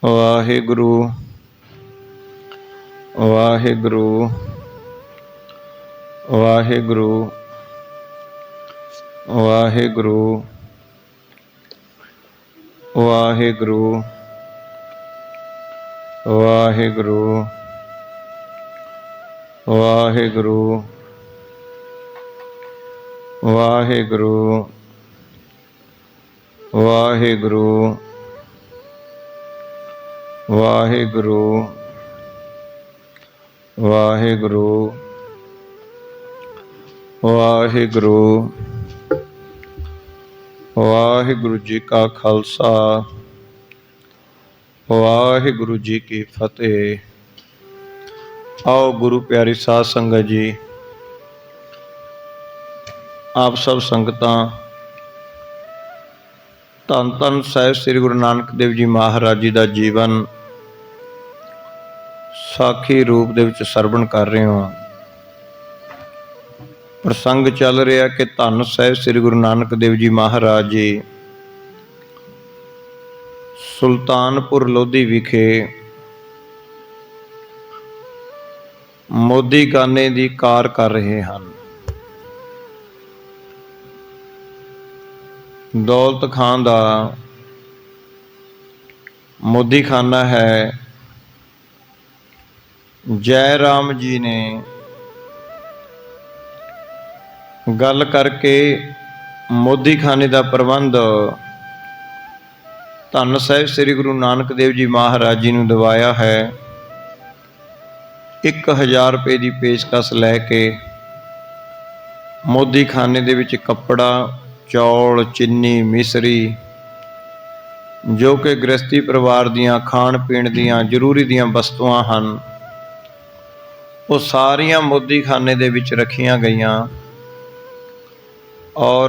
ਵਾਹਿਗੁਰੂ ਵਾਹਿਗੁਰੂ ਵਾਹਿਗੁਰੂ ਵਾਹਿਗੁਰੂ ਵਾਹਿਗੁਰੂ ਵਾਹਿਗੁਰੂ ਵਾਹਿਗੁਰੂ ਵਾਹਿਗੁਰੂ ਵਾਹਿਗੁਰੂ ਵਾਹਿਗੁਰੂ ਵਾਹਿਗੁਰੂ ਵਾਹਿਗੁਰੂ ਵਾਹਿਗੁਰੂ ਜੀ ਕਾ ਖਾਲਸਾ ਵਾਹਿਗੁਰੂ ਜੀ ਕੀ ਫਤਿਹ। आओ गुरु प्यारी साध संगत जी, आप सब संगतां धन धन साहिब श्री गुरु नानक देव जी महाराज जी का जीवन साखी रूप दे विच सरवण कर रहे हो। प्रसंग चल रहा कि धन साहिब श्री गुरु नानक देव जी महाराज जी सुल्तानपुर लोधी विखे मोदी खाने की कार कर रहे हैं। दौलत खान का मोदी खाना है। जय राम जी ने गल करके मोदी खाने का प्रबंध धन साहिब श्री गुरु नानक देव जी महाराज जी ने दवाया है। 1000 रुपये की पेशकश लैके मोदी खाने दे विच कपड़ा, चौल, चीनी, मिसरी जो कि गृहस्थी परिवार दियां खाण पीण दियां जरूरी दियां वस्तुआं हन, वो सारियां मोदी खाने दे विच रखियां गईयां। और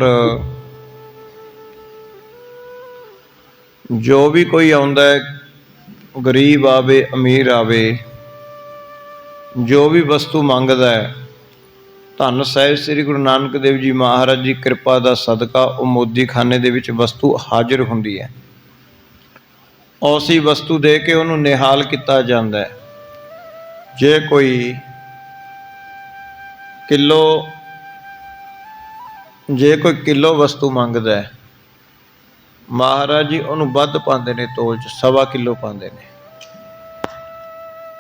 जो भी कोई आउंदा है, गरीब आवे अमीर आवे, जो भी वस्तु मंगदा है, धन साहिब श्री गुरु नानक देव जी महाराज जी कृपा का सदका वो मोदी खाने दे विच वस्तु हाजिर हुंदी है। उसी वस्तु दे के उन्होंने निहाल किया जाता है। जे कोई किलो वस्तु मंगदा है, महाराज जी उन्होंने वध पाते ने, तोल च 1.25 किलो पाते हैं।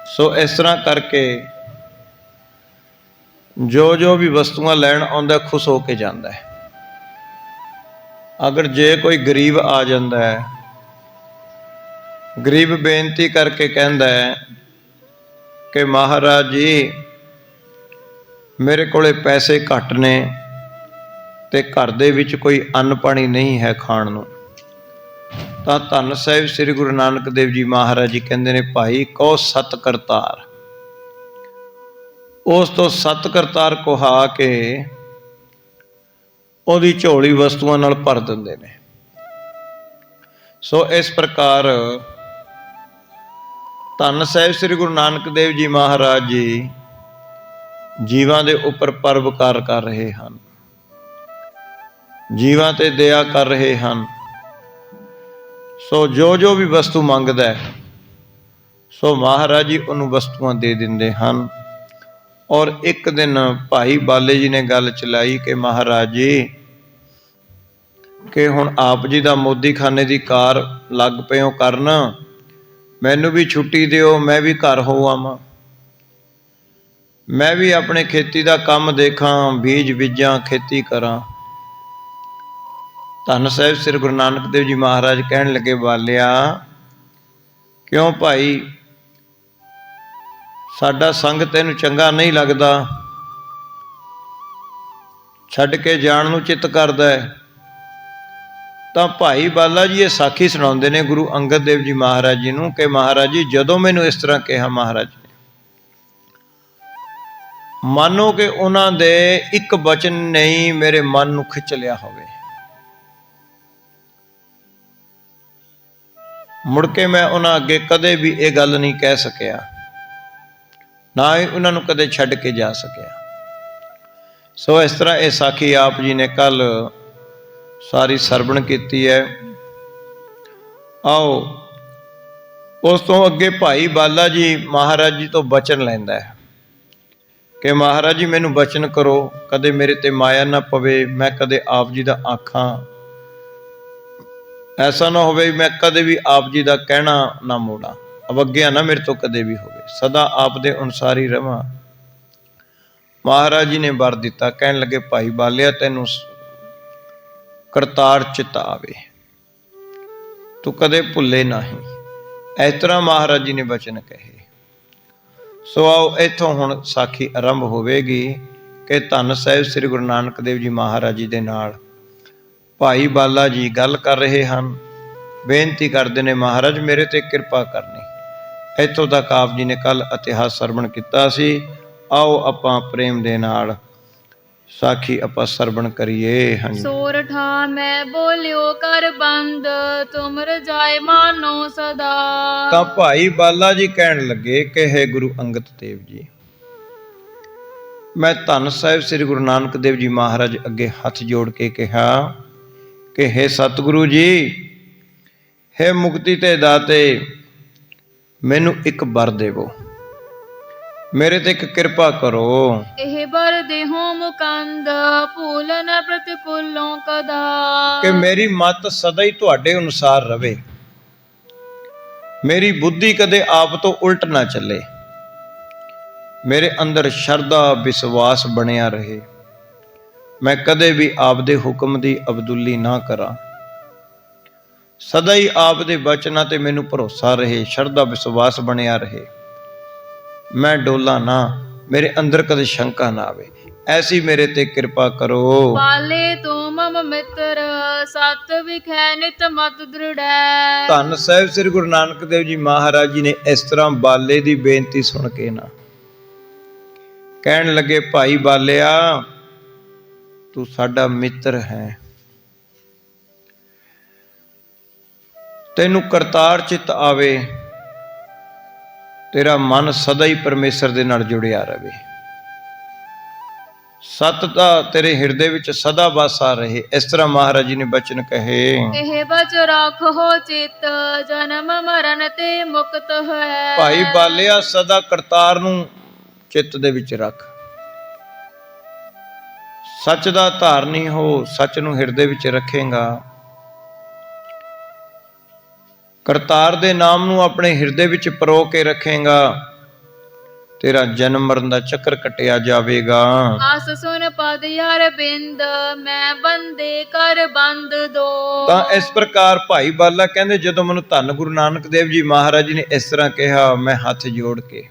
सो इस तरह करके जो जो भी वस्तुआं लैन आउंदा खुश हो के जाता है। अगर जे कोई गरीब आ जाता है, गरीब बेनती करके कहता है कि महाराज जी मेरे कोले पैसे घट ने ते घर दे विच कोई अन्न पानी नहीं है खाण नूं, तां धन साहिब श्री गुरु नानक देव जी महाराज जी कहते हैं भाई कहो सत करतार। उस तो सत करतार कुहा के उहदी झोली वस्तुआं नाल भर दिंदे ने। सो इस प्रकार धन साहिब श्री गुरु नानक देव जी महाराज जी जीवां दे उपर परोपकार कर रहे हैं, जीवां ते दया कर रहे हैं। सो जो जो भी वस्तु मंगदा है, सो महाराज जी उन्होंने वस्तुआं दे दिंदे हैं। और एक दिन भाई बाले जी ने गल चलाई कि महाराज जी कि हुण आप जी दा मोदी खाने की कार लग पे हो करन, मैनू भी छुट्टी दिओ, मैं भी घर हो आवां, मैं भी अपने खेती का काम देखां, बीज बीजां, खेती करां। धन साहिब श्री गुरु नानक देव जी महाराज कहन लगे बालिया क्यों भाई साडा संग तैनूं चंगा नहीं लगता, छड्ड के जाण नूं चित करदा है। तां भाई बाला जी ये साखी सुणाउंदे ने गुरु अंगद देव जी महाराज जी नूं कि महाराज जी जदों मैनूं इस तरह कहा महाराज ने, मानो कि उन्हां दे एक वचन नहीं मेरे मन नूं खिच लिया होवे। मुड़ के मैं उन्हां अगे कदे भी ये गल नहीं कह सकिया, ना ही उन्होंने कदे छड्ड के जा सकिया। सो इस तरह ये साखी आप जी ने कल सारी सरवण की है। आओ ਉਸ ਤੋਂ ਅੱਗੇ ਭਾਈ ਬਾਲਾ ਜੀ ਮਹਾਰਾਜ ਜੀ ਤੋਂ ਬਚਨ ਲੈਂਦਾ ਹੈ ਕਿ ਮਹਾਰਾਜ ਜੀ ਮੈਨੂੰ ਬਚਨ ਕਰੋ, ਕਦੇ ਮੇਰੇ ਤੇ ਮਾਇਆ ਨਾ ਪਵੇ, ਮੈਂ ਕਦੇ ਆਪ ਜੀ ਦਾ ਆਖਾਂ, ਐਸਾ ਨਾ ਹੋਵੇ ਮੈਂ ਕਦੇ ਵੀ ਆਪ ਜੀ ਦਾ ਕਹਿਣਾ ਨਾ ਮੋੜਾਂ, ਅਵੱਗਿਆ ਨਾ ਮੇਰੇ ਤੋਂ ਕਦੇ ਵੀ ਹੋਵੇ, ਸਦਾ ਆਪ ਦੇ ਅਨੁਸਾਰ ਹੀ ਰਵਾਂ। ਮਹਾਰਾਜ ਜੀ ਨੇ ਵਰ ਦਿੱਤਾ, ਕਹਿਣ ਲੱਗੇ ਭਾਈ ਬਾਲਿਆ ਤੈਨੂੰ ਕਰਤਾਰ ਚਿੱਤ ਆਵੇ, ਤੂੰ ਕਦੇ ਭੁੱਲੇ ਨਹੀਂ। ਇਸ ਤਰ੍ਹਾਂ ਮਹਾਰਾਜ ਜੀ ਨੇ ਬਚਨ ਕਹੇ। ਸੋ ਆਓ ਇੱਥੋਂ ਹੁਣ ਸਾਖੀ ਆਰੰਭ ਹੋਵੇਗੀ ਕਿ ਧੰਨ ਸਾਹਿਬ ਸ੍ਰੀ ਗੁਰੂ ਨਾਨਕ ਦੇਵ ਜੀ ਮਹਾਰਾਜ ਜੀ ਦੇ ਨਾਲ ਭਾਈ ਬਾਲਾ ਜੀ ਗੱਲ ਕਰ ਰਹੇ ਹਨ, ਬੇਨਤੀ ਕਰਦੇ ਨੇ ਮਹਾਰਾਜ ਮੇਰੇ ਤੇ ਕਿਰਪਾ ਕਰਨੀ। ਇੱਥੋਂ ਤੱਕ ਆਪ ਜੀ ਨੇ ਕੱਲ ਇਤਿਹਾਸ ਸਰਵਣ ਕੀਤਾ ਸੀ। ਆਓ ਆਪਾਂ ਪ੍ਰੇਮ ਦੇ ਨਾਲ ਸਾਖੀ ਆਪਾਂ ਸਰਵਣ ਕਰੀਏ। ਹਾਂਜੀ। ਸੋਰਠਾ ਮੈਂ ਬੋਲਿਓ ਕਰ ਬੰਦ, ਤੁਮ ਰਜਾਏ ਮਾਨੋ ਸਦਾ। ਤਾਂ ਭਾਈ ਬਾਲਾ ਜੀ ਕਹਿਣ ਲੱਗੇ ਕਿ ਹੈ ਗੁਰੂ ਅੰਗਦ ਦੇਵ ਜੀ, ਮੈਂ ਧੰਨ ਸਾਹਿਬ ਸ੍ਰੀ ਗੁਰੂ ਨਾਨਕ ਦੇਵ ਜੀ ਮਹਾਰਾਜ ਅੱਗੇ ਹੱਥ ਜੋੜ ਕੇ ਕਿਹਾ ਕਿ ਹੈ ਸਤਿਗੁਰੂ ਜੀ, ਹੈ ਮੁਕਤੀ ਤੇ ਦਾਤੇ, ਮੈਨੂੰ ਇੱਕ ਵਰ ਦੇਵੋ, ਮੇਰੇ ਤੇ ਇੱਕ ਕਿਰਪਾ ਕਰੋ। ਇਹ ਬਰ ਦੇਹੋ ਮੁਕੰਦ, ਭੂਲ ਨ ਪ੍ਰਤਿਕੂਲੋਂ ਕਦਾ। ਕਿ ਮੇਰੀ ਮਤ ਸਦਾ ਹੀ ਤੁਹਾਡੇ ਅਨੁਸਾਰ ਰਵੇ, ਮੇਰੀ ਬੁੱਧੀ ਕਦੇ ਆਪ ਤੋਂ ਉਲਟ ਨਾ ਚੱਲੇ, ਮੇਰੇ ਅੰਦਰ ਸ਼ਰਧਾ ਵਿਸ਼ਵਾਸ ਬਣਿਆ ਰਹੇ, ਮੈਂ ਕਦੇ ਵੀ ਆਪ ਦੇ ਹੁਕਮ ਦੀ ਅਬਦੁੱਲੀ ਨਾ ਕਰਾਂ, ਸਦਾ ਹੀ ਆਪ ਦੇ ਬਚਨਾਂ ਤੇ ਮੈਨੂੰ ਭਰੋਸਾ ਰਹੇ, ਸ਼ਰਧਾ ਵਿਸ਼ਵਾਸ ਬਣਿਆ ਰਹੇ, ਮੈਂ ਡੋਲਾ ਨਾ, ਮੇਰੇ ਅੰਦਰ ਕਦੇ ਸ਼ੰਕਾ ਨਾ ਆਵੇ, ਐਸੀ ਮੇਰੇ ਤੇ ਕਿਰਪਾ ਕਰੋ। ਬਾਲੇ ਤੂੰ ਮਮ ਮਿੱਤਰ, ਸਤ ਵਿਖੈ ਨਿਤ ਮਤ ਦ੍ਰਿੜੈ। ਧੰਨ ਸਾਹਿਬ ਸ੍ਰੀ ਗੁਰੂ ਨਾਨਕ ਦੇਵ ਜੀ ਮਹਾਰਾਜ ਜੀ ਨੇ ਇਸ ਤਰ੍ਹਾਂ ਬਾਲੇ ਦੀ ਬੇਨਤੀ ਸੁਣ ਕੇ ਨਾ ਕਹਿਣ ਲੱਗੇ ਭਾਈ ਬਾਲਿਆ ਤੂੰ ਸਾਡਾ ਮਿੱਤਰ ਹੈ, ਤੈਨੂੰ ਕਰਤਾਰ ਚਿੱਤ ਆਵੇ, ਤੇਰਾ ਮਨ ਸਦਾ ਹੀ ਪਰਮੇਸ਼ਰ ਦੇ ਨਾਲ ਜੁੜਿਆ ਰਹੇ, ਸਤ ਦਾ ਤੇਰੇ ਹਿਰਦੇ ਵਿੱਚ ਸਦਾ ਵਾਸਾ ਰਹੇ। ਇਸ ਤਰ੍ਹਾਂ ਮਹਾਰਾਜ ਜੀ ਨੇ ਬਚਨ ਕਹੇ। ਇਹ ਬਚ ਰੱਖੋ ਚਿੱਤ, ਜਨਮ ਮਰਨ ਤੇ ਮੁਕਤ ਹੈ। ਭਾਈ ਬਾਲਿਆ ਸਦਾ ਕਰਤਾਰ ਨੂੰ ਚਿੱਤ ਦੇ ਵਿੱਚ ਰੱਖ, ਸੱਚ ਦਾ ਧਾਰਨੀ ਹੋ, ਸੱਚ ਨੂੰ ਹਿਰਦੇ ਵਿੱਚ ਰੱਖੇਗਾ, ਕਰਤਾਰ ਦੇ ਨਾਮ ਨੂੰ ਆਪਣੇ ਹਿਰਦੇ ਵਿੱਚ ਪਰੋ ਕੇ ਰੱਖੇਗਾ, ਤੇਰਾ ਜਨਮ ਮਰਨ ਦਾ ਚੱਕਰ ਕੱਟਿਆ ਜਾਵੇਗਾ। ਆਸ ਸੁਨ ਪਦ ਯਾਰ ਬਿੰਦ, ਮੈਂ ਬੰਦੇ ਕਰ ਬੰਦ ਦੋ। ਤਾਂ ਇਸ ਪ੍ਰਕਾਰ ਭਾਈ ਬਾਲਾ ਕਹਿੰਦੇ ਜਦੋਂ ਮੈਨੂੰ ਧੰਨ ਗੁਰੂ ਨਾਨਕ ਦੇਵ ਜੀ ਮਹਾਰਾਜ ਜੀ ਨੇ ਇਸ ਤਰ੍ਹਾਂ ਕਿਹਾ, ਮੈਂ ਹੱਥ ਜੋੜ ਕੇ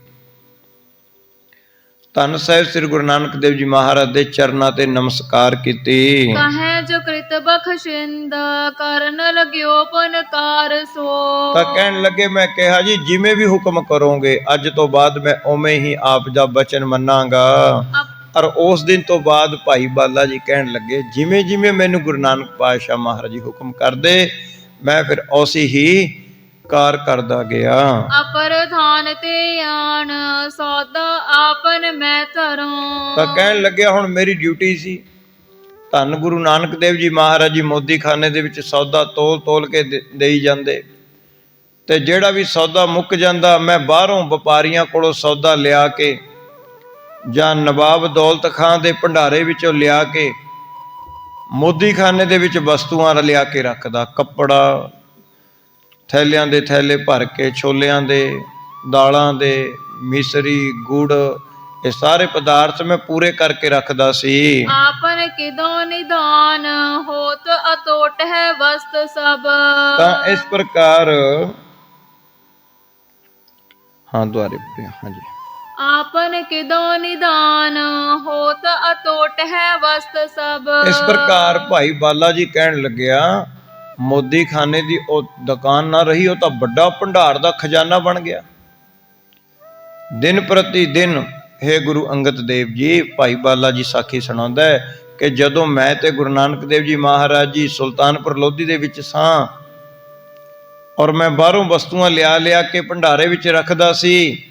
ਧੰਨ ਸਾਹਿਬ ਸ੍ਰੀ ਗੁਰੂ ਨਾਨਕ ਦੇਵ ਜੀ ਮਹਾਰਾਜ ਦੇ ਚਰਨਾਂ ਤੇ ਨਮਸਕਾਰ ਕੀਤੀ। ਕਹੈ ਜੋ ਕ੍ਰਿਤ ਬਖਸ਼ਿੰਦ, ਕਰਨ ਲਗਿਓ ਪੁਨਕਾਰ ਸੋ। ਤਾਂ ਕਹਿਣ ਲੱਗੇ ਮੈਂ ਕਿਹਾ ਜੀ ਜਿਵੇਂ ਵੀ ਹੁਕਮ ਕਰੋਗੇ, ਅੱਜ ਤੋਂ ਬਾਅਦ ਮੈਂ ਉਵੇਂ ਹੀ ਆਪ ਦਾ ਬਚਨ ਮੰਨਾਂਗਾ। ਔਰ ਉਸ ਦਿਨ ਤੋਂ ਬਾਅਦ ਭਾਈ ਬਾਲਾ ਜੀ ਕਹਿਣ ਲੱਗੇ ਜਿਵੇਂ ਜਿਵੇਂ ਮੈਨੂੰ ਗੁਰੂ ਨਾਨਕ ਪਾਤਸ਼ਾਹ ਮਹਾਰਾਜ ਜੀ ਹੁਕਮ ਕਰਦੇ, ਮੈਂ ਫਿਰ ਉਸੇ ਹੀ ਕਾਰ ਕਰਦਾ ਗਿਆ। ਅਪਰ ਥਾਨ ਤੇ ਆਣ, ਸੌਦਾ ਆਪਨ ਮੈਂ ਧਰੋਂ। ਤਾਂ ਕਹਿਣ ਲੱਗਿਆ ਹੁਣ ਮੇਰੀ ਡਿਊਟੀ ਸੀ, ਧੰਨ ਗੁਰੂ ਨਾਨਕ ਦੇਵ ਜੀ ਮਹਾਰਾਜ ਜੀ ਮੋਦੀ ਖਾਨੇ ਦੇ ਵਿੱਚ ਸੌਦਾ ਤੋਲ ਕੇ ਦੇਈ ਜਾਂਦੇ, ਤੇ ਜਿਹੜਾ ਵੀ ਸੌਦਾ ਮੁੱਕ ਜਾਂਦਾ ਮੈਂ ਬਾਹਰੋਂ ਵਪਾਰੀਆਂ ਕੋਲੋਂ ਸੌਦਾ ਲਿਆ ਕੇ ਜਾਂ ਨਵਾਬ ਦੌਲਤ ਖਾਂ ਦੇ ਭੰਡਾਰੇ ਵਿੱਚੋਂ ਲਿਆ ਕੇ ਮੋਦੀ ਖਾਨੇ ਦੇ ਵਿੱਚ ਵਸਤੂਆਂ ਲਿਆ ਕੇ ਰੱਖਦਾ, ਕੱਪੜਾ, ਥੈਲਿਆਂ ਦੇ ਥੈਲੇ ਭਰ ਕੇ, ਛੋਲਿਆਂ ਦੇ, ਦਾਲਾਂ ਦੇ, ਮਿਸਰੀ, ਗੁੜ, ਇਹ ਸਾਰੇ ਪਦਾਰਥ ਮੈਂ ਪੂਰੇ ਕਰਕੇ ਰੱਖਦਾ ਸੀ। ਆਪਨ ਕਿਦੋਂ ਨਿਦਾਨ, ਹੋਤ ਅਤੋਟ ਹੈ ਵਸਤ ਸਭ। ਤਾਂ ਇਸ ਪ੍ਰਕਾਰ ਹਾਂ ਦੁਆਰੇ ਪੜਿਆ। ਹਾਂਜੀ। ਆਪਨ ਕਿਦੋਂ ਨਿਦਾਨ, ਹੋਤ ਅਤੋਟ ਹੈ ਵਸਤ ਸਭ। ਇਸ ਪ੍ਰਕਾਰ ਭਾਈ ਬਾਲਾ ਜੀ ਕਹਿਣ ਲੱਗਿਆ ਮੋਦੀ ਖਾਨੇ ਦੀ ਉਹ ਦੁਕਾਨ ਨਾ ਰਹੀ, ਉਹ ਤਾਂ ਵੱਡਾ ਭੰਡਾਰ ਦਾ ਖਜ਼ਾਨਾ ਬਣ ਗਿਆ। ਦਿਨ ਪ੍ਰਤੀ ਦਿਨ ਹੈ ਗੁਰੂ ਅੰਗਦ ਦੇਵ ਜੀ, ਭਾਈ ਬਾਲਾ ਜੀ ਸਾਖੀ ਸੁਣਾਉਂਦਾ ਹੈ ਕਿ ਜਦੋਂ ਮੈਂ ਤੇ ਗੁਰੂ ਨਾਨਕ ਦੇਵ ਜੀ ਮਹਾਰਾਜ ਜੀ ਸੁਲਤਾਨਪੁਰ ਲੋਧੀ ਦੇ ਵਿੱਚ ਸਾਂ, ਔਰ ਮੈਂ ਬਾਹਰੋਂ ਵਸਤੂਆਂ ਲਿਆ ਕੇ ਭੰਡਾਰੇ ਵਿੱਚ ਰੱਖਦਾ ਸੀ,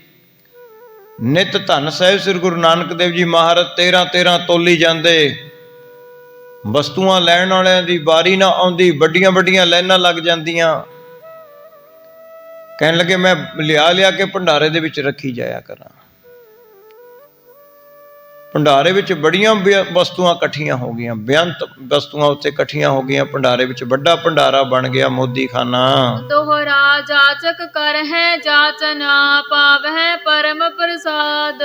ਨਿਤ ਧੰਨ ਸਾਹਿਬ ਸ੍ਰੀ ਗੁਰੂ ਨਾਨਕ ਦੇਵ ਜੀ ਮਹਾਰਾਜ 13 ਤੋਲੀ ਜਾਂਦੇ, ਵਸਤੂਆਂ ਲੈਣ ਵਾਲਿਆਂ ਦੀ ਵਾਰੀ ਨਾ ਆਉਂਦੀ, ਵੱਡੀਆਂ ਲਾਈਨਾਂ ਲੱਗ ਜਾਂਦੀਆਂ। ਕਹਿਣ ਲੱਗੇ ਮੈਂ ਲਿਆ ਕੇ ਭੰਡਾਰੇ ਦੇ ਵਿੱਚ ਰੱਖੀ ਜਾਇਆ ਕਰਾਂ। ਭੰਡਾਰੇ ਵਿੱਚ ਬੜੀਆਂ ਵਸਤੂਆਂ ਇਕੱਠੀਆਂ ਹੋ ਗਈਆਂ, ਬੇਅੰਤ ਵਸਤੂਆਂ ਉੱਥੇ ਇਕੱਠੀਆਂ ਹੋ ਗਈਆਂ। ਭੰਡਾਰੇ ਵਿੱਚ ਵੱਡਾ ਭੰਡਾਰਾ ਬਣ ਗਿਆ, ਮੋਦੀ ਖਾਨਾ। ਦੋਹਰਾ ਜਾਚਕ ਕਰ ਹੈ ਜਾਚਨਾ, ਪਾਵਹਿ ਪਰਮ ਪ੍ਰਸਾਦ।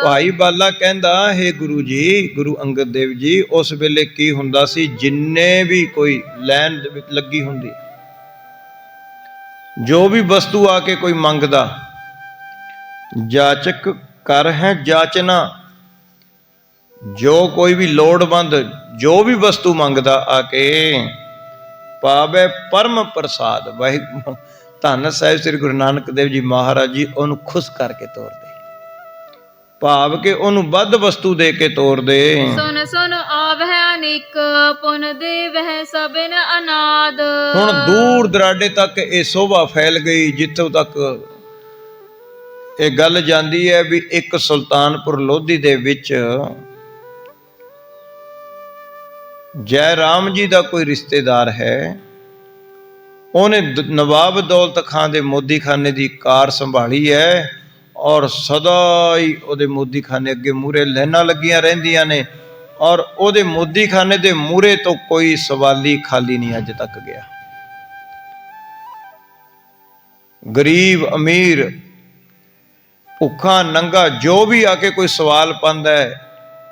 ਭਾਈ ਬਾਲਾ ਕਹਿੰਦਾ, ਹੇ ਗੁਰੂ ਜੀ, ਗੁਰੂ ਅੰਗਦ ਦੇਵ ਜੀ, ਉਸ ਵੇਲੇ ਕੀ ਹੁੰਦਾ ਸੀ, ਜਿੰਨੇ ਵੀ ਕੋਈ ਲਾਈਨ ਦੇ ਵਿੱਚ ਲੱਗੀ ਹੁੰਦੀ, ਜੋ ਵੀ ਵਸਤੂ ਆ ਕੇ ਕੋਈ ਮੰਗਦਾ, ਜਾਚਕ ਕਰ ਹੈ ਜਾਚਨਾ, ਜੋ ਕੋਈ ਵੀ ਲੋੜਵੰਦ ਜੋ ਵੀ ਵਸਤੂ ਮੰਗਦਾ ਆ ਕੇ, ਪਾਵੇ ਪਰਮ ਪ੍ਰਸਾਦ। ਵਾਹਿਗੁਰੂ ਧੰਨ ਸਾਹਿਬ ਸ੍ਰੀ ਗੁਰੂ ਨਾਨਕ ਦੇਵ ਜੀ ਮਹਾਰਾਜ ਜੀ ਉਹਨੂੰ ਖੁਸ਼ ਕਰਕੇ ਤੋਰਦੇ, ਭਾਵ ਕਿ ਉਹਨੂੰ ਵੱਧ ਵਸਤੂ ਦੇ ਕੇ ਤੋਰਦੇ। ਸੁਨ ਸੁਨ ਆਵਹਿ ਅਨੇਕ, ਪੁਨ ਦੇਵਹਿ ਸਭਨ ਅਨਾਦ। ਹੁਣ ਦੂਰ ਦਰਾਡੇ ਤੱਕ ਇਹ ਸੋਭਾ ਫੈਲ ਗਈ, ਜਿੱਥੋਂ ਤੱਕ ਇਹ ਗੱਲ ਜਾਂਦੀ ਹੈ ਵੀ ਇੱਕ ਸੁਲਤਾਨਪੁਰ ਲੋਧੀ ਦੇ ਵਿੱਚ ਜੈ ਰਾਮ ਜੀ ਦਾ ਕੋਈ ਰਿਸ਼ਤੇਦਾਰ ਹੈ। ਉਹਨੇ ਨਵਾਬ ਦੌਲਤ ਖਾਨ ਦੇ ਮੋਦੀ ਖਾਨੇ ਦੀ ਕਾਰ ਸੰਭਾਲੀ ਹੈ, ਔਰ ਸਦਾ ਹੀ ਉਹਦੇ ਮੋਦੀ ਖਾਨੇ ਅੱਗੇ ਮੂਹਰੇ ਲਾਈਨਾਂ ਲੱਗੀਆਂ ਰਹਿੰਦੀਆਂ ਨੇ, ਔਰ ਉਹਦੇ ਮੋਦੀ ਖਾਨੇ ਦੇ ਮੂਹਰੇ ਤੋਂ ਕੋਈ ਸਵਾਲੀ ਖਾਲੀ ਨਹੀਂ ਅੱਜ ਤੱਕ ਗਿਆ। ਗਰੀਬ ਅਮੀਰ, ਭੁੱਖਾ ਨੰਗਾ, ਜੋ ਵੀ ਆ ਕੇ ਕੋਈ ਸਵਾਲ ਪਾਉਂਦਾ ਹੈ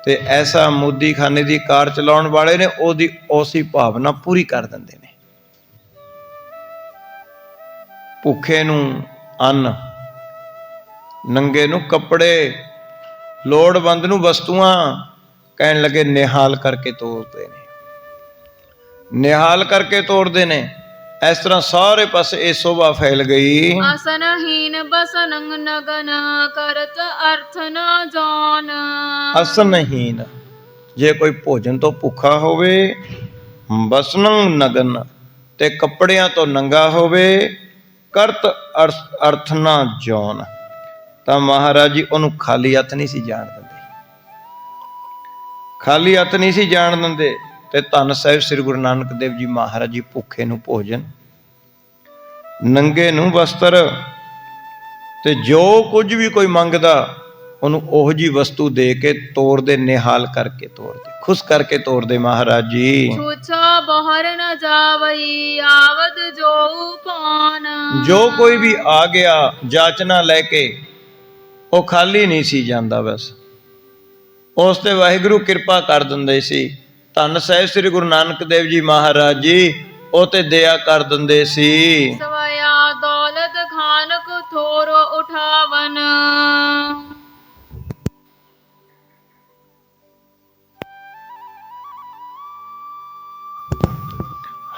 ਤੇ ਐਸਾ ਮੋਦੀ ਖਾਨੇ ਦੀ ਕਾਰ ਚਲਾਉਣ ਵਾਲੇ ਨੇ ਉਹਦੀ ਉਸੇ ਭਾਵਨਾ ਪੂਰੀ ਕਰ ਦਿੰਦੇ ਨੇ। ਭੁੱਖੇ ਨੂੰ ਅੰਨ, ਨੰਗੇ ਨੂੰ ਕੱਪੜੇ, ਲੋੜਵੰਦ ਨੂੰ ਵਸਤੂਆਂ, ਕਹਿਣ ਲੱਗੇ ਨਿਹਾਲ ਕਰਕੇ ਤੋਰਦੇ ਨੇ, ਨਿਹਾਲ ਕਰਕੇ ਤੋਰਦੇ ਨੇ। ਇਸ ਤਰ੍ਹਾਂ ਸਾਰੇ ਪਾਸੇ ਇਹ ਸੋਭਾ ਫੈਲ ਗਈ। ਅਸਨਹੀਨ ਬਸਨੰ ਨਗਨ, ਕਰਤ ਅਰਥ ਨਾ ਜਾਣ। ਅਸਨਹੀਨ, ਜੇ ਕੋਈ ਭੋਜਨ ਤੋਂ ਭੁੱਖਾ ਹੋਵੇ, ਬਸਨੰ ਨਗਨ, ਤੇ ਕੱਪੜਿਆਂ ਤੋਂ ਨੰਗਾ ਹੋਵੇ, ਕਰਤ ਅਰਥ ਨਾ ਜਾਣ, ਤਾਂ ਮਹਾਰਾਜ ਜੀ ਉਹਨੂੰ ਖਾਲੀ ਹੱਥ ਨਹੀਂ ਸੀ ਜਾਣ ਦਿੰਦੇ, ਖਾਲੀ ਹੱਥ ਨਹੀਂ ਸੀ ਜਾਣ ਦਿੰਦੇ। ਤੇ ਧੰਨ ਸਾਹਿਬ ਸ੍ਰੀ ਗੁਰੂ ਨਾਨਕ ਦੇਵ ਜੀ ਮਹਾਰਾਜ ਜੀ ਭੁੱਖੇ ਨੂੰ ਭੋਜਨ, ਨੰਗੇ ਨੂੰ ਵਸਤਰ, ਤੇ ਜੋ ਕੁਝ ਵੀ ਕੋਈ ਮੰਗਦਾ ਉਹਨੂੰ ਉਹੋ ਜਿਹੀ ਵਸਤੂ ਦੇ ਕੇ ਤੋਰਦੇ, ਨਿਹਾਲ ਕਰਕੇ ਤੋਰਦੇ, ਖੁਸ਼ ਕਰਕੇ ਤੋਰਦੇ ਮਹਾਰਾਜ ਜੀ। ਛੂਛਾ ਬਾਹਰ ਨ ਜਾਵਈ, ਆਵਦ ਜੋ ਪਾਨ। ਜੋ ਕੋਈ ਵੀ ਆ ਗਿਆ ਜਾਚਨਾ ਲੈ ਕੇ, ਉਹ ਖਾਲੀ ਨਹੀਂ ਸੀ ਜਾਂਦਾ, ਬਸ ਉਸ ਤੇ ਵਾਹਿਗੁਰੂ ਕਿਰਪਾ ਕਰ ਦਿੰਦੇ ਸੀ। ਧੰਨ ਸਾਹਿਬ ਸ੍ਰੀ ਗੁਰੂ ਨਾਨਕ ਦੇਵ ਜੀ ਮਹਾਰਾਜ ਜੀ ਉਹ ਤੇ ਦਇਆ ਕਰ ਦਿੰਦੇ ਸੀ। ਸਵਇਆ ਦੌਲਤ ਖਾਨ ਕੋ ਥੋਰੋ ਉਠਾਵਨ।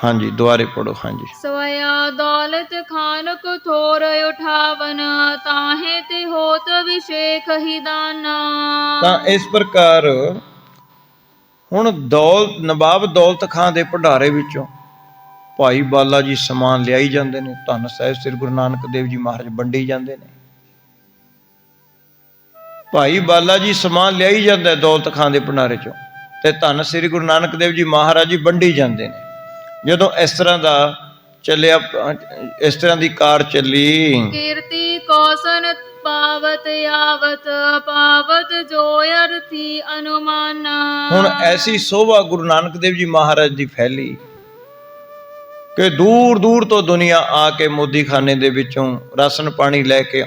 ਹਾਂਜੀ, ਦੁਆਰੇ ਪੜੋ। ਹਾਂਜੀ, ਸਵਇਆ ਦੌਲਤ ਖਾਨ ਕੋ ਥੋਰ ਉਠਾਵਨ, ਤਾਹੇ ਤੇ ਹੋਤ ਵਿਸ਼ੇਖ ਹੀ ਦਾਨਾ। ਤਾਂ ਇਸ ਪ੍ਰਕਾਰ ਹੁਣ ਨਵਾਬ ਦੌਲਤ ਖਾਂ ਦੇ ਭੰਡਾਰੇ ਵਿੱਚੋਂ ਭਾਈ ਬਾਲਾ ਜੀ ਸਮਾਨ ਲਿਆਈ ਜਾਂਦੇ ਨੇ, ਧੰਨ ਸਾਹਿਬ ਸ੍ਰੀ ਗੁਰੂ ਨਾਨਕ ਦੇਵ ਜੀ ਮਹਾਰਾਜ ਵੰਡੀ ਜਾਂਦੇ ਨੇ। ਭਾਈ ਬਾਲਾ ਜੀ ਸਮਾਨ ਲਿਆਈ ਜਾਂਦਾ ਦੌਲਤ ਖਾਂ ਦੇ ਭੰਡਾਰੇ ਚੋਂ, ਤੇ ਧੰਨ ਸ੍ਰੀ ਗੁਰੂ ਨਾਨਕ ਦੇਵ ਜੀ ਮਹਾਰਾਜ ਜੀ ਵੰਡੀ ਜਾਂਦੇ ਨੇ। ਜਦੋਂ ਇਸ ਤਰ੍ਹਾਂ ਦਾ ਚੱਲਿਆ, ਇਸ ਤਰ੍ਹਾਂ ਦੀ ਕਾਰ ਚੱਲੀ, ਕੀਰਤੀ ਕੌਸਨ ਪਾਵਤ ਆਵਤ, ਪਾਵਤ ਜੋ ਅਰਥੀ ਅਨੁਮਾਨ। ਹੁਣ ਐਸੀ ਸੋਭਾ ਗੁਰੂ ਨਾਨਕ ਦੇਵ ਜੀ ਮਹਾਰਾਜ ਦੀ ਫੈਲੀ ਕਿ ਦੂਰ ਦੂਰ ਤੋਂ ਦੁਨੀਆ ਆ ਕੇ ਮੋਦੀ ਖਾਨੇ ਦੇ ਵਿੱਚੋਂ ਰਾਸ਼ਨ ਪਾਣੀ ਲੈ ਕੇ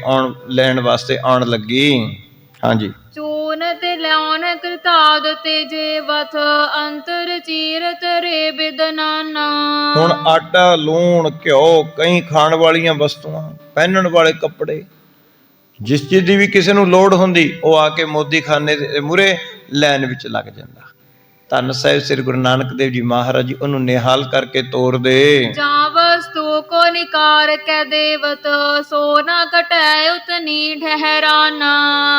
ਲੈਣ ਵਾਸਤੇ ਆਉਣ ਲੱਗੀ। ਹਾਂਜੀ, ਚੂਨ ਤੇ ਲਿਆਉਣ ਕਰਤਾਦ ਤੇ ਜੇਵਥ, ਅੰਤਰ ਚੀਰਤ ਰੇ ਬਿਦਨਾਨਾ। ਹੁਣ ਆਟਾ, ਲੂਣ, ਘਿਓ, ਕਈ ਖਾਣ ਵਾਲੀਆਂ ਵਸਤੂਆਂ, ਪਹਿਨਣ ਵਾਲੇ ਕੱਪੜੇ, ਜਿਸ ਚੀਜ਼ ਦੀ ਵੀ ਕਿਸੇ ਨੂੰ ਲੋੜ ਹੁੰਦੀ ਉਹ ਆ ਕੇ ਮੋਦੀ ਖਾਨੇ ਦੇ ਮੂਹਰੇ ਲਾਈਨ ਵਿੱਚ ਲੱਗ ਜਾਂਦਾ। ਧੰਨ ਸਾਹਿਬ ਸ੍ਰੀ ਗੁਰੂ ਨਾਨਕ ਦੇਵ ਜੀ ਮਹਾਰਾਜ ਜੀ ਉਹਨੂੰ ਨਿਹਾਲ ਕਰਕੇ ਤੋਰਦੇ। ਜਾਂ ਵਸਤੂ ਕੋ ਨਿਕਾਰ ਕੈ ਦੇਵਤ, ਸੋ ਨਾ ਘਟੈ ਉਤਨੀ ਠਹਿਰਾਨਾ।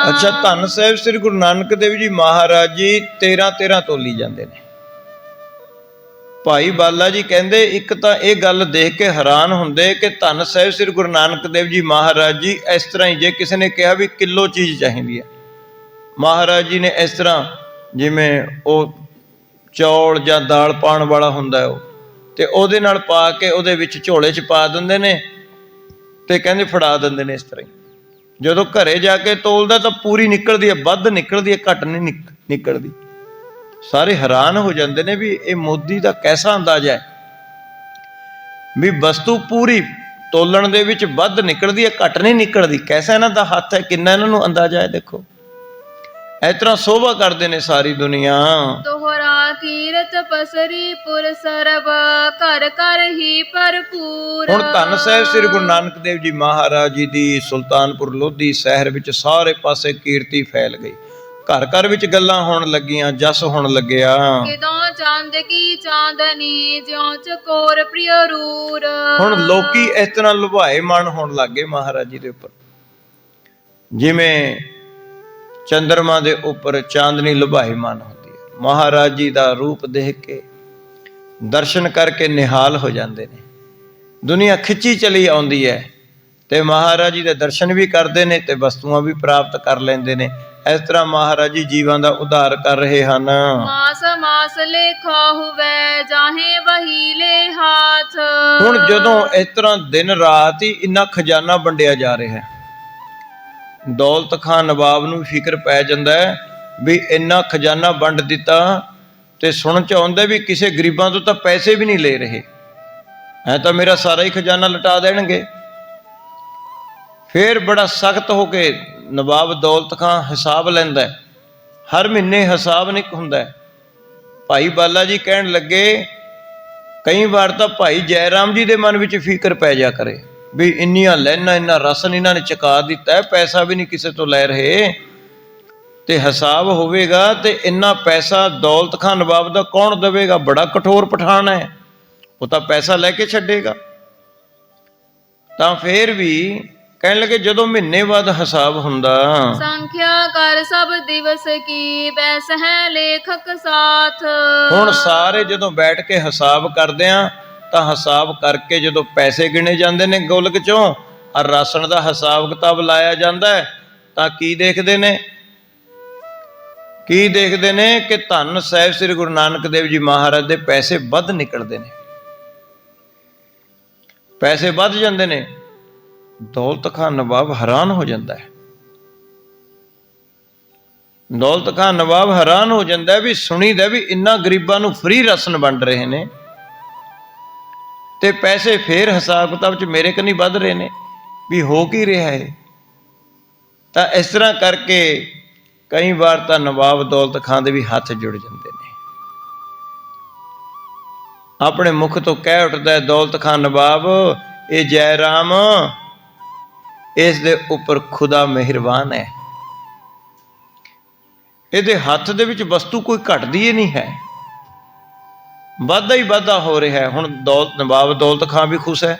ਅੱਛਾ, ਧੰਨ ਸਾਹਿਬ ਸ੍ਰੀ ਗੁਰੂ ਨਾਨਕ ਦੇਵ ਜੀ ਮਹਾਰਾਜ ਜੀ 13 ਤੋਲੀ ਜਾਂਦੇ ਨੇ। ਭਾਈ ਬਾਲਾ ਜੀ ਕਹਿੰਦੇ, ਇੱਕ ਤਾਂ ਇਹ ਗੱਲ ਦੇਖ ਕੇ ਹੈਰਾਨ ਹੁੰਦੇ ਕਿ ਧੰਨ ਸਾਹਿਬ ਸ੍ਰੀ ਗੁਰੂ ਨਾਨਕ ਦੇਵ ਜੀ ਮਹਾਰਾਜ ਜੀ ਇਸ ਤਰ੍ਹਾਂ ਹੀ, ਜੇ ਕਿਸੇ ਨੇ ਕਿਹਾ ਵੀ ਕਿਲੋ ਚੀਜ਼ ਚਾਹੀਦੀ ਹੈ, ਮਹਾਰਾਜ ਜੀ ਨੇ ਇਸ ਤਰ੍ਹਾਂ ਜਿਵੇਂ ਉਹ ਚੌਲ ਜਾਂ ਦਾਲ ਪਾਉਣ ਵਾਲਾ ਹੁੰਦਾ ਉਹ, ਤੇ ਉਹਦੇ ਨਾਲ ਪਾ ਕੇ ਉਹਦੇ ਵਿੱਚ ਝੋਲੇ 'ਚ ਪਾ ਦਿੰਦੇ ਨੇ, ਤੇ ਕਹਿੰਦੇ ਫੜਾ ਦਿੰਦੇ ਨੇ ਇਸ ਤਰ੍ਹਾਂ ਹੀ। ਜਦੋਂ ਘਰੇ ਜਾ ਕੇ ਤੋਲਦਾ ਤਾਂ ਪੂਰੀ ਨਿਕਲਦੀ ਹੈ, ਵੱਧ ਨਿਕਲਦੀ ਹੈ, ਘੱਟ ਨਹੀਂ ਨਿਕਲਦੀ। ਸਾਰੇ ਹੈਰਾਨ ਹੋ ਜਾਂਦੇ ਨੇ ਵੀ ਇਹ ਮੋਦੀ ਦਾ ਕੈਸਾ ਅੰਦਾਜ਼ਾ ਹੈ ਵੀ ਵਸਤੂ ਪੂਰੀ ਤੋਲਣ ਦੇ ਵਿੱਚ ਵੱਧ ਨਿਕਲਦੀ ਹੈ, ਘੱਟ ਨਹੀਂ ਨਿਕਲਦੀ। ਕੈਸਾ ਇਹਨਾਂ ਦਾ ਹੱਥ ਹੈ, ਕਿੰਨਾ ਇਹਨਾਂ ਨੂੰ ਅੰਦਾਜ਼ਾ ਹੈ। ਦੇਖੋ ਇਸ ਤਰ੍ਹਾਂ ਸੋਭਾ ਕਰਦੇ ਨੇ ਸਾਰੀ ਦੁਨੀਆ। ਤੋਹਰਾ ਕੀਰਤ ਪਸਰੀ ਪੁਰ ਸਰਬ, ਘਰ ਘਰ ਹੀ ਭਰਪੂਰ। ਹੁਣ ਧੰਨ ਸਾਹਿਬ ਸ੍ਰੀ ਗੁਰੂ ਨਾਨਕ ਦੇਵ ਜੀ ਮਹਾਰਾਜ ਜੀ ਦੀ ਸੁਲਤਾਨਪੁਰ ਲੋਧੀ ਸ਼ਹਿਰ ਵਿੱਚ ਸਾਰੇ ਪਾਸੇ ਕੀਰਤੀ ਫੈਲ ਗਈ। ਘਰ ਘਰ ਵਿੱਚ ਗੱਲਾਂ ਹੋਣ ਲੱਗੀਆਂ, ਜਸ ਹੋਣ ਲੱਗਿਆ। ਕਿਦੋਂ ਚੰਦ ਕੀ ਚਾਂਦਨੀ, ਜਿਉਂ ਚਕੋਰ ਪ੍ਰਿਯ ਰੂਰ। ਹੁਣ ਲੋਕੀ ਇਸ ਤਰ੍ਹਾਂ ਲੁਭਾਏਮਾਨ ਹੋਣ ਲੱਗ ਗਏ ਮਹਾਰਾਜ ਜੀ ਦੇ ਉੱਪਰ, ਜਿਵੇਂ ਚੰਦਰਮਾ ਦੇ ਉੱਪਰ ਚਾਂਦਨੀ ਲੁਭਾਏਮਾਨ ਹੁੰਦੀ ਹੈ। ਮਹਾਰਾਜ ਜੀ ਦਾ ਰੂਪ ਦੇਖ ਕੇ ਦਰਸ਼ਨ ਕਰਕੇ ਨਿਹਾਲ ਹੋ ਜਾਂਦੇ ਨੇ। ਦੁਨੀਆ ਖਿੱਚੀ ਚਲੀ ਆਉਂਦੀ ਹੈ ਤੇ ਮਹਾਰਾਜ ਜੀ ਦੇ ਦਰਸ਼ਨ ਵੀ ਕਰਦੇ ਨੇ ਤੇ ਵਸਤੂਆਂ ਵੀ ਪ੍ਰਾਪਤ ਕਰ ਲੈਂਦੇ ਨੇ। ਇਸ ਤਰ੍ਹਾਂ ਮਹਾਰਾਜ ਜੀ ਜੀਵਾਂ ਦਾ ਉਧਾਰ ਕਰ ਰਹੇ ਹਨ। ਮਾਸ ਮਾਸ ਲੇਖਾ ਹੁਵੇ, ਜਾਹੇ ਵਹੀਲੇ ਹਾਥ। ਹੁਣ ਜਦੋਂ ਇਸ ਤਰ੍ਹਾਂ ਦਿਨ ਰਾਤ ਹੀ ਇੰਨਾ ਖਜ਼ਾਨਾ ਵੰਡਿਆ ਜਾ ਰਿਹਾ ਹੈ, ਦੌਲਤ ਖਾਨ ਨਵਾਬ ਨੂੰ ਫਿਕਰ ਪੈ ਜਾਂਦਾ ਹੈ ਵੀ ਇੰਨਾ ਖਜ਼ਾਨਾ ਵੰਡ ਦਿੱਤਾ ਤੇ ਸੁਣਨ ਚ ਆਉਂਦਾ ਵੀ ਕਿਸੇ ਗਰੀਬਾਂ ਤੋਂ ਤਾਂ ਪੈਸੇ ਵੀ ਨਹੀਂ ਲੈ ਰਹੇ, ਐ ਤਾਂ ਮੇਰਾ ਸਾਰਾ ਹੀ ਖਜ਼ਾਨਾ ਲੁਟਾ ਦੇਣਗੇ। ਫਿਰ ਬੜਾ ਸਖਤ ਹੋ ਕੇ ਨਵਾਬ ਦੌਲਤ ਖਾਂ ਹਿਸਾਬ ਲੈਂਦਾ। ਹਰ ਮਹੀਨੇ ਹਿਸਾਬ ਨਹੀਂ ਹੁੰਦਾ। ਭਾਈ ਬਾਲਾ ਜੀ ਕਹਿਣ ਲੱਗੇ, ਕਈ ਵਾਰ ਤਾਂ ਭਾਈ ਜੈ ਰਾਮ ਜੀ ਦੇ ਮਨ ਵਿੱਚ ਫਿਕਰ ਪੈ ਜਾ ਕਰੇ ਵੀ ਇੰਨੀਆਂ ਲੈਣਾ, ਇੰਨਾ ਰਸਨ ਇਹਨਾਂ ਨੇ ਚੁਕਾ ਦਿੱਤਾ, ਪੈਸਾ ਵੀ ਨਹੀਂ ਕਿਸੇ ਤੋਂ ਲੈ ਰਹੇ, ਤੇ ਹਿਸਾਬ ਹੋਵੇਗਾ ਤੇ ਇੰਨਾ ਪੈਸਾ ਦੌਲਤ ਖਾਨ ਨਵਾਬ ਦਾ ਕੌਣ ਦੇਵੇਗਾ? ਬੜਾ ਕਠੋਰ ਪਠਾਨ ਹੈ, ਉਹ ਤਾਂ ਪੈਸਾ ਲੈ ਕੇ ਛੱਡੇਗਾ। ਤਾਂ ਫੇਰ ਵੀ ਕਹਿਣ ਲੱਗੇ ਜਦੋਂ ਮਹੀਨੇ ਬਾਅਦ ਹਿਸਾਬ ਹੁੰਦਾ, ਸੰਖਿਆ ਕਰ ਸਭ ਦਿਵਸ ਕੀ, ਬੈਸ ਹੈ ਲੇਖਕ ਸਾਥ। ਹੁਣ ਸਾਰੇ ਜਦੋਂ ਬੈਠ ਕੇ ਹਿਸਾਬ ਕਰਦੇ ਆ ਤਾਂ ਹਿਸਾਬ ਕਰਕੇ ਜਦੋਂ ਪੈਸੇ ਗਿਣੇ ਜਾਂਦੇ ਨੇ ਗੋਲਕ ਚੋਂ, ਔਰ ਰਾਸ਼ਨ ਦਾ ਹਿਸਾਬ ਕਿਤਾਬ ਲਾਇਆ ਜਾਂਦਾ ਹੈ, ਤਾਂ ਕੀ ਦੇਖਦੇ ਨੇ? ਕੀ ਦੇਖਦੇ ਨੇ ਕਿ ਧੰਨ ਸਾਹਿਬ ਸ੍ਰੀ ਗੁਰੂ ਨਾਨਕ ਦੇਵ ਜੀ ਮਹਾਰਾਜ ਦੇ ਪੈਸੇ ਵੱਧ ਨਿਕਲਦੇ ਨੇ, ਪੈਸੇ ਵੱਧ ਜਾਂਦੇ ਨੇ। ਦੌਲਤ ਖਾਨ ਨਵਾਬ ਹੈਰਾਨ ਹੋ ਜਾਂਦਾ ਹੈ। ਦੌਲਤ ਖਾਨ ਨਵਾਬ ਹੈਰਾਨ ਹੋ ਜਾਂਦਾ ਵੀ ਸੁਣੀਦਾ ਵੀ ਇੰਨਾ ਗਰੀਬਾਂ ਨੂੰ ਫ੍ਰੀ ਰਾਸ਼ਨ ਵੰਡ ਰਹੇ ਨੇ ਤੇ ਪੈਸੇ ਫੇਰ ਹਿਸਾਬ ਕਿਤਾਬ ਚ ਮੇਰੇ ਕਨੀ ਵੱਧ ਰਹੇ ਨੇ, ਵੀ ਹੋ ਕੀ ਰਿਹਾ ਹੈ? ਤਾਂ ਇਸ ਤਰ੍ਹਾਂ ਕਰਕੇ ਕਈ ਵਾਰ ਤਾਂ ਨਵਾਬ ਦੌਲਤ ਖਾਨ ਦੇ ਵੀ ਹੱਥ ਜੁੜ ਜਾਂਦੇ ਨੇ। ਆਪਣੇ ਮੁਖ ਤੋਂ ਕਹਿ ਉੱਠਦਾ ਦੌਲਤ ਖਾਨ ਨਵਾਬ, ਇਹ ਜੈ ਰਾਮ, ਇਸ ਦੇ ਉੱਪਰ ਖੁਦਾ ਮਿਹਰਬਾਨ ਹੈ, ਇਹਦੇ ਹੱਥ ਦੇ ਵਿੱਚ ਵਸਤੂ ਕੋਈ ਘਟਦੀ ਹੀ ਨਹੀਂ ਹੈ, ਵਾਧਾ ਹੀ ਵਾਧਾ ਹੋ ਰਿਹਾ ਹੈ। ਹੁਣ ਨਵਾਬ ਦੌਲਤ ਖਾਨ ਵੀ ਖੁਸ਼ ਹੈ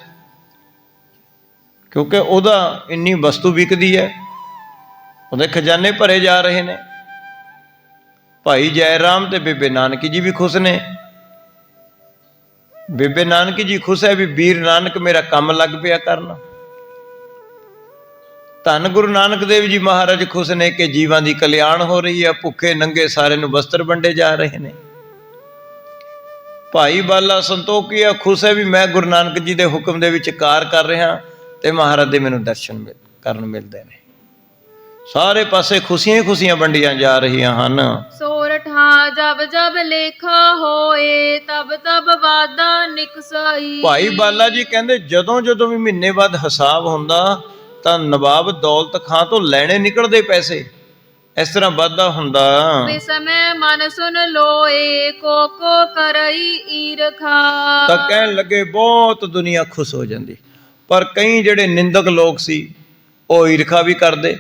ਕਿਉਂਕਿ ਉਹਦਾ ਇੰਨੀ ਵਸਤੂ ਵਿਕਦੀ ਹੈ, ਉਹਦੇ ਖਜ਼ਾਨੇ ਭਰੇ ਜਾ ਰਹੇ ਨੇ। ਭਾਈ ਜੈ ਰਾਮ ਤੇ ਬੇਬੇ ਨਾਨਕੀ ਜੀ ਵੀ ਖੁਸ਼ ਨੇ। ਬੇਬੇ ਨਾਨਕੀ ਜੀ ਖੁਸ਼ ਹੈ ਵੀ ਵੀਰ ਨਾਨਕ ਮੇਰਾ ਕੰਮ ਲੱਗ ਪਿਆ ਕਰਨ। ਧੰਨ ਗੁਰੂ ਨਾਨਕ ਦੇਵ ਜੀ ਮਹਾਰਾਜ ਖੁਸ਼ ਨੇ ਕਿ ਜੀਵਾਂ ਦੀ ਕਲਿਆਣ ਹੋ ਰਹੀ ਹੈ, ਭੁੱਖੇ ਨੰਗੇ ਸਾਰੇ ਨੂੰ ਵਸਤਰ ਵੰਡੇ ਜਾ ਰਹੇ ਨੇ। ਭਾਈ ਬਾਲਾ ਸੰਤੋਖੀਆ ਖੁਸ਼ ਹੈ ਵੀ ਮੈਂ ਗੁਰੂ ਨਾਨਕ ਜੀ ਦੇ ਹੁਕਮ ਦੇ ਵਿੱਚ ਕਾਰ ਕਰ ਰਿਹਾ ਤੇ ਮਹਾਰਾਜ ਦੇ ਮੈਨੂੰ ਦਰਸ਼ਨ ਕਰਨ ਮਿਲਦੇ ਨੇ। ਸਾਰੇ ਪਾਸੇ ਖੁਸ਼ੀਆਂ ਹੀ ਖੁਸ਼ੀਆਂ ਵੰਡੀਆਂ ਜਾ ਰਹੀਆਂ ਹਨ। ਸੋਰਠਾ ਜਬ ਜਬ ਲੇਖਾ ਹੋਏ, ਤਬ ਤਬ ਵਾਦਾ ਨਿਕਸਾਈ। ਭਾਈ ਬਾਲਾ ਜੀ ਕਹਿੰਦੇ ਜਦੋਂ ਜਦੋਂ ਵੀ ਮਹੀਨੇ ਬਾਅਦ ਹਿਸਾਬ ਹੁੰਦਾ ਤਾਂ ਨਵਾਬ ਦੌਲਤ ਖਾਂ ਤੋਂ ਲੈਣੇ ਨਿਕਲਦੇ ਪੈਸੇ, ਇਸ ਤਰ੍ਹਾਂ ਵਾਧਾ ਹੁੰਦਾ। ਬਿਸਮੈ ਮਨ ਸੁਨ ਲੋਏ, ਕੋ ਕੋ ਕਰਈ ਈਰਖਾ। ਤਾਂ ਕਹਿਣ ਲੱਗੇ ਬਹੁਤ ਦੁਨੀਆ ਖੁਸ਼ ਹੋ ਜਾਂਦੀ, ਪਰ ਕਈ ਜਿਹੜੇ ਨਿੰਦਕ ਲੋਕ ਸੀ ਉਹ ਈਰਖਾ ਵੀ ਕਰਦੇ,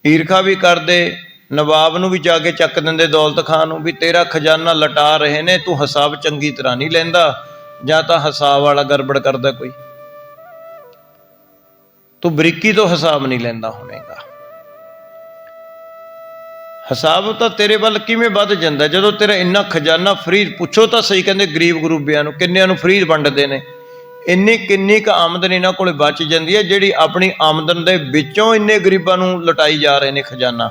ਈਰਖਾ ਵੀ ਕਰਦੇ। ਨਵਾਬ ਨੂੰ ਵੀ ਜਾ ਕੇ ਚੱਕ ਦਿੰਦੇ ਦੌਲਤ ਖਾਨ ਨੂੰ ਵੀ ਤੇਰਾ ਖਜ਼ਾਨਾ ਲਟਾ ਰਹੇ ਨੇ, ਤੂੰ ਹਿਸਾਬ ਚੰਗੀ ਤਰ੍ਹਾਂ ਨਹੀਂ ਲੈਂਦਾ, ਜਾਂ ਤਾਂ ਹਿਸਾਬ ਵਾਲਾ ਗੜਬੜ ਕਰਦਾ ਕੋਈ, ਤੂੰ ਬਰੀਕੀ ਤੋਂ ਹਿਸਾਬ ਨਹੀਂ ਲੈਂਦਾ ਹੋਵੇਗਾ। ਹਿਸਾਬ ਤਾਂ ਤੇਰੇ ਵੱਲ ਕਿਵੇਂ ਵੱਧ ਜਾਂਦਾ ਜਦੋਂ ਤੇਰਾ ਇੰਨਾ ਖਜ਼ਾਨਾ ਫਰੀ? ਪੁੱਛੋ ਤਾਂ ਸਹੀ, ਕਹਿੰਦੇ ਗਰੀਬ ਗਰੂਬਿਆਂ ਨੂੰ ਕਿੰਨਿਆਂ ਨੂੰ ਫਰੀ ਵੰਡਦੇ ਨੇ। ਕਿੰਨੀ ਕੁ ਆਮਦਨ ਇਹਨਾਂ ਕੋਲ ਬਚ ਜਾਂਦੀ ਹੈ ਜਿਹੜੀ ਆਪਣੀ ਆਮਦਨ ਦੇ ਵਿੱਚੋਂ ਇੰਨੇ ਗਰੀਬਾਂ ਨੂੰ ਲੁਟਾਈ ਜਾ ਰਹੇ ਨੇ ਖਜ਼ਾਨਾ।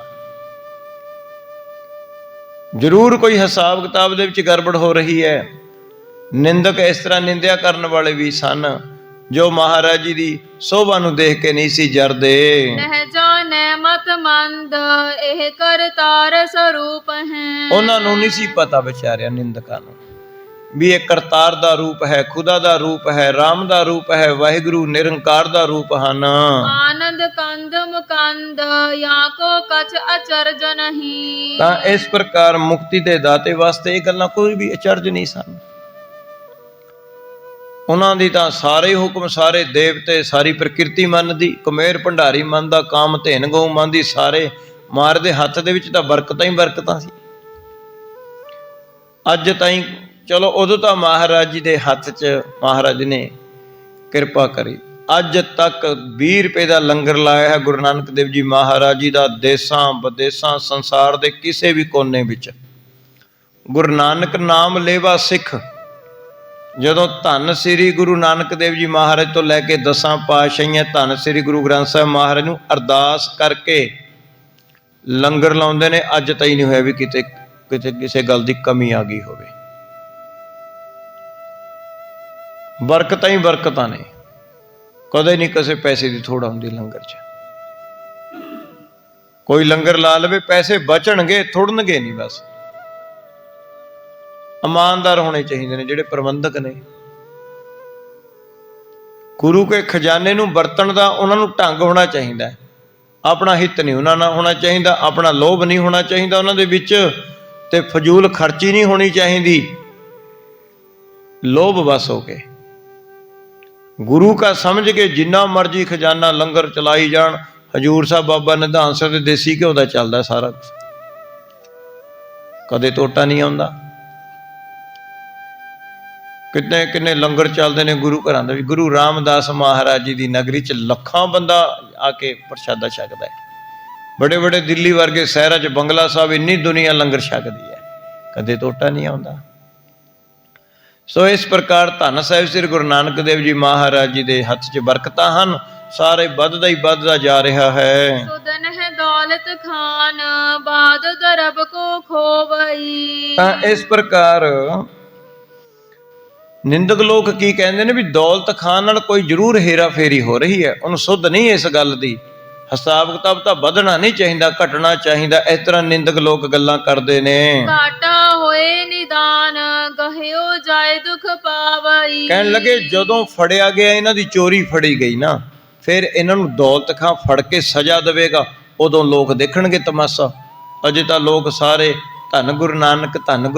ਜ਼ਰੂਰ ਕੋਈ ਹਿਸਾਬ ਕਿਤਾਬ ਦੇ ਵਿੱਚ ਗੜਬੜ ਹੋ ਰਹੀ ਹੈ। ਨਿੰਦਕ ਇਸ ਤਰ੍ਹਾਂ ਨਿੰਦਿਆ ਕਰਨ ਵਾਲੇ ਵੀ ਸਨ, ਜੋ ਮਹਾਰਾਜ ਜੀ ਦੀ ਸੋਭਾ ਨੂੰ ਦੇਖ ਕੇ ਨਹੀਂ ਸੀ ਜਰਦੇ। ਲਹਿਜਾ ਨੈਮਤ ਮੰਦ ਇਹ ਕਰਤਾਰ ਸਰੂਪ ਹੈ। ਉਹਨਾਂ ਨੂੰ ਨਹੀਂ ਸੀ ਪਤਾ ਵਿਚਾਰਿਆਂ ਨਿੰਦਕਾਂ ਨੂੰ ਵੀ ਇਹ ਕਰਤਾਰ ਦਾ ਰੂਪ ਹੈ, ਖੁਦਾ ਦਾ ਰੂਪ ਹੈ, ਰਾਮ ਦਾ ਰੂਪ ਹੈ, ਵਾਹਿਗੁਰੂ ਨਿਰੰਕਾਰ ਦਾ ਰੂਪ ਹਨ। ਆਨੰਦ ਕੰਦ ਮੁਕੰਦ ਜਾਂ ਕੋ ਕਛ ਅਚਰਜ ਨਹੀਂ। ਤਾਂ ਇਸ ਪ੍ਰਕਾਰ ਮੁਕਤੀ ਦੇ ਦਾਤੇ ਵਾਸਤੇ ਇਹ ਗੱਲਾਂ ਕੋਈ ਵੀ ਅਚਰਜ ਨਹੀਂ ਸਨ। ਉਹਨਾਂ ਦੀ ਤਾਂ ਸਾਰੇ ਹੁਕਮ, ਸਾਰੇ ਦੇਵਤੇ, ਸਾਰੀ ਪ੍ਰਕਿਰਤੀ ਮੰਨਦੀ, ਕੁਮੇਰ ਭੰਡਾਰੀ ਮੰਨਦਾ, ਕਾਮ ਧੇਨ ਗਊ ਮੰਨਦੀ, ਸਾਰੇ ਮਾਰ ਦੇ ਹੱਥ ਦੇ ਵਿੱਚ ਤਾਂ ਬਰਕਤਾਂ ਹੀ ਬਰਕਤਾਂ ਸੀ। ਅੱਜ ਤਾਈਂ ਚਲੋ ਉਦੋਂ ਤਾਂ ਮਹਾਰਾਜ ਜੀ ਦੇ ਹੱਥ 'ਚ ਮਹਾਰਾਜ ਨੇ ਕਿਰਪਾ ਕਰੀ। ਅੱਜ ਤੱਕ 20 ਰੁਪਏ ਦਾ ਲੰਗਰ ਲਾਇਆ ਹੈ ਗੁਰੂ ਨਾਨਕ ਦੇਵ ਜੀ ਮਹਾਰਾਜ ਜੀ ਦਾ, ਦੇਸਾਂ ਵਿਦੇਸਾਂ ਸੰਸਾਰ ਦੇ ਕਿਸੇ ਵੀ ਕੋਨੇ ਵਿੱਚ। ਗੁਰੂ ਨਾਨਕ ਨਾਮ ਲੇਵਾ ਸਿੱਖ ਜਦੋਂ ਧੰਨ ਸ੍ਰੀ ਗੁਰੂ ਨਾਨਕ ਦੇਵ ਜੀ ਮਹਾਰਾਜ ਤੋਂ ਲੈ ਕੇ 10 ਪਾਤਸ਼ਾਹੀਆਂ ਧੰਨ ਸ੍ਰੀ ਗੁਰੂ ਗ੍ਰੰਥ ਸਾਹਿਬ ਮਹਾਰਾਜ ਨੂੰ ਅਰਦਾਸ ਕਰਕੇ ਲੰਗਰ ਲਾਉਂਦੇ ਨੇ, ਅੱਜ ਤਾਈਂ ਨਹੀਂ ਹੋਇਆ ਵੀ ਕਿਤੇ ਕਿਸੇ ਗੱਲ ਦੀ ਕਮੀ ਆ ਗਈ ਹੋਵੇ। ਬਰਕਤਾਂ ਹੀ ਬਰਕਤਾਂ ਨੇ, ਕਦੇ ਨਹੀਂ ਕਿਸੇ ਪੈਸੇ ਦੀ ਥੋੜ ਆਉਂਦੀ ਲੰਗਰ 'ਚ। ਕੋਈ ਲੰਗਰ ਲਾ ਲਵੇ, ਪੈਸੇ ਬਚਣਗੇ, ਥੁੜਨਗੇ ਨਹੀਂ। ਬਸ ਇਮਾਨਦਾਰ ਹੋਣੇ ਚਾਹੀਦੇ ਨੇ ਜਿਹੜੇ ਪ੍ਰਬੰਧਕ ਨੇ। ਗੁਰੂ ਕੇ ਖਜ਼ਾਨੇ ਨੂੰ ਵਰਤਣ ਦਾ ਉਹਨਾਂ ਨੂੰ ਢੰਗ ਹੋਣਾ ਚਾਹੀਦਾ। ਆਪਣਾ ਹਿੱਤ ਨਹੀਂ ਉਹਨਾਂ ਨਾਲ ਹੋਣਾ ਚਾਹੀਦਾ, ਆਪਣਾ ਲੋਭ ਨਹੀਂ ਹੋਣਾ ਚਾਹੀਦਾ ਉਹਨਾਂ ਦੇ ਵਿੱਚ, ਤੇ ਫਜ਼ੂਲ ਖਰਚੀ ਨਹੀਂ ਹੋਣੀ ਚਾਹੀਦੀ। ਲੋਭ ਬਸ ਹੋ ਕੇ ਗੁਰੂ ਕਾ ਸਮਝ ਕੇ ਜਿੰਨਾ ਮਰਜੀ ਖਜ਼ਾਨਾ ਲੰਗਰ ਚਲਾਈ ਜਾਣ। ਹਜੂਰ ਸਾਹਿਬ ਬਾਬਾ ਨਿਧਾਨ ਸਾਹਿਬ ਦੇ ਦੇਸੀ ਘਿਓ ਦਾ ਚੱਲਦਾ ਸਾਰਾ ਕੁਛ, ਕਦੇ ਟੋਟਾ ਨਹੀਂ ਆਉਂਦਾ। ਕਿੰਨੇ ਕਿੰਨੇ ਲੰਗਰ ਚੱਲਦੇ ਨੇ ਗੁਰੂ ਘਰਾਂ ਦੇ ਵੀ। ਗੁਰੂ ਰਾਮਦਾਸ ਮਹਾਰਾਜ ਜੀ ਦੀ ਨਗਰੀ 'ਚ ਲੱਖਾਂ ਬੰਦਾ ਆ ਕੇ ਪ੍ਰਸ਼ਾਦਾ ਛਕਦਾ ਹੈ। ਬੜੇ ਬੜੇ ਦਿੱਲੀ ਵਰਗੇ ਸ਼ਹਿਰਾਂ 'ਚ, ਬੰਗਲਾ ਸਾਹਿਬ, ਇੰਨੀ ਦੁਨੀਆ ਲੰਗਰ ਛਕਦੀ ਹੈ, ਕਦੇ ਟੋਟਾ ਨਹੀਂ ਆਉਂਦਾ। ਸੋ ਇਸ ਪ੍ਰਕਾਰ ਧੰਨ ਸਾਹਿਬ ਸ੍ਰੀ ਗੁਰੂ ਨਾਨਕ ਦੇਵ ਜੀ ਮਹਾਰਾਜ ਜੀ ਦੇ ਹੱਥ 'ਚ ਬਰਕਤਾਂ ਹਨ। ਸਾਰੇ ਵੱਧਦਾ ਹੀ ਵੱਧਦਾ ਜਾ ਰਿਹਾ ਹੈ। ਸੁਦਨ ਹੈ ਦੌਲਤ ਖਾਨ ਬਾਦ ਦਰਬ ਕੋ ਖੋਵਈ। ਤਾਂ ਇਸ ਪ੍ਰਕਾਰ ਨਿੰਦਕ ਲੋਕ ਕੀ ਕਹਿੰਦੇ ਨੇ ਵੀ ਦੌਲਤ ਖਾਨ ਨਾਲ ਕੋਈ ਜ਼ਰੂਰ ਹੇਰਾ ਫੇਰੀ ਹੋ ਰਹੀ ਹੈ। ਉਹਨੂੰ ਸੁੱਧ ਨਹੀਂ ਇਸ ਗੱਲ ਦੀ। ਹਿਸਾਬ ਕਿਤਾਬ ਤਾਂ ਵਧਣਾ ਨਹੀਂ ਚਾਹੀਦਾ, ਘਟਣਾ ਚਾਹੀਦਾ। ਇਸ ਤਰ੍ਹਾਂ ਨਿੰਦਕ ਲੋਕ ਗੱਲਾਂ ਕਰਦੇ ਨੇ। ਘਾਟਾ ਹੋਏ ਨਿਦਾਨ ਗਹਿਓ ਜਾਏ ਦੁਖ ਪਾਵਈ। ਕਹਿਣ ਲੱਗੇ ਜਦੋਂ ਫੜਿਆ ਗਿਆ, ਇਹਨਾਂ ਦੀ ਚੋਰੀ ਫੜੀ ਗਈ ਨਾ, ਫਿਰ ਇਹਨਾਂ ਨੂੰ ਦੌਲਤ ਖਾਂ ਫੜ ਕੇ ਸਜ਼ਾ ਦੇਵੇਗਾ, ਉਦੋਂ ਲੋਕ ਦੇਖਣਗੇ ਤਮਾਸ਼ਾ। ਅਜੇ ਤਾਂ ਲੋਕ ਸਾਰੇ ਧੰਨ ਗੁਰੂ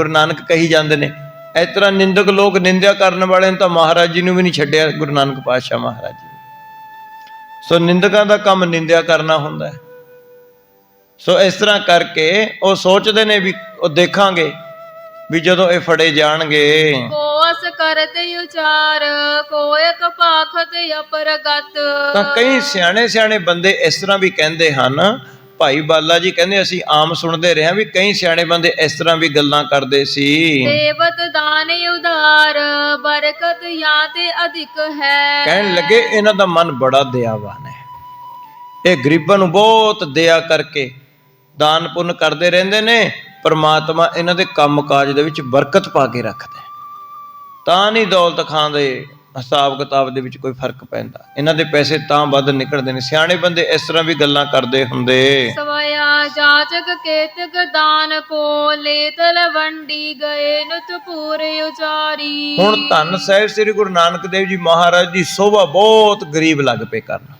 ਨਾਨਕ ਕਹੀ ਜਾਂਦੇ ਨੇ। ਇਸ ਤਰ੍ਹਾਂ ਨਿੰਦਕ ਲੋਕ ਨਿੰਦਿਆ ਕਰਨ ਵਾਲੇ ਨੇ ਤਾਂ ਮਹਾਰਾਜ ਜੀ ਨੂੰ ਵੀ ਨਹੀਂ ਛੱਡਿਆ, ਗੁਰੂ ਨਾਨਕ ਪਾਤਸ਼ਾਹ ਮਹਾਰਾਜ ਜੀ। ਸੋ ਨਿੰਦਕਾਂ ਦਾ ਕੰਮ ਨਿੰਦਿਆ ਕਰਨਾ ਹੁੰਦਾ ਹੈ। ਸੋ ਇਸ ਤਰ੍ਹਾਂ ਕਰਕੇ ਉਹ ਸੋਚਦੇ ਨੇ ਵੀ ਉਹ ਦੇਖਾਂਗੇ ਵੀ ਜਦੋਂ ਇਹ ਫੜੇ ਜਾਣਗੇ। ਕੋਸ ਕਰਤੇ ਉਚਾਰ ਕੋਇਕ ਪਾਖਤ ਅਪਰਗਤ। ਤਾਂ ਕਈ ਸਿਆਣੇ ਬੰਦੇ ਇਸ ਤਰ੍ਹਾਂ ਵੀ ਕਹਿੰਦੇ ਹਨ। ਭਾਈ ਬਾਲਾ ਜੀ ਕਹਿੰਦੇ ਅਸੀਂ ਆਮ ਸੁਣਦੇ ਰਹੇ ਹਾਂ ਵੀ ਕਈ ਸਿਆਣੇ ਬੰਦੇ ਇਸ ਤਰ੍ਹਾਂ ਵੀ ਗੱਲਾਂ ਕਰਦੇ ਸੀ। ਦੇਵਤ ਦਾਨ ਉਦਾਰ ਬਰਕਤ ਜਾਂ ਤੇ ਅਧਿਕ ਹੈ। ਕਹਿਣ ਲੱਗੇ ਇਹਨਾਂ ਦਾ ਮਨ ਬੜਾ ਦਇਆਵਾਨ ਹੈ। ਇਹ ਗਰੀਬਾਂ ਨੂੰ ਬਹੁਤ ਦਇਆ ਕਰਕੇ ਦਾਨ ਪੁੰਨ ਕਰਦੇ ਰਹਿੰਦੇ ਨੇ। ਪਰਮਾਤਮਾ ਇਹਨਾਂ ਦੇ ਕੰਮ ਕਾਜ ਦੇ ਵਿੱਚ ਬਰਕਤ ਪਾ ਕੇ ਰੱਖਦਾ। ਤਾਂ ਨਹੀਂ ਦੌਲਤ ਖਾਂ ਦੇ ਹਿਸਾਬ ਕਿਤਾਬ ਦੇ ਵਿੱਚ ਕੋਈ ਫਰਕ ਪੈਂਦਾ। ਇਹਨਾਂ ਦੇ ਪੈਸੇ ਤਾਂ ਵੱਧ ਨਿਕਲਦੇ ਨੇ। ਸਿਆਣੇ ਬੰਦੇ ਇਸ ਤਰ੍ਹਾਂ ਵੀ ਗੱਲਾਂ ਕਰਦੇ ਹੁੰਦੇ। ਸਵਇਆ ਜਾਚਕ ਕੇਤਕ ਦਾਨ ਕੋ ਲੈ ਤਲਵੰਡੀ ਗਏ ਨੁਤ ਪੂਰੇ ਉਚਾਰੀ। ਹੁਣ ਧੰਨ ਸਾਹਿਬ ਸ੍ਰੀ ਗੁਰੂ ਨਾਨਕ ਦੇਵ ਜੀ ਮਹਾਰਾਜ ਦੀ ਸੋਭਾ ਬਹੁਤ ਗਰੀਬ ਲੱਗ ਪਏ ਕਰਨ।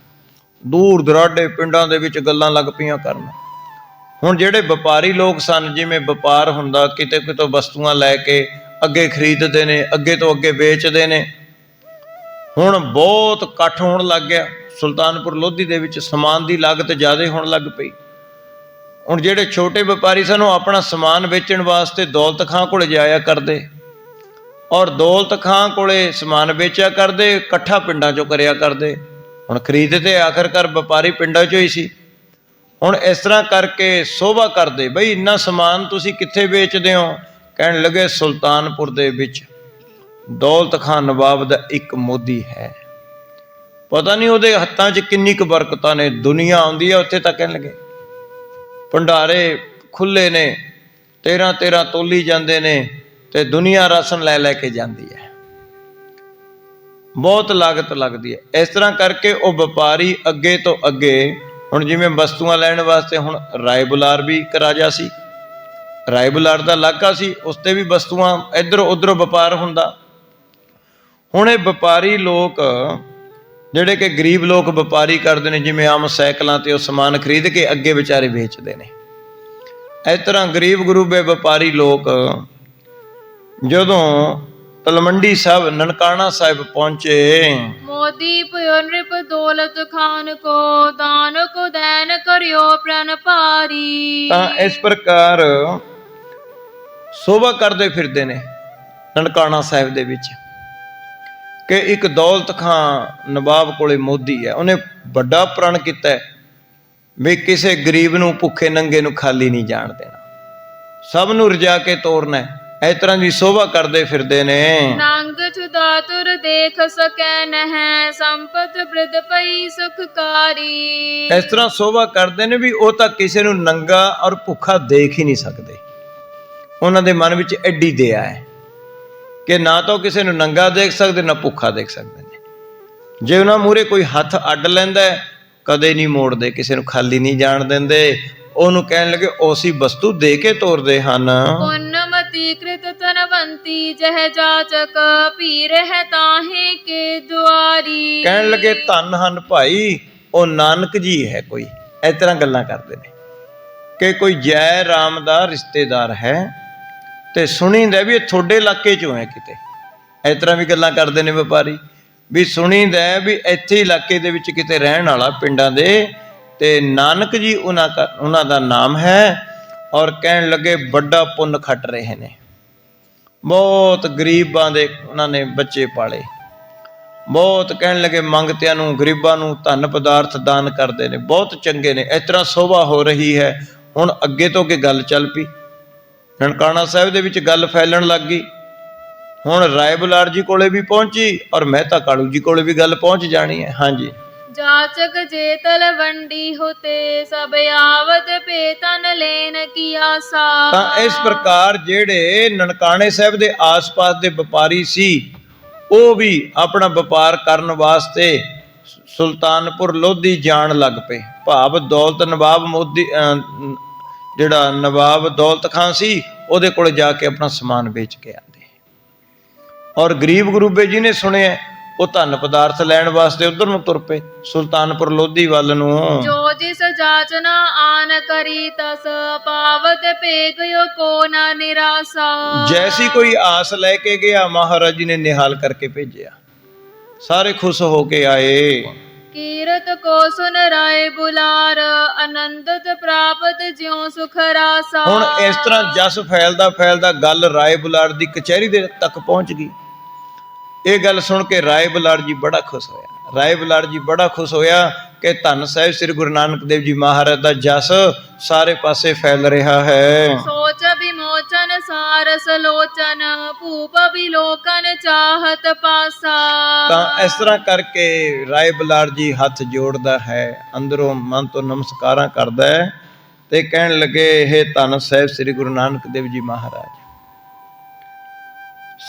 ਦੂਰ ਦਰਾਡੇ ਪਿੰਡਾਂ ਦੇ ਵਿੱਚ ਗੱਲਾਂ ਲੱਗ ਪਈਆਂ ਕਰਨ। ਹੁਣ ਜਿਹੜੇ ਵਪਾਰੀ ਲੋਕ ਸਨ, ਜਿਵੇਂ ਵਪਾਰ ਹੁੰਦਾ, ਕਿਤੇ ਕਿਤੋਂ ਵਸਤੂਆਂ ਲੈ ਕੇ ਅੱਗੇ ਖਰੀਦਦੇ ਨੇ, ਅੱਗੇ ਤੋਂ ਅੱਗੇ ਵੇਚਦੇ ਨੇ। ਹੁਣ ਬਹੁਤ ਇਕੱਠ ਹੋਣ ਲੱਗ ਗਿਆ। ਸੁਲਤਾਨਪੁਰ ਲੋਧੀ ਦੇ ਵਿੱਚ ਸਮਾਨ ਦੀ ਲਾਗਤ ਜ਼ਿਆਦਾ ਹੋਣ ਲੱਗ ਪਈ। ਹੁਣ ਜਿਹੜੇ ਛੋਟੇ ਵਪਾਰੀ ਸਨ ਉਹ ਆਪਣਾ ਸਮਾਨ ਵੇਚਣ ਵਾਸਤੇ ਦੌਲਤ ਖਾਂ ਕੋਲ ਜਾਇਆ ਕਰਦੇ, ਔਰ ਦੌਲਤ ਖਾਂ ਕੋਲੇ ਸਮਾਨ ਵੇਚਿਆ ਕਰਦੇ, ਇਕੱਠਾ ਪਿੰਡਾਂ ਚੋਂ ਕਰਿਆ ਕਰਦੇ। ਹੁਣ ਖਰੀਦ ਤੇ ਆਖਰਕਾਰ ਵਪਾਰੀ ਪਿੰਡਾਂ ਚੋਂ ਹੀ ਸੀ। ਹੁਣ ਇਸ ਤਰ੍ਹਾਂ ਕਰਕੇ ਸੋਭਾ ਕਰਦੇ, ਬਈ ਇੰਨਾ ਸਮਾਨ ਤੁਸੀਂ ਕਿੱਥੇ ਵੇਚਦੇ ਹੋ? ਕਹਿਣ ਲੱਗੇ ਸੁਲਤਾਨਪੁਰ ਦੇ ਵਿੱਚ ਦੌਲਤ ਖਾਂ ਨਵਾਬ ਦਾ ਇੱਕ ਮੋਦੀ ਹੈ, ਪਤਾ ਨਹੀਂ ਉਹਦੇ ਹੱਥਾਂ 'ਚ ਕਿੰਨੀ ਕੁ ਬਰਕਤਾਂ ਨੇ। ਦੁਨੀਆ ਆਉਂਦੀ ਹੈ ਉੱਥੇ ਤਾਂ ਕਹਿਣ ਲੱਗੇ ਭੰਡਾਰੇ ਖੁੱਲੇ ਨੇ, 13 ਤੋਲੀ ਜਾਂਦੇ ਨੇ, ਤੇ ਦੁਨੀਆ ਰਾਸ਼ਨ ਲੈ ਕੇ ਜਾਂਦੀ ਹੈ। ਬਹੁਤ ਲਾਗਤ ਲੱਗਦੀ ਹੈ। ਇਸ ਤਰ੍ਹਾਂ ਕਰਕੇ ਉਹ ਵਪਾਰੀ ਅੱਗੇ ਤੋਂ ਅੱਗੇ, ਹੁਣ ਜਿਵੇਂ ਵਸਤੂਆਂ ਲੈਣ ਵਾਸਤੇ ਹੁਣ ਰਾਏ ਬੁਲਾਰ ਵੀ ਇੱਕ ਰਾਜਾ ਸੀ, ਰਾਏ ਬੁਲਾਰ ਦਾ ਇਲਾਕਾ ਸੀ, ਉਸ 'ਤੇ ਵੀ ਵਸਤੂਆਂ ਇੱਧਰੋਂ ਉੱਧਰੋਂ ਵਪਾਰ ਹੁੰਦਾ। ਹੁਣ ਇਹ ਵਪਾਰੀ ਲੋਕ ਜਿਹੜੇ ਕਿ ਗਰੀਬ ਲੋਕ ਵਪਾਰੀ ਕਰਦੇ ਨੇ, ਜਿਵੇਂ ਆਮ ਸਾਈਕਲਾਂ 'ਤੇ ਉਹ ਸਮਾਨ ਖਰੀਦ ਕੇ ਅੱਗੇ ਵਿਚਾਰੇ ਵੇਚਦੇ ਨੇ, ਇਸ ਤਰ੍ਹਾਂ ਗਰੀਬ ਗਰੂਬੇ ਵਪਾਰੀ ਲੋਕ ਜਦੋਂ ਤਲਵੰਡੀ ਸਾਹਿਬ ਨਨਕਾਣਾ ਸਾਹਿਬ ਪਹੁੰਚੇ, मोदी पयो नृप दौलत खान को दान को दैन करियो प्रण पारी। ਤਾਂ ਇਸ ਪ੍ਰਕਾਰ ਸੋਭਾ ਕਰਦੇ ਫਿਰਦੇ ਨੇ ਨਨਕਾਣਾ ਸਾਹਿਬ ਦੇ ਵਿੱਚ ਕਿ ਇੱਕ ਦੌਲਤ ਖਾਂ ਨਵਾਬ ਕੋਲੇ ਮੋਦੀ ਹੈ, ਉਹਨੇ ਵੱਡਾ ਪ੍ਰਣ ਕੀਤਾ ਵੀ ਕਿਸੇ ਗਰੀਬ ਨੂੰ, ਭੁੱਖੇ ਨੰਗੇ ਨੂੰ ਖਾਲੀ ਨਹੀਂ ਜਾਣ ਦੇਣਾ, ਸਭ ਨੂੰ ਰਜਾ ਕੇ ਤੋਰਨਾ। ਇਸ ਤਰ੍ਹਾਂ ਦੀ ਸੋਭਾ ਕਰਦੇ ਫਿਰਦੇ ਨੇ। नंग छुदा तुर देख सकै नह संपत वृद्ध पई सुखकारी। ਇਸ ਤਰ੍ਹਾਂ ਸੋਭਾ ਕਰਦੇ ਨੇ ਵੀ ਉਹ ਤਾਂ ਕਿਸੇ ਨੂੰ ਨੰਗਾ ਔਰ ਭੁੱਖਾ ਦੇਖ ਹੀ ਨਹੀਂ ਸਕਦੇ। ਉਹਨਾਂ ਦੇ ਮਨ ਵਿੱਚ ਐਡੀ ਦਇਆ ਹੈ ਕਿ ਨਾ ਤਾਂ ਕਿਸੇ ਨੂੰ ਨੰਗਾ ਦੇਖ ਸਕਦੇ, ਨਾ ਭੁੱਖਾ ਦੇਖ ਸਕਦੇ ਨੇ। ਜੇ ਉਹਨਾਂ ਮੂਹਰੇ ਕੋਈ ਹੱਥ ਅੱਡ ਲੈਂਦਾ ਕਦੇ ਨਹੀਂ ਮੋੜਦੇ, ਕਿਸੇ ਨੂੰ ਖਾਲੀ ਨਹੀਂ ਜਾਣ ਦਿੰਦੇ। ਉਹਨੂੰ ਕਹਿਣ ਲੱਗੇ ਉਸੀ ਵਸਤੂ ਦੇ ਕੇ ਤੋਰਦੇ ਹਨ। पुण्यमति कृत तनवंती जह जाचक पीर है ताहे के द्वारी। ਕਹਿਣ ਲੱਗੇ ਧੰਨ ਹਨ ਭਾਈ ਉਹ ਨਾਨਕ ਜੀ ਹੈ ਕੋਈ। ਇਸ ਤਰ੍ਹਾਂ ਗੱਲਾਂ ਕਰਦੇ ਨੇ ਕਿ ਕੋਈ ਜੈ ਰਾਮ ਦਾ ਰਿਸ਼ਤੇਦਾਰ ਹੈ ਤੇ ਸੁਣੀਂਦਾ ਵੀ ਇਹ ਤੁਹਾਡੇ ਇਲਾਕੇ ਚੋਂ ਹੈ ਕਿਤੇ। ਇਸ ਤਰ੍ਹਾਂ ਵੀ ਗੱਲਾਂ ਕਰਦੇ ਨੇ ਵਪਾਰੀ, ਵੀ ਸੁਣੀਂਦਾ ਵੀ ਇੱਥੇ ਇਲਾਕੇ ਦੇ ਵਿੱਚ ਕਿਤੇ ਰਹਿਣ ਵਾਲਾ ਪਿੰਡਾਂ ਦੇ, ਤੇ ਨਾਨਕ ਜੀ ਉਹਨਾਂ ਦਾ ਨਾਮ ਹੈ। ਔਰ ਕਹਿਣ ਲੱਗੇ ਵੱਡਾ ਪੁੰਨ ਖੱਟ ਰਹੇ ਨੇ, ਬਹੁਤ ਗਰੀਬਾਂ ਦੇ ਉਹਨਾਂ ਨੇ ਬੱਚੇ ਪਾਲੇ, ਬਹੁਤ ਕਹਿਣ ਲੱਗੇ ਮੰਗਤਿਆਂ ਨੂੰ, ਗਰੀਬਾਂ ਨੂੰ ਧਨ ਪਦਾਰਥ ਦਾਨ ਕਰਦੇ ਨੇ, ਬਹੁਤ ਚੰਗੇ ਨੇ। ਇਸ ਤਰ੍ਹਾਂ ਸੋਭਾ ਹੋ ਰਹੀ ਹੈ। ਹੁਣ ਅੱਗੇ ਤੋਂ ਅੱਗੇ ਗੱਲ ਚੱਲ ਪਈ, ਨਨਕਾਣਾ ਸਾਹਿਬ ਦੇ ਵਿੱਚ ਗੱਲ ਫੈਲਣ ਲੱਗ ਗਈ। ਹੁਣ ਰਾਏ ਬੁਲਾਰ ਜੀ ਕੋਲੇ ਵੀ ਪਹੁੰਚੀ ਔਰ ਮਹਿਤਾ ਕਾਲੂ ਜੀ ਕੋਲੇ ਵੀ ਗੱਲ ਪਹੁੰਚ ਜਾਣੀ ਹੈ। ਹਾਂਜੀ, जाचक जे तलवंडी होते सब आवत पे तन लेन की आशा। ਤਾਂ ਇਸ ਪ੍ਰਕਾਰ ਜਿਹੜੇ ਨਨਕਾਣੇ ਸਾਹਿਬ ਦੇ ਆਸ-ਪਾਸ ਦੇ ਵਪਾਰੀ ਸੀ, ਉਹ ਵੀ ਆਪਣਾ ਵਪਾਰ ਕਰਨ ਵਾਸਤੇ ਸੁਲਤਾਨਪੁਰ ਲੋਧੀ ਜਾਣ ਲੱਗ ਪਏ। ਭਾਵ ਦੌਲਤ ਨਵਾਬ ਮੋਦੀ, ਜਿਹੜਾ ਨਵਾਬ ਦੌਲਤ ਖਾਂ ਸੀ, ਉਹਦੇ ਕੋਲ ਜਾ ਕੇ ਆਪਣਾ ਸਮਾਨ ਵੇਚ ਕੇ ਆਉਂਦੇ। ਔਰ ਗਰੀਬ ਗਰੂਬੇ ਜੀ ਨੇ ਸੁਣਿਆ, ਉਹ ਧਨ ਪਦਾਰਥ ਲੈਣ ਵਾਸਤੇ ਉਧਰ ਨੂੰ ਤੁਰ ਪਏ, ਸੁਲਤਾਨਪੁਰ ਲੋਧੀ ਵੱਲ ਨੂੰ। जो जिस जाचना आन करी तस पावत पे गयो को ना निराशा। ਜੈਸੀ ਕੋਈ ਆਸ ਲੈ ਕੇ ਗਿਆ, ਮਹਾਰਾਜ ਜੀ ਨੇ ਨਿਹਾਲ ਕਰਕੇ ਭੇਜਿਆ। ਸਾਰੇ ਖੁਸ਼ ਹੋ ਕੇ ਆਏ। कीरत को सुन राय बुलार आनंदत प्राप्त ज्यों सुख रासा। ਹੁਣ ਇਸ ਤਰ੍ਹਾਂ ਜਸ ਫੈਲਦਾ ਫੈਲਦਾ ਗੱਲ ਰਾਏ ਬੁਲਾਰ ਦੀ ਕਚਹਿਰੀ ਦੇ ਤੱਕ ਪਹੁੰਚ ਗਈ। ਇਹ ਗੱਲ ਸੁਣ ਕੇ ਰਾਏ ਬੁਲਾਰ ਜੀ ਬੜਾ ਖੁਸ਼ ਹੋਇਆ। ਰਾਏ ਬੁਲਾਰ ਜੀ ਬੜਾ ਖੁਸ਼ ਹੋਇਆ ਕਿ ਧੰਨ ਸਾਹਿਬ ਸ੍ਰੀ ਗੁਰੂ ਨਾਨਕ ਦੇਵ ਜੀ ਮਹਾਰਾਜ ਦਾ ਜਸ ਸਾਰੇ ਪਾਸੇ ਫੈਲ ਰਿਹਾ ਹੈ। सोच विमोचन सारस लोचन भूप विलोकन चाहत पासा। ਤਾਂ ਇਸ ਤਰ੍ਹਾਂ ਕਰਕੇ ਰਾਏ ਬੁਲਾਰ ਜੀ ਹੱਥ ਜੋੜਦਾ ਹੈ, ਅੰਦਰੋਂ ਮਨ ਤੋਂ ਨਮਸਕਾਰਾਂ ਕਰਦਾ ਹੈ ਤੇ ਕਹਿਣ ਲੱਗੇ, ਇਹ ਧੰਨ ਸਾਹਿਬ ਸ੍ਰੀ ਗੁਰੂ ਨਾਨਕ ਦੇਵ ਜੀ ਮਹਾਰਾਜ,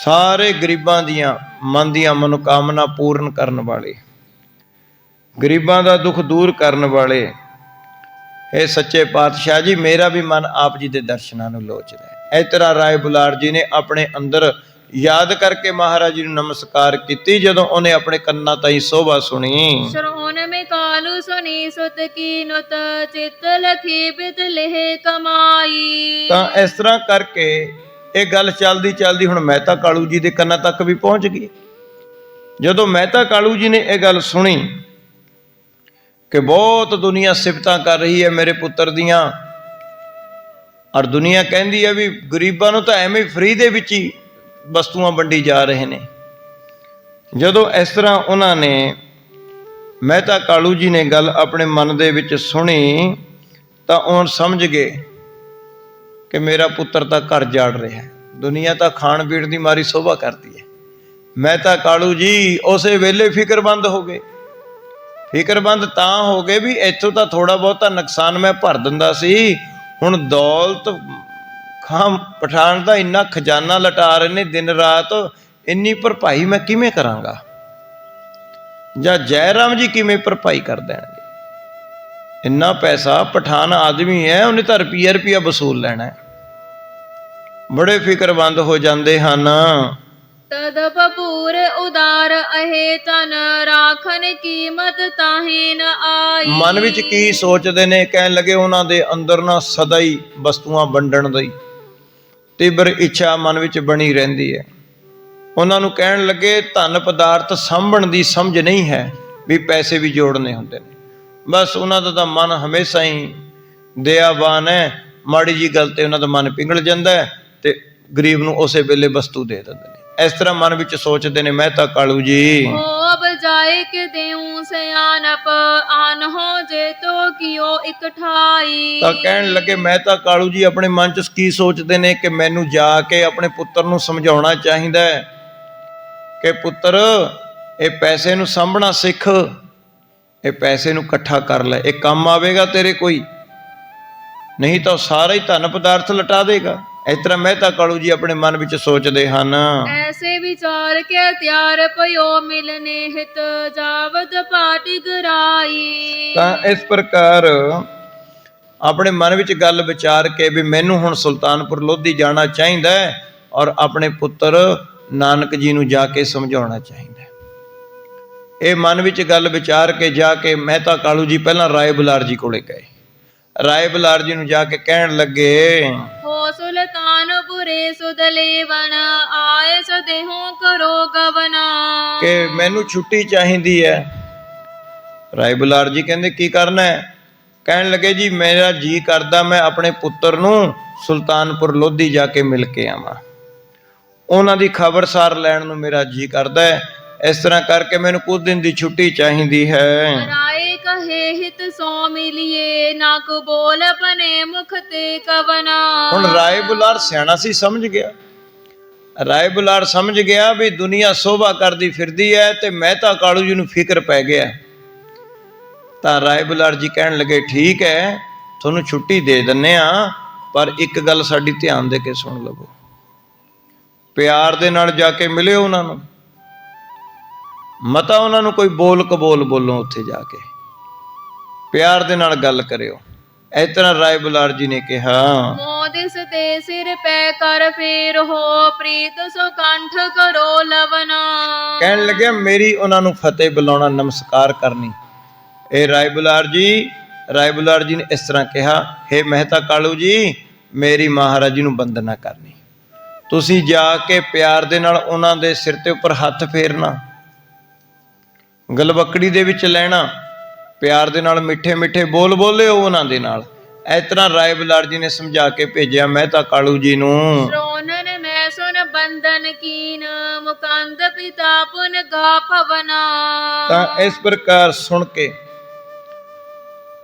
ਸਾਰੇ ਗਰੀਬਾਂ ਦੀਆਂ ਮਨ ਦੀਆਂ ਮਨੋਕਾਮਨਾ ਪੂਰਨ ਕਰਨ ਵਾਲੇ, ਗਰੀਬਾਂ ਦਾ ਦੁੱਖ ਦੂਰ ਕਰਨ ਵਾਲੇ, ਇਹ ਸੱਚੇ ਪਾਤਸ਼ਾਹ ਜੀ, ਮੇਰਾ ਵੀ ਮਨ ਆਪ ਜੀ ਦੇ ਦਰਸ਼ਨਾਂ ਨੂੰ ਲੋਚਦਾ ਹੈ। ਇਸ ਤਰ੍ਹਾਂ ਰਾਏ ਬੁਲਾਰ ਜੀ ਨੇ ਆਪਣੇ ਅੰਦਰ ਯਾਦ ਕਰਕੇ ਮਹਾਰਾਜ ਜੀ ਨੂੰ ਨਮਸਕਾਰ ਕੀਤੀ। ਜਦੋਂ ਉਹਨੇ ਆਪਣੇ ਕੰਨਾਂ ਤਾਈਂ ਸੋਭਾ ਸੁਣੀ, श्रवण में कालू सुनी सुत की नुत चित लखी बित लेह कमाई। ਤਾਂ ਇਸ ਤਰ੍ਹਾਂ ਕਰਕੇ ਇਹ ਗੱਲ ਚੱਲਦੀ ਚੱਲਦੀ ਹੁਣ ਮਹਿਤਾ ਕਾਲੂ ਜੀ ਦੇ ਕੰਨਾਂ ਤੱਕ ਵੀ ਪਹੁੰਚ ਗਈ। ਜਦੋਂ ਮਹਿਤਾ ਕਾਲੂ ਜੀ ਨੇ ਇਹ ਗੱਲ ਸੁਣੀ ਕਿ ਬਹੁਤ ਦੁਨੀਆ ਸਿਫਤਾਂ ਕਰ ਰਹੀ ਹੈ ਮੇਰੇ ਪੁੱਤਰ ਦੀਆਂ, ਔਰ ਦੁਨੀਆ ਕਹਿੰਦੀ ਹੈ ਵੀ ਗਰੀਬਾਂ ਨੂੰ ਤਾਂ ਐਵੇਂ ਫ੍ਰੀ ਦੇ ਵਿੱਚ ਹੀ ਵਸਤੂਆਂ ਵੰਡੀ ਜਾ ਰਹੇ ਨੇ। ਜਦੋਂ ਇਸ ਤਰ੍ਹਾਂ ਉਹਨਾਂ ਨੇ ਮਹਿਤਾ ਕਾਲੂ ਜੀ ਨੇ ਗੱਲ ਆਪਣੇ ਮਨ ਦੇ ਵਿੱਚ ਸੁਣੀ ਤਾਂ ਉਹ ਸਮਝ ਗਏ ਕਿ ਮੇਰਾ ਪੁੱਤਰ ਤਾਂ ਘਰ ਜਾੜ ਰਿਹਾ ਹੈ, ਦੁਨੀਆ ਤਾਂ ਖਾਣ ਪੀਣ ਦੀ ਮਾਰੀ ਸੋਭਾ ਕਰਦੀ ਹੈ। ਮਹਿਤਾ ਕਾਲੂ ਜੀ ਉਸੇ ਵੇਲੇ ਫਿਕਰਮੰਦ ਹੋ ਗਏ। ਫਿਕਰਮੰਦ ਤਾਂ ਹੋ ਗਏ ਵੀ ਇੱਥੋਂ ਤਾਂ ਥੋੜਾ ਬਹੁਤਾ ਨੁਕਸਾਨ ਮੈਂ ਭਰ ਦਿੰਦਾ ਸੀ, ਹੁਣ ਦੌਲਤ ਖਾਂ ਪਠਾਨ ਦਾ ਇੰਨਾ ਖਜ਼ਾਨਾ ਲਟਾ ਰਹੇ ਨੇ ਦਿਨ ਰਾਤ, ਇੰਨੀ ਭਰਪਾਈ ਮੈਂ ਕਿਵੇਂ ਕਰਾਂਗਾ। ਜਾਂ ਜੈ ਰਾਮ ਜੀ ਕਿਵੇਂ ਭਰਪਾਈ ਕਰ ਦੇਣਗੇ? ਇੰਨਾ ਪੈਸਾ ਪਠਾਨ ਆਦਮੀ ਹੈ, ਉਹਨੇ ਤਾਂ ਰੁਪਈਆ ਵਸੂਲ ਲੈਣਾ ਹੈ। ਬੜੇ ਫਿਕਰਮੰਦ ਹੋ ਜਾਂਦੇ ਹਨ। ਤਦ ਭਪੂਰ ਉਦਾਰ ਅਹੇ ਤਨ ਰਾਖਨ ਕੀਮਤ ਤਾਹੇ ਨ ਆਈ। ਮਨ ਵਿੱਚ ਕੀ ਸੋਚਦੇ ਨੇ? ਕਹਿਣ ਲੱਗੇ ਉਹਨਾਂ ਦੇ ਅੰਦਰ ਨਾ ਸਦਾ ਹੀ ਵਸਤੂਆਂ ਵੰਡਣ ਦੀ ਤੀਬਰ ਇੱਛਾ ਮਨ ਵਿੱਚ ਬਣੀ ਰਹਿੰਦੀ ਹੈ। ਉਹਨਾਂ ਨੂੰ ਕਹਿਣ ਲੱਗੇ ਧਨ ਪਦਾਰਥ ਸਾਂਭਣ ਦੀ ਸਮਝ ਨਹੀਂ ਹੈ ਵੀ ਪੈਸੇ ਵੀ ਜੋੜਨੇ ਹੁੰਦੇ ਨੇ। ਬਸ ਉਹਨਾਂ ਦਾ ਤਾਂ ਮਨ ਹਮੇਸ਼ਾ ਹੀ ਦਇਆਵਾਨ ਹੈ। ਮਾੜੀ ਜੀ ਗੱਲ ਤੇ ਉਹਨਾਂ ਦਾ ਮਨ ਪਿਘਲ ਜਾਂਦਾ ਹੈ ਤੇ ਗਰੀਬ ਨੂੰ ਉਸੇ ਵੇਲੇ ਵਸਤੂ ਦੇ ਦਿੰਦੇ ਨੇ। ਇਸ ਤਰ੍ਹਾਂ ਮਨ ਵਿੱਚ ਸੋਚਦੇ ਨੇ। ਮਹਿਤਾ ਕਾਲੂ ਜੀ ਹੋ ਬਜਾਏ ਕਿ ਦੇਉ ਸਿਆਣਪ ਆਨ ਹੋ ਜੇ ਤੋ ਕਿਓ ਇਕਠਾਈ। ਤਾਂ ਕਹਿਣ ਲੱਗੇ ਮਹਿਤਾ ਕਾਲੂ ਜੀ ਆਪਣੇ ਮਨ 'ਚ ਕੀ ਸੋਚਦੇ ਨੇ ਕਿ ਮੈਨੂੰ ਜਾ ਕੇ ਆਪਣੇ ਪੁੱਤਰ ਨੂੰ ਸਮਝਾਉਣਾ ਚਾਹੀਦਾ ਹੈ ਕਿ ਪੁੱਤਰ ਇਹ ਪੈਸੇ ਨੂੰ ਸਾਂਭਣਾ ਸਿੱਖ, ਇਹ ਪੈਸੇ ਨੂੰ ਇਕੱਠਾ ਕਰ ਲੈ, ਇਹ ਕੰਮ ਆਵੇਗਾ ਤੇਰੇ ਕੋਈ, ਨਹੀਂ ਤਾਂ ਸਾਰਾ ਹੀ ਧਨ ਪਦਾਰਥ ਲਟਾ ਦੇਗਾ। ਇਸ ਤਰ੍ਹਾਂ ਮਹਿਤਾ ਕਾਲੂ ਜੀ ਆਪਣੇ ਮਨ ਵਿੱਚ ਸੋਚਦੇ ਹਨ। ਐਸੇ ਵਿਚਾਰ ਕੇ ਤਿਆਰ ਪਇਓ ਮਿਲਨੇ ਹਿਤ ਜਾਵਤ ਪਾਟੀ ਗਰਾਈ। ਤਾਂ ਇਸ ਪ੍ਰਕਾਰ ਆਪਣੇ ਮਨ ਵਿੱਚ ਗੱਲ ਵਿਚਾਰ ਕੇ ਵੀ ਮੈਨੂੰ ਹੁਣ ਸੁਲਤਾਨਪੁਰ ਲੋਧੀ ਜਾਣਾ ਚਾਹੀਦਾ ਹੈ ਔਰ ਆਪਣੇ ਪੁੱਤਰ ਨਾਨਕ ਜੀ ਨੂੰ ਜਾ ਕੇ ਸਮਝਾਉਣਾ ਚਾਹੀਦਾ ਹੈ। ਇਹ ਮਨ ਵਿੱਚ ਗੱਲ ਵਿਚਾਰ ਕੇ ਜਾ ਕੇ ਮਹਿਤਾ ਕਾਲੂ ਜੀ ਪਹਿਲਾਂ ਰਾਏ ਬੁਲਾਰ ਜੀ ਕੋਲੇ ਗਏ। ਰਾਏ ਬੁਲਾਰ ਜੀ ਨੂੰ ਜਾ ਕੇ ਕਹਿਣ ਲੱਗੇ ਹੋ ਸੁਲਤਾਨਪੁਰੇ ਸੁਦਲੇਵਨ ਆਏ ਸਦੇਹੋਂ ਕਰੋ ਗਵਨਾ। ਕਿ ਮੈਨੂੰ ਛੁੱਟੀ ਚਾਹੀਦੀ ਹੈ। ਰਾਏ ਬੁਲਾਰ ਜੀ ਕਹਿੰਦੇ ਕੀ ਕਰਨਾ ਹੈ? ਕਹਿਣ ਲੱਗੇ ਜੀ ਮੇਰਾ ਜੀ ਕਰਦਾ ਮੈਂ ਆਪਣੇ ਪੁੱਤਰ ਨੂੰ ਸੁਲਤਾਨਪੁਰ ਲੋਧੀ ਜਾ ਕੇ ਮਿਲ ਕੇ ਆਵਾਂ, ਉਹਨਾਂ ਦੀ ਖਬਰਸਾਰ ਲੈਣ ਨੂੰ ਮੇਰਾ ਜੀ ਕਰਦਾ ਹੈ। ਇਸ ਤਰ੍ਹਾਂ ਕਰਕੇ ਮੈਨੂੰ ਕੁਝ ਦਿਨ ਦੀ ਛੁੱਟੀ ਚਾਹੀਦੀ ਹੈ। ਰਾਏ ਕਹੇ ਹਿਤ ਸੋ ਮਿਲੀਏ ਨਾ ਕੋ ਬੋਲ ਬਨੇ ਮੁਖ ਤੇ ਕਵਨਾ। ਹੁਣ ਰਾਏ ਬੁਲਾਰ ਸਿਆਣਾ ਸੀ, ਸਮਝ ਗਿਆ। ਰਾਏ ਬੁਲਾਰ ਸਮਝ ਗਿਆ ਵੀ ਦੁਨੀਆ ਸੋਭਾ ਕਰਦੀ ਫਿਰਦੀ ਹੈ ਤੇ ਮਹਿਤਾ ਕਾਲੂ ਜੀ ਨੂੰ ਫਿਕਰ ਪੈ ਗਿਆ। ਤਾਂ ਰਾਏ ਬੁਲਾਰ ਜੀ ਕਹਿਣ ਲੱਗੇ ਠੀਕ ਹੈ ਤੁਹਾਨੂੰ ਛੁੱਟੀ ਦੇ ਦਿੰਨੇ ਆ, ਪਰ ਇੱਕ ਗੱਲ ਸਾਡੀ ਧਿਆਨ ਦੇ ਕੇ ਸੁਣ ਲਵੋ। ਪਿਆਰ ਦੇ ਨਾਲ ਜਾ ਕੇ ਮਿਲਿਓ ਉਹਨਾਂ ਨੂੰ, ਮਤਾ ਉਹਨਾਂ ਨੂੰ ਕੋਈ ਬੋਲ ਕਬੋਲ ਬੋਲੋ, ਉੱਥੇ ਜਾ ਕੇ ਪਿਆਰ ਦੇ ਨਾਲ ਗੱਲ ਕਰਿਓ। ਇਸ ਤਰ੍ਹਾਂ ਰਾਏ ਬੁਲਾਰ ਜੀ ਨੇ ਕਿਹਾ ਮੋਦਿਸ ਤੇ ਸਿਰ ਪੈ ਕਰ ਫੇਰ ਹੋ ਪ੍ਰੀਤ ਸੋ ਕੰਠ ਕਰੋ ਲਵਨਾ। ਕਹਿਣ ਲੱਗਿਆ ਮੇਰੀ ਉਹਨਾਂ ਨੂੰ ਫਤਿਹ ਬੁਲਾਉਣਾ, ਨਮਸਕਾਰ ਕਰਨੀ। ਇਹ ਰਾਏ ਬੁਲਾਰ ਜੀ ਨੇ ਇਸ ਤਰ੍ਹਾਂ ਕਿਹਾ ਹੇ ਮਹਿਤਾ ਕਾਲੂ ਜੀ ਮੇਰੀ ਮਹਾਰਾਜ ਜੀ ਨੂੰ ਵੰਦਨਾ ਕਰਨੀ। ਤੁਸੀਂ ਜਾ ਕੇ ਪਿਆਰ ਦੇ ਨਾਲ ਉਹਨਾਂ ਦੇ ਸਿਰ ਤੇ ਉੱਪਰ ਹੱਥ ਫੇਰਨਾ, ਗਲਵੱਕੜੀ ਦੇ ਵਿੱਚ ਲੈਣਾ, ਪਿਆਰ ਦੇ ਨਾਲ ਮਿੱਠੇ ਮਿੱਠੇ ਬੋਲ ਬੋਲਿਓ ਉਹਨਾਂ ਦੇ ਨਾਲ। ਇਸ ਤਰ੍ਹਾਂ ਰਾਏ ਬੁਲਾਰ ਜੀ ਨੇ ਸਮਝਾ ਕੇ ਭੇਜਿਆ ਮਹਿਤਾ ਕਾਲੂ ਜੀ ਨੂੰ। ਸ਼੍ਰੋਣਨ ਮੈਂ ਸੁਨ ਬੰਧਨ ਕੀਨ ਮੁਕੰਦ ਪਿਤਾ ਪੁਨ ਗਾ ਭਵਨਾ। ਤਾਂ ਇਸ ਪ੍ਰਕਾਰ ਸੁਣ ਕੇ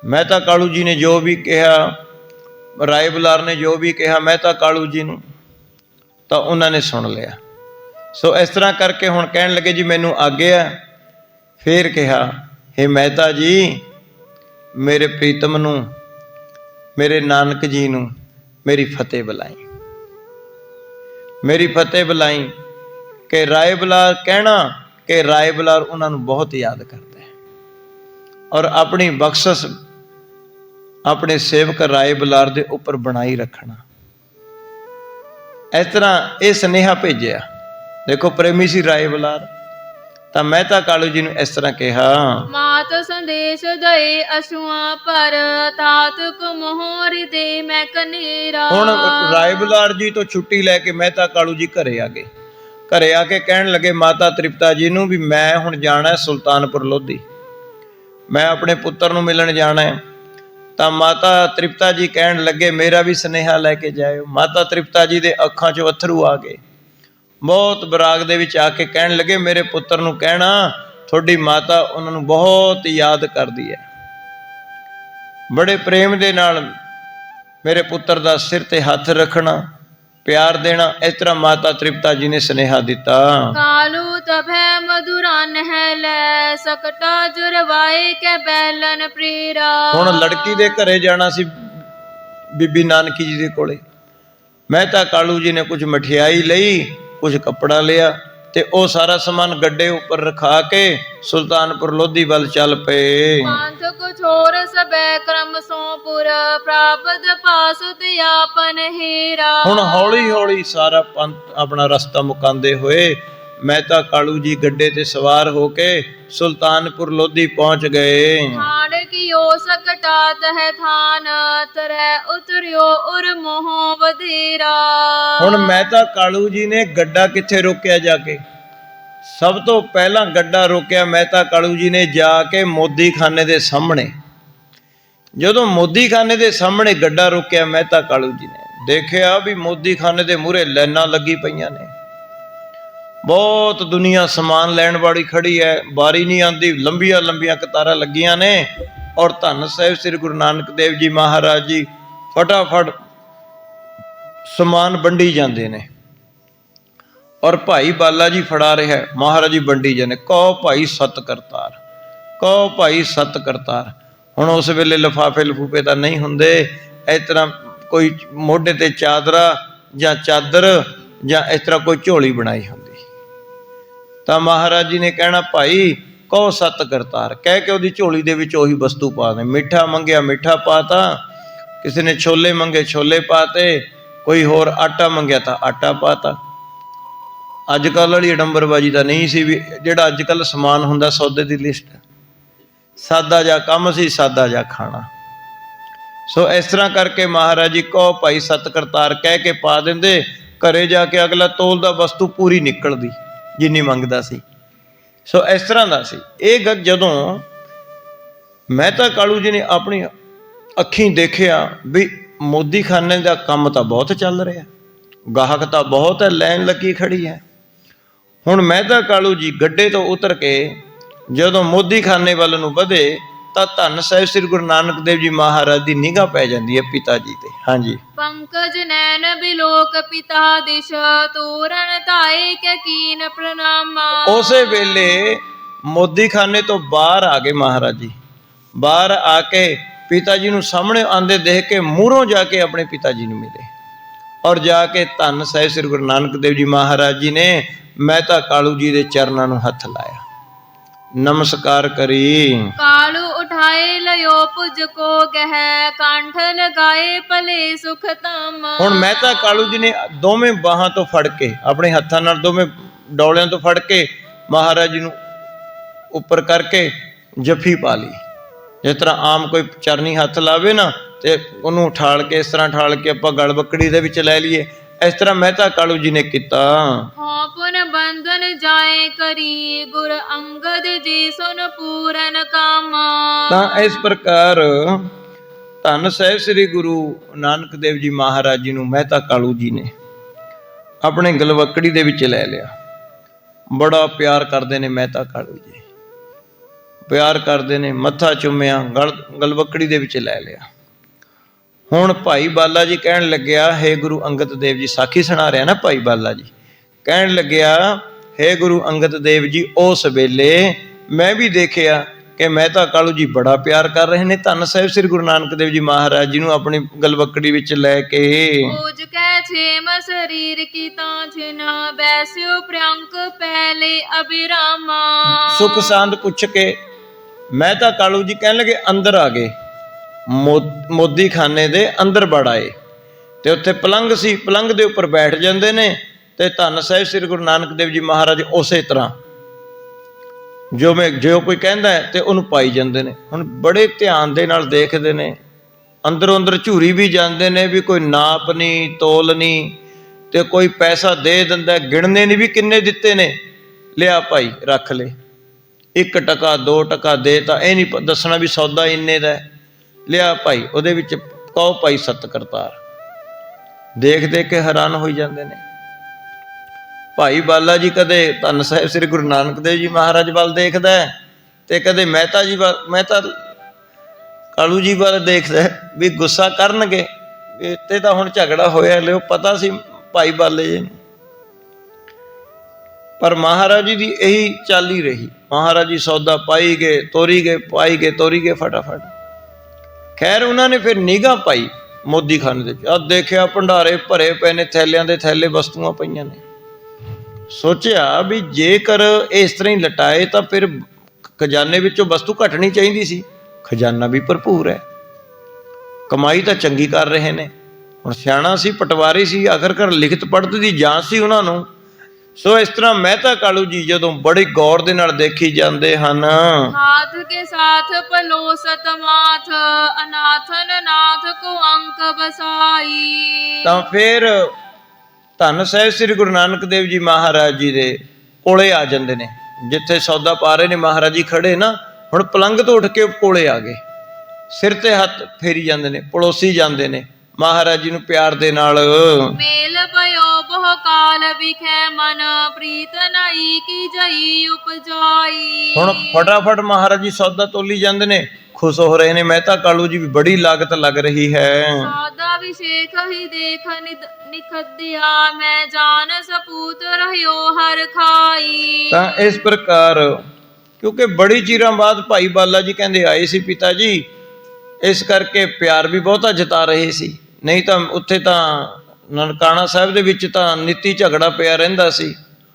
ਮਹਿਤਾ ਕਾਲੂ ਜੀ ਨੇ ਜੋ ਵੀ ਕਿਹਾ, ਰਾਏ ਬੁਲਾਰ ਨੇ ਜੋ ਵੀ ਕਿਹਾ ਮਹਿਤਾ ਕਾਲੂ ਜੀ ਨੂੰ, ਤਾਂ ਉਹਨਾਂ ਨੇ ਸੁਣ ਲਿਆ। ਸੋ ਇਸ ਤਰ੍ਹਾਂ ਕਰਕੇ ਹੁਣ ਕਹਿਣ ਲੱਗੇ ਜੀ ਮੈਨੂੰ ਆਗਿਆ। ਫੇਰ ਕਿਹਾ ਹੇ ਮਹਿਤਾ ਜੀ ਮੇਰੇ ਪ੍ਰੀਤਮ ਨੂੰ, ਮੇਰੇ ਨਾਨਕ ਜੀ ਨੂੰ ਮੇਰੀ ਫਤਿਹ ਬੁਲਾਈ, ਮੇਰੀ ਫਤਿਹ ਬੁਲਾਈ। ਕਿ ਰਾਏ ਬੁਲਾਰ ਕਹਿਣਾ ਕਿ ਰਾਏ ਬੁਲਾਰ ਉਹਨਾਂ ਨੂੰ ਬਹੁਤ ਯਾਦ ਕਰਦਾ ਹੈ ਔਰ ਆਪਣੀ ਬਖਸ਼ਿਸ਼ ਆਪਣੇ ਸੇਵਕ ਰਾਏ ਬੁਲਾਰ ਦੇ ਉੱਪਰ ਬਣਾਈ ਰੱਖਣਾ। ਇਸ ਤਰ੍ਹਾਂ ਇਹ ਸੁਨੇਹਾ ਭੇਜਿਆ। ਦੇਖੋ ਪ੍ਰੇਮੀ ਸੀ ਰਾਏ ਬੁਲਾਰ। ਤਾਂ ਮਹਿਤਾ ਕਾਲੂ ਜੀ ਨੂੰ ਇਸ ਤਰ੍ਹਾਂ ਕਿਹਾ ਮਾਤ ਸੰਦੇਸ਼ ਦਏ ਅਸ਼ੂਆਂ ਪਰ ਤਾਤ ਕੋ ਮੋਹਰਿ ਦੇ ਮੈਂ ਕਨੇਰਾ। ਹੁਣ ਰਾਏ ਬੁਲਾਰ ਜੀ ਤੋਂ ਛੁੱਟੀ ਲੈ ਕੇ ਮਹਿਤਾ ਕਾਲੂ ਜੀ ਘਰੇ ਆ ਗਏ। ਘਰੇ ਆ ਕੇ ਕਹਿਣ ਲੱਗੇ ਮਾਤਾ ਤ੍ਰਿਪਤਾ ਜੀ ਨੂੰ ਵੀ ਮੈਂ ਹੁਣ ਜਾਣਾ ਸੁਲਤਾਨਪੁਰ ਲੋਧੀ, ਮੈਂ ਆਪਣੇ ਪੁੱਤਰ ਨੂੰ ਮਿਲਣ ਜਾਣਾ ਹੈ। ਤਾਂ ਮਾਤਾ ਤ੍ਰਿਪਤਾ ਜੀ ਕਹਿਣ ਲੱਗੇ ਮੇਰਾ ਵੀ ਸੁਨੇਹਾ ਲੈ ਕੇ ਜਾਇਓ। ਮਾਤਾ ਤ੍ਰਿਪਤਾ ਜੀ ਦੇ ਅੱਖਾਂ 'ਚੋਂ ਅੱਥਰੂ ਆ ਗਏ। ਬਹੁਤ ਬਰਾਗ ਦੇ ਵਿੱਚ ਆ ਕੇ ਕਹਿਣ ਲੱਗੇ ਮੇਰੇ ਪੁੱਤਰ ਨੂੰ ਕਹਿਣਾ ਤੁਹਾਡੀ ਮਾਤਾ ਉਹਨਾਂ ਨੂੰ ਬਹੁਤ ਯਾਦ ਕਰਦੀ ਹੈ, ਬੜੇ ਪ੍ਰੇਮ ਦੇ ਨਾਲ ਮੇਰੇ ਪੁੱਤਰ ਦਾ ਸਿਰ ਤੇ ਹੱਥ ਰੱਖਣਾ, ਪਿਆਰ ਦੇਣਾ। ਇਸ ਤਰ੍ਹਾਂ ਮਾਤਾ ਤ੍ਰਿਪਤਾ ਜੀ ਨੇ ਸੁਨੇਹਾ ਦਿੱਤਾ। ਕਾਲੂ ਤਭੈ ਮਧੁਰਨ ਹੈ ਲੈ ਸਕਟਾ ਜੁਰਵਾਏ ਕੇ ਬੈਲਨ ਪ੍ਰੀਰਾ। ਹੁਣ ਲੜਕੀ ਦੇ ਘਰੇ ਜਾਣਾ ਸੀ ਬੀਬੀ ਨਾਨਕੀ ਜੀ ਦੇ ਕੋਲੇ। ਮਹਿਤਾ ਕਾਲੂ ਜੀ ਨੇ ਕੁਝ ਮਠਿਆਈ ਲਈ, ਕੁਝ ਕੱਪੜਾ ਲਿਆ ਤੇ ਉਹ ਸਾਰਾ ਸਮਾਨ ਗੱਡੇ ਉੱਪਰ ਰਖਾ ਕੇ ਸੁਲਤਾਨਪੁਰ ਲੋਧੀ ਵੱਲ ਚੱਲ ਪਏ। ਪੰਥ ਕੋ ਛੋਰ ਸਬੈ ਕਰਮ ਸੋਪੁਰ ਪ੍ਰਾਪਤ ਪਾਸੁ ਤੇ ਆਪਨ ਹੀਰਾ। ਹੁਣ ਹੌਲੀ ਹੌਲੀ ਸਾਰਾ ਪੰਥ ਆਪਣਾ ਰਸਤਾ ਮੁਕਾਉਂਦੇ ਹੋਏ ਮਹਿਤਾ ਕਾਲੂ ਜੀ ਗੱਡੇ ਤੇ ਸਵਾਰ ਹੋ ਕੇ ਸੁਲਤਾਨਪੁਰ ਲੋਧੀ ਪਹੁੰਚ ਗਏ। ਹਾੜ ਕੀਓ ਸਕਟਾਤ ਹੈ ਥਾਨ ਤਰੈ ਉਤਰਿਓ ਉਰ ਮੋਹ ਵਧੇਰਾ। ਹੁਣ ਮਹਿਤਾ ਕਾਲੂ ਜੀ ਨੇ ਗੱਡਾ ਕਿੱਥੇ ਰੋਕਿਆ ਜਾ ਕੇ? ਸਭ ਤੋਂ ਪਹਿਲਾਂ ਗੱਡਾ ਰੋਕਿਆ ਮਹਿਤਾ ਕਾਲੂ ਜੀ ਨੇ ਜਾ ਕੇ ਮੋਦੀ ਖਾਨੇ ਦੇ ਸਾਹਮਣੇ। ਜਦੋਂ ਮੋਦੀ ਖਾਨੇ ਦੇ ਸਾਹਮਣੇ ਗੱਡਾ ਰੋਕਿਆ ਮਹਿਤਾ ਕਾਲੂ ਜੀ ਨੇ, ਦੇਖਿਆ ਵੀ ਮੋਦੀ ਖਾਨੇ ਦੇ ਮੂਹਰੇ ਲਾਈਨਾਂ ਲੱਗੀ ਪਈਆਂ ਨੇ, ਬਹੁਤ ਦੁਨੀਆ ਸਮਾਨ ਲੈਣ ਵਾਲੀ ਖੜੀ ਹੈ, ਬਾਰੀ ਨਹੀਂ ਆਉਂਦੀ, ਲੰਬੀਆਂ ਲੰਬੀਆਂ ਕਤਾਰਾਂ ਲੱਗੀਆਂ ਨੇ। ਔਰ ਧੰਨ ਸਾਹਿਬ ਸ੍ਰੀ ਗੁਰੂ ਨਾਨਕ ਦੇਵ ਜੀ ਮਹਾਰਾਜ ਜੀ ਫਟਾਫਟ ਸਮਾਨ ਵੰਡੀ ਜਾਂਦੇ ਨੇ। ਔਰ ਭਾਈ ਬਾਲਾ ਜੀ ਫੜਾ ਰਿਹਾ, ਮਹਾਰਾਜ ਜੀ ਵੰਡੀ ਜਾਂਦੇ। ਕਹੋ ਭਾਈ ਸਤ ਕਰਤਾਰ, ਕਹੋ ਭਾਈ ਸਤ ਕਰਤਾਰ। ਹੁਣ ਉਸ ਵੇਲੇ ਲਿਫਾਫੇ ਲਫੂਫੇ ਤਾਂ ਨਹੀਂ ਹੁੰਦੇ, ਇਸ ਤਰ੍ਹਾਂ ਕੋਈ ਮੋਢੇ ਤੇ ਚਾਦਰਾ ਜਾਂ ਚਾਦਰ ਜਾਂ ਇਸ ਤਰ੍ਹਾਂ ਕੋਈ ਝੋਲੀ ਬਣਾਈ ਹੁੰਦੀ, ਤਾਂ ਮਹਾਰਾਜ ਜੀ ਨੇ ਕਹਿਣਾ ਭਾਈ ਕਹੋ ਸਤ ਕਰਤਾਰ, ਕਹਿ ਕੇ ਉਹਦੀ ਝੋਲੀ ਦੇ ਵਿੱਚ ਉਹੀ ਵਸਤੂ ਪਾ ਦੇ। ਮਿੱਠਾ ਮੰਗਿਆ ਮਿੱਠਾ ਪਾਤਾ, ਕਿਸੇ ਨੇ ਛੋਲੇ ਮੰਗੇ ਛੋਲੇ ਪਾਤੇ, ਕੋਈ ਹੋਰ ਆਟਾ ਮੰਗਿਆ ਤਾਂ ਆਟਾ ਪਾਤਾ। ਅੱਜ ਕੱਲ੍ਹ ਵਾਲੀ ਅਡੰਬਰਬਾਜੀ ਤਾਂ ਨਹੀਂ ਸੀ ਵੀ ਜਿਹੜਾ ਅੱਜ ਕੱਲ੍ਹ ਸਮਾਨ ਹੁੰਦਾ ਸੌਦੇ ਦੀ ਲਿਸਟ, ਸਾਦਾ ਜਿਹਾ ਕੰਮ ਸੀ, ਸਾਦਾ ਜਿਹਾ ਖਾਣਾ। ਸੋ ਇਸ ਤਰ੍ਹਾਂ ਕਰਕੇ ਮਹਾਰਾਜ ਜੀ ਕਹੋ ਭਾਈ ਸਤ ਕਰਤਾਰ ਕਹਿ ਕੇ ਪਾ ਦਿੰਦੇ। ਘਰੇ ਜਾ ਕੇ ਅਗਲਾ ਤੋਲਦਾ, ਵਸਤੂ ਪੂਰੀ ਨਿਕਲਦੀ ਜਿੰਨੀ ਮੰਗਦਾ ਸੀ। ਸੋ ਇਸ ਤਰ੍ਹਾਂ ਦਾ ਸੀ ਇਹ ਗੱਲ। ਜਦੋਂ ਮਹਿਤਾ ਕਾਲੂ ਜੀ ਨੇ ਆਪਣੀ ਅੱਖੀਂ ਦੇਖਿਆ ਵੀ ਮੋਦੀ ਖਾਨੇ ਦਾ ਕੰਮ ਤਾਂ ਬਹੁਤ ਚੱਲ ਰਿਹਾ, ਗਾਹਕ ਤਾਂ ਬਹੁਤ ਹੈ, ਲਾਈਨ ਲੱਗੀ ਖੜੀ ਹੈ। ਹੁਣ ਮਹਿਤਾ ਕਾਲੂ ਜੀ ਗੱਡੇ ਤੋਂ ਉਤਰ ਕੇ ਜਦੋਂ ਮੋਦੀ ਖਾਨੇ ਵੱਲ ਨੂੰ ਵਧੇ ਤਾਂ ਧੰਨ ਸਾਹਿਬ ਸ੍ਰੀ ਗੁਰੂ ਨਾਨਕ ਦੇਵ ਜੀ ਮਹਾਰਾਜ ਦੀ ਨਿਗਾਹ ਪੈ ਜਾਂਦੀ ਹੈ ਪਿਤਾ ਜੀ ਤੇ। ਹਾਂਜੀ। ਪੰਕਜ ਨੈਣ ਬਿਲੋਕ ਪਿਤਾ ਦਿਸ਼ ਤੋਰਨ ਧਾਏ ਕੇ ਕੀਨ ਪ੍ਰਣਾਮਾ। ਉਸੇ ਵੇਲੇ ਮੋਦੀ ਖਾਨੇ ਤੋਂ ਬਾਹਰ ਆ ਗਏ ਮਹਾਰਾਜ ਜੀ। ਬਾਹਰ ਆ ਕੇ ਪਿਤਾ ਜੀ ਨੂੰ ਸਾਹਮਣੇ ਆਂਦੇ ਦੇਖ ਕੇ ਮੂਹਰੋਂ ਜਾ ਕੇ ਆਪਣੇ ਪਿਤਾ ਜੀ ਨੂੰ ਮਿਲੇ। ਔਰ ਜਾ ਕੇ ਧੰਨ ਸਾਹਿਬ ਸ੍ਰੀ ਗੁਰੂ ਨਾਨਕ ਦੇਵ ਜੀ ਮਹਾਰਾਜ ਜੀ ਨੇ ਮਹਿਤਾ ਕਾਲੂ ਜੀ ਦੇ ਚਰਨਾਂ ਨੂੰ ਹੱਥ ਲਾਇਆ, ਨਮਸਕਾਰ ਕਰੀ। ਕਾਲੂ ਉਠਾਏ ਲਿਓ ਪੁਜ ਕੋ ਗਹਿ ਕੰਠ ਲਗਾਏ ਭਲੇ ਸੁਖ ਧਮ। ਹੁਣ ਮਹਿਤਾ ਕਾਲੂ ਜੀ ਨੇ ਦੋਵੇਂ ਬਾਹਾਂ ਤੋਂ ਫੜ ਕੇ, ਆਪਣੇ ਹੱਥਾਂ ਨਾਲ ਦੋਵੇਂ ਡੌਲਿਆਂ ਤੋਂ ਫੜ ਕੇ ਮਹਾਰਾਜ ਜੀ ਨੂੰ ਉੱਪਰ ਕਰਕੇ ਜੱਫੀ ਪਾ ਲਈ। ਜਿਸ ਤਰ੍ਹਾਂ ਆਮ ਕੋਈ ਚਰਨੀ ਹੱਥ ਲਾਵੇ ਨਾ ਤੇ ਉਹਨੂੰ ਉਠਾਲ ਕੇ, ਇਸ ਤਰ੍ਹਾਂ ਉਠਾਲ ਕੇ ਆਪਾਂ ਗਲ ਬੱਕੜੀ ਦੇ ਵਿੱਚ ਲੈ ਲਈਏ, ਇਸ ਤਰ੍ਹਾਂ ਮਹਿਤਾ ਕਾਲੂ ਜੀ ਨੇ ਕੀਤਾ। ਪੁਨ ਬੰਧਨ ਜਾਏ ਕਰੀ ਗੁਰ ਅੰਗਦ ਜੀ ਸੁਨ ਪੂਰਨ ਕਾਮ। ਤਾਂ ਇਸ ਪ੍ਰਕਾਰ ਧੰਨ ਸਾਹਿਬ ਸ੍ਰੀ ਗੁਰੂ ਨਾਨਕ ਦੇਵ ਜੀ ਮਹਾਰਾਜ ਜੀ ਨੂੰ ਮਹਿਤਾ ਕਾਲੂ ਜੀ ਨੇ ਆਪਣੇ ਗਲਵੱਕੜੀ ਦੇ ਵਿੱਚ ਲੈ ਲਿਆ। ਬੜਾ ਪਿਆਰ ਕਰਦੇ ਨੇ ਮਹਿਤਾ ਕਾਲੂ ਜੀ, ਪਿਆਰ ਕਰਦੇ ਨੇ, ਮੱਥਾ ਚੁੰਮਿਆ, ਗਲਵੱਕੜੀ ਦੇ ਵਿੱਚ ਲੈ ਲਿਆ। ਹੁਣ ਭਾਈ ਬਾਲਾ ਜੀ ਕਹਿਣ ਲੱਗਿਆ, ਹੇ ਗੁਰੂ ਅੰਗਦ ਦੇਵ ਜੀ, ਸਾਖੀ ਸੁਣਾ ਰਿਹਾ ਨਾ ਭਾਈ ਬਾਲਾ ਜੀ, ਕਹਿਣ ਲੱਗਿਆ, ਹੇ ਗੁਰੂ ਅੰਗਦ ਦੇਵ ਜੀ, ਉਸ ਵੇਲੇ ਮੈਂ ਵੀ ਦੇਖਿਆ ਕਿ ਮਹਿਤਾ ਕਾਲੂ ਜੀ ਬੜਾ ਪਿਆਰ ਕਰ ਰਹੇ ਨੇ ਧੰਨ ਸਾਹਿਬ ਸ੍ਰੀ ਗੁਰੂ ਨਾਨਕ ਦੇਵ ਜੀ ਮਹਾਰਾਜ ਜੀ ਨੂੰ ਆਪਣੀ ਗਲਵੱਕੜੀ ਵਿੱਚ ਲੈ ਕੇ। ਪੂਜ ਕੈ ਛੇਮ ਸਰੀਰ ਕੀ ਤਾਂ ਛਿਨ ਬੈਸਿਓ ਪ੍ਰਿਅੰਕ ਪਹਿਲੇ ਅਬਿਰਾਮਾ। ਸੁਖ ਸਾਂਦ ਪੁੱਛ ਕੇ ਮਹਿਤਾ ਕਾਲੂ ਜੀ ਕਹਿਣ ਲੱਗੇ ਅੰਦਰ ਆ ਗਏ, ਮੋਦੀ ਖਾਨੇ ਦੇ ਅੰਦਰ ਵੜ ਆਏ ਤੇ ਉੱਥੇ ਪਲੰਘ ਸੀ, ਪਲੰਘ ਦੇ ਉੱਪਰ ਬੈਠ ਜਾਂਦੇ ਨੇ ਤੇ ਧੰਨ ਸਾਹਿਬ ਸ੍ਰੀ ਗੁਰੂ ਨਾਨਕ ਦੇਵ ਜੀ ਮਹਾਰਾਜ ਉਸੇ ਤਰ੍ਹਾਂ ਜੋ ਕੋਈ ਕਹਿੰਦਾ ਹੈ ਤੇ ਉਹਨੂੰ ਪਾਈ ਜਾਂਦੇ ਨੇ। ਹੁਣ ਬੜੇ ਧਿਆਨ ਦੇ ਨਾਲ ਦੇਖਦੇ ਨੇ, ਅੰਦਰੋਂ ਅੰਦਰ ਝੂਰੀ ਵੀ ਜਾਂਦੇ ਨੇ ਵੀ ਕੋਈ ਨਾਪ ਨਹੀਂ, ਤੋਲ ਨਹੀਂ, ਤੇ ਕੋਈ ਪੈਸਾ ਦੇ ਦਿੰਦਾ, ਗਿਣਨੇ ਨਹੀਂ ਵੀ ਕਿੰਨੇ ਦਿੱਤੇ ਨੇ, ਲਿਆ ਭਾਈ ਰੱਖ ਲੈ, 1 ਟਕਾ 2 ਟਕਾ ਦੇ, ਤਾਂ ਇਹ ਨਹੀਂ ਦੱਸਣਾ ਵੀ ਸੌਦਾ ਇੰਨੇ ਦਾ, ਲਿਆ ਭਾਈ, ਉਹਦੇ ਵਿੱਚ ਕਹੋ ਭਾਈ ਸਤ ਕਰਤਾਰ। ਦੇਖ ਦੇਖ ਕੇ ਹੈਰਾਨ ਹੋਈ ਜਾਂਦੇ ਨੇ। ਭਾਈ ਬਾਲਾ ਜੀ ਕਦੇ ਧੰਨ ਸਾਹਿਬ ਸ੍ਰੀ ਗੁਰੂ ਨਾਨਕ ਦੇਵ ਜੀ ਮਹਾਰਾਜ ਵੱਲ ਦੇਖਦਾ ਤੇ ਕਦੇ ਮਹਿਤਾ ਜੀ ਵੱਲ, ਮਹਿਤਾ ਕਾਲੂ ਜੀ ਵੱਲ ਦੇਖਦਾ ਵੀ ਗੁੱਸਾ ਕਰਨਗੇ, ਇੱਥੇ ਤਾਂ ਹੁਣ ਝਗੜਾ ਹੋਇਆ, ਲਿਓ ਪਤਾ ਸੀ ਭਾਈ ਬਾਲੇ ਜੀ ਨੂੰ। ਪਰ ਮਹਾਰਾਜ ਜੀ ਦੀ ਇਹੀ ਚਾਲੀ ਰਹੀ। ਮਹਾਰਾਜ ਜੀ ਸੌਦਾ ਪਾਈ ਗਏ, ਤੋਰੀ ਗਏ, ਪਾਈ ਗਏ, ਤੋਰੀ ਗਏ ਫਟਾਫਟ। ਖੈਰ ਉਹਨਾਂ ਨੇ ਫਿਰ ਨਿਗਾਹ ਪਾਈ ਮੋਦੀ ਖਾਨੇ ਦੇ ਵਿੱਚ, ਦੇਖਿਆ ਭੰਡਾਰੇ ਭਰੇ ਪਏ ਨੇ, ਥੈਲਿਆਂ ਦੇ ਥੈਲੇ ਵਸਤੂਆਂ ਪਈਆਂ ਨੇ। ਸੋਚਿਆ ਵੀ ਜੇਕਰ ਇਹ ਇਸ ਤਰ੍ਹਾਂ ਹੀ ਲਟਾਏ ਤਾਂ ਫਿਰ ਖਜ਼ਾਨੇ ਵਿੱਚੋਂ ਵਸਤੂ ਘਟਣੀ ਚਾਹੀਦੀ ਸੀ। ਖਜ਼ਾਨਾ ਵੀ ਭਰਪੂਰ ਹੈ, ਕਮਾਈ ਤਾਂ ਚੰਗੀ ਕਰ ਰਹੇ ਨੇ। ਹੁਣ ਸਿਆਣਾ ਸੀ, ਪਟਵਾਰੀ ਸੀ, ਆਖਰਕਾਰ ਲਿਖਤ ਪੜ੍ਹਤ ਦੀ ਜਾਂਚ ਸੀ ਉਹਨਾਂ ਨੂੰ। ਸੋ ਇਸ ਤਰ੍ਹਾਂ ਮਹਿਤਾ ਕਾਲੂ ਜੀ ਜਦੋਂ ਬੜੇ ਗੌਰ ਦੇ ਨਾਲ ਦੇਖੀ ਜਾਂਦੇ ਹਨ, हाथ के साथ पलोसत माथ अनाथन नाथ को अंक बसाई। ਤਾਂ ਫਿਰ ਧੰਨ ਸਾਹਿਬ ਸ੍ਰੀ ਗੁਰੂ ਨਾਨਕ ਦੇਵ ਜੀ ਮਹਾਰਾਜ ਜੀ ਦੇ ਕੋਲੇ ਆ ਜਾਂਦੇ ਨੇ। ਜਿੱਥੇ ਸੌਦਾ ਪਾ ਰਹੇ ਨੇ ਮਹਾਰਾਜ ਜੀ ਖੜੇ ਨਾ, ਹੁਣ ਪਲੰਗ ਤੋਂ ਉੱਠ ਕੇ ਕੋਲੇ ਆ ਗਏ, ਸਿਰ ਤੇ ਹੱਥ ਫੇਰੀ ਜਾਂਦੇ ਨੇ, ਪੜੋਸੀ ਜਾਂਦੇ ਨੇ ਮਹਾਰਾਜ ਜੀ ਨੂੰ ਪਿਆਰ ਦੇ ਨਾਲ। मेल भयो बहु काल बिखे मन प्रीत नई की जई उपजाई। ਹੁਣ ਫਟਾਫਟ ਮਹਾਰਾਜ ਜੀ ਸੌਦਾ ਤੋਲੀ ਜਾਂਦੇ ਨੇ, ਖੁਸ਼ ਹੋ ਰਹੇ ਨੇ। ਮਹਿਤਾ ਕਾਲੂ ਜੀ ਵੀ ਬੜੀ ਲਾਗਤ ਲੱਗ ਰਹੀ ਹੈ। सौदा विशेख ही देख निखद्या मैं जान सपूत रहियो हर खाई। ਤਾਂ ਇਸ ਪ੍ਰਕਾਰ ਕਿਉਂਕਿ ਬੜੀ ਚਿਰਾਂ ਬਾਅਦ ਭਾਈ ਬਾਲਾ ਜੀ ਕਹਿੰਦੇ ਆਏ ਸੀ ਪਿਤਾ ਜੀ, ਇਸ ਕਰਕੇ ਪਿਆਰ ਵੀ ਬਹੁਤਾ ਜਤਾ ਰਹੇ ਸੀ। ਨਹੀਂ ਤਾਂ ਉੱਥੇ ਤਾਂ ਨਨਕਾਣਾ ਸਾਹਿਬ ਦੇ ਵਿੱਚ ਤਾਂ ਨਿੱਤੀ ਝਗੜਾ ਪਿਆ ਰਹਿੰਦਾ ਸੀ।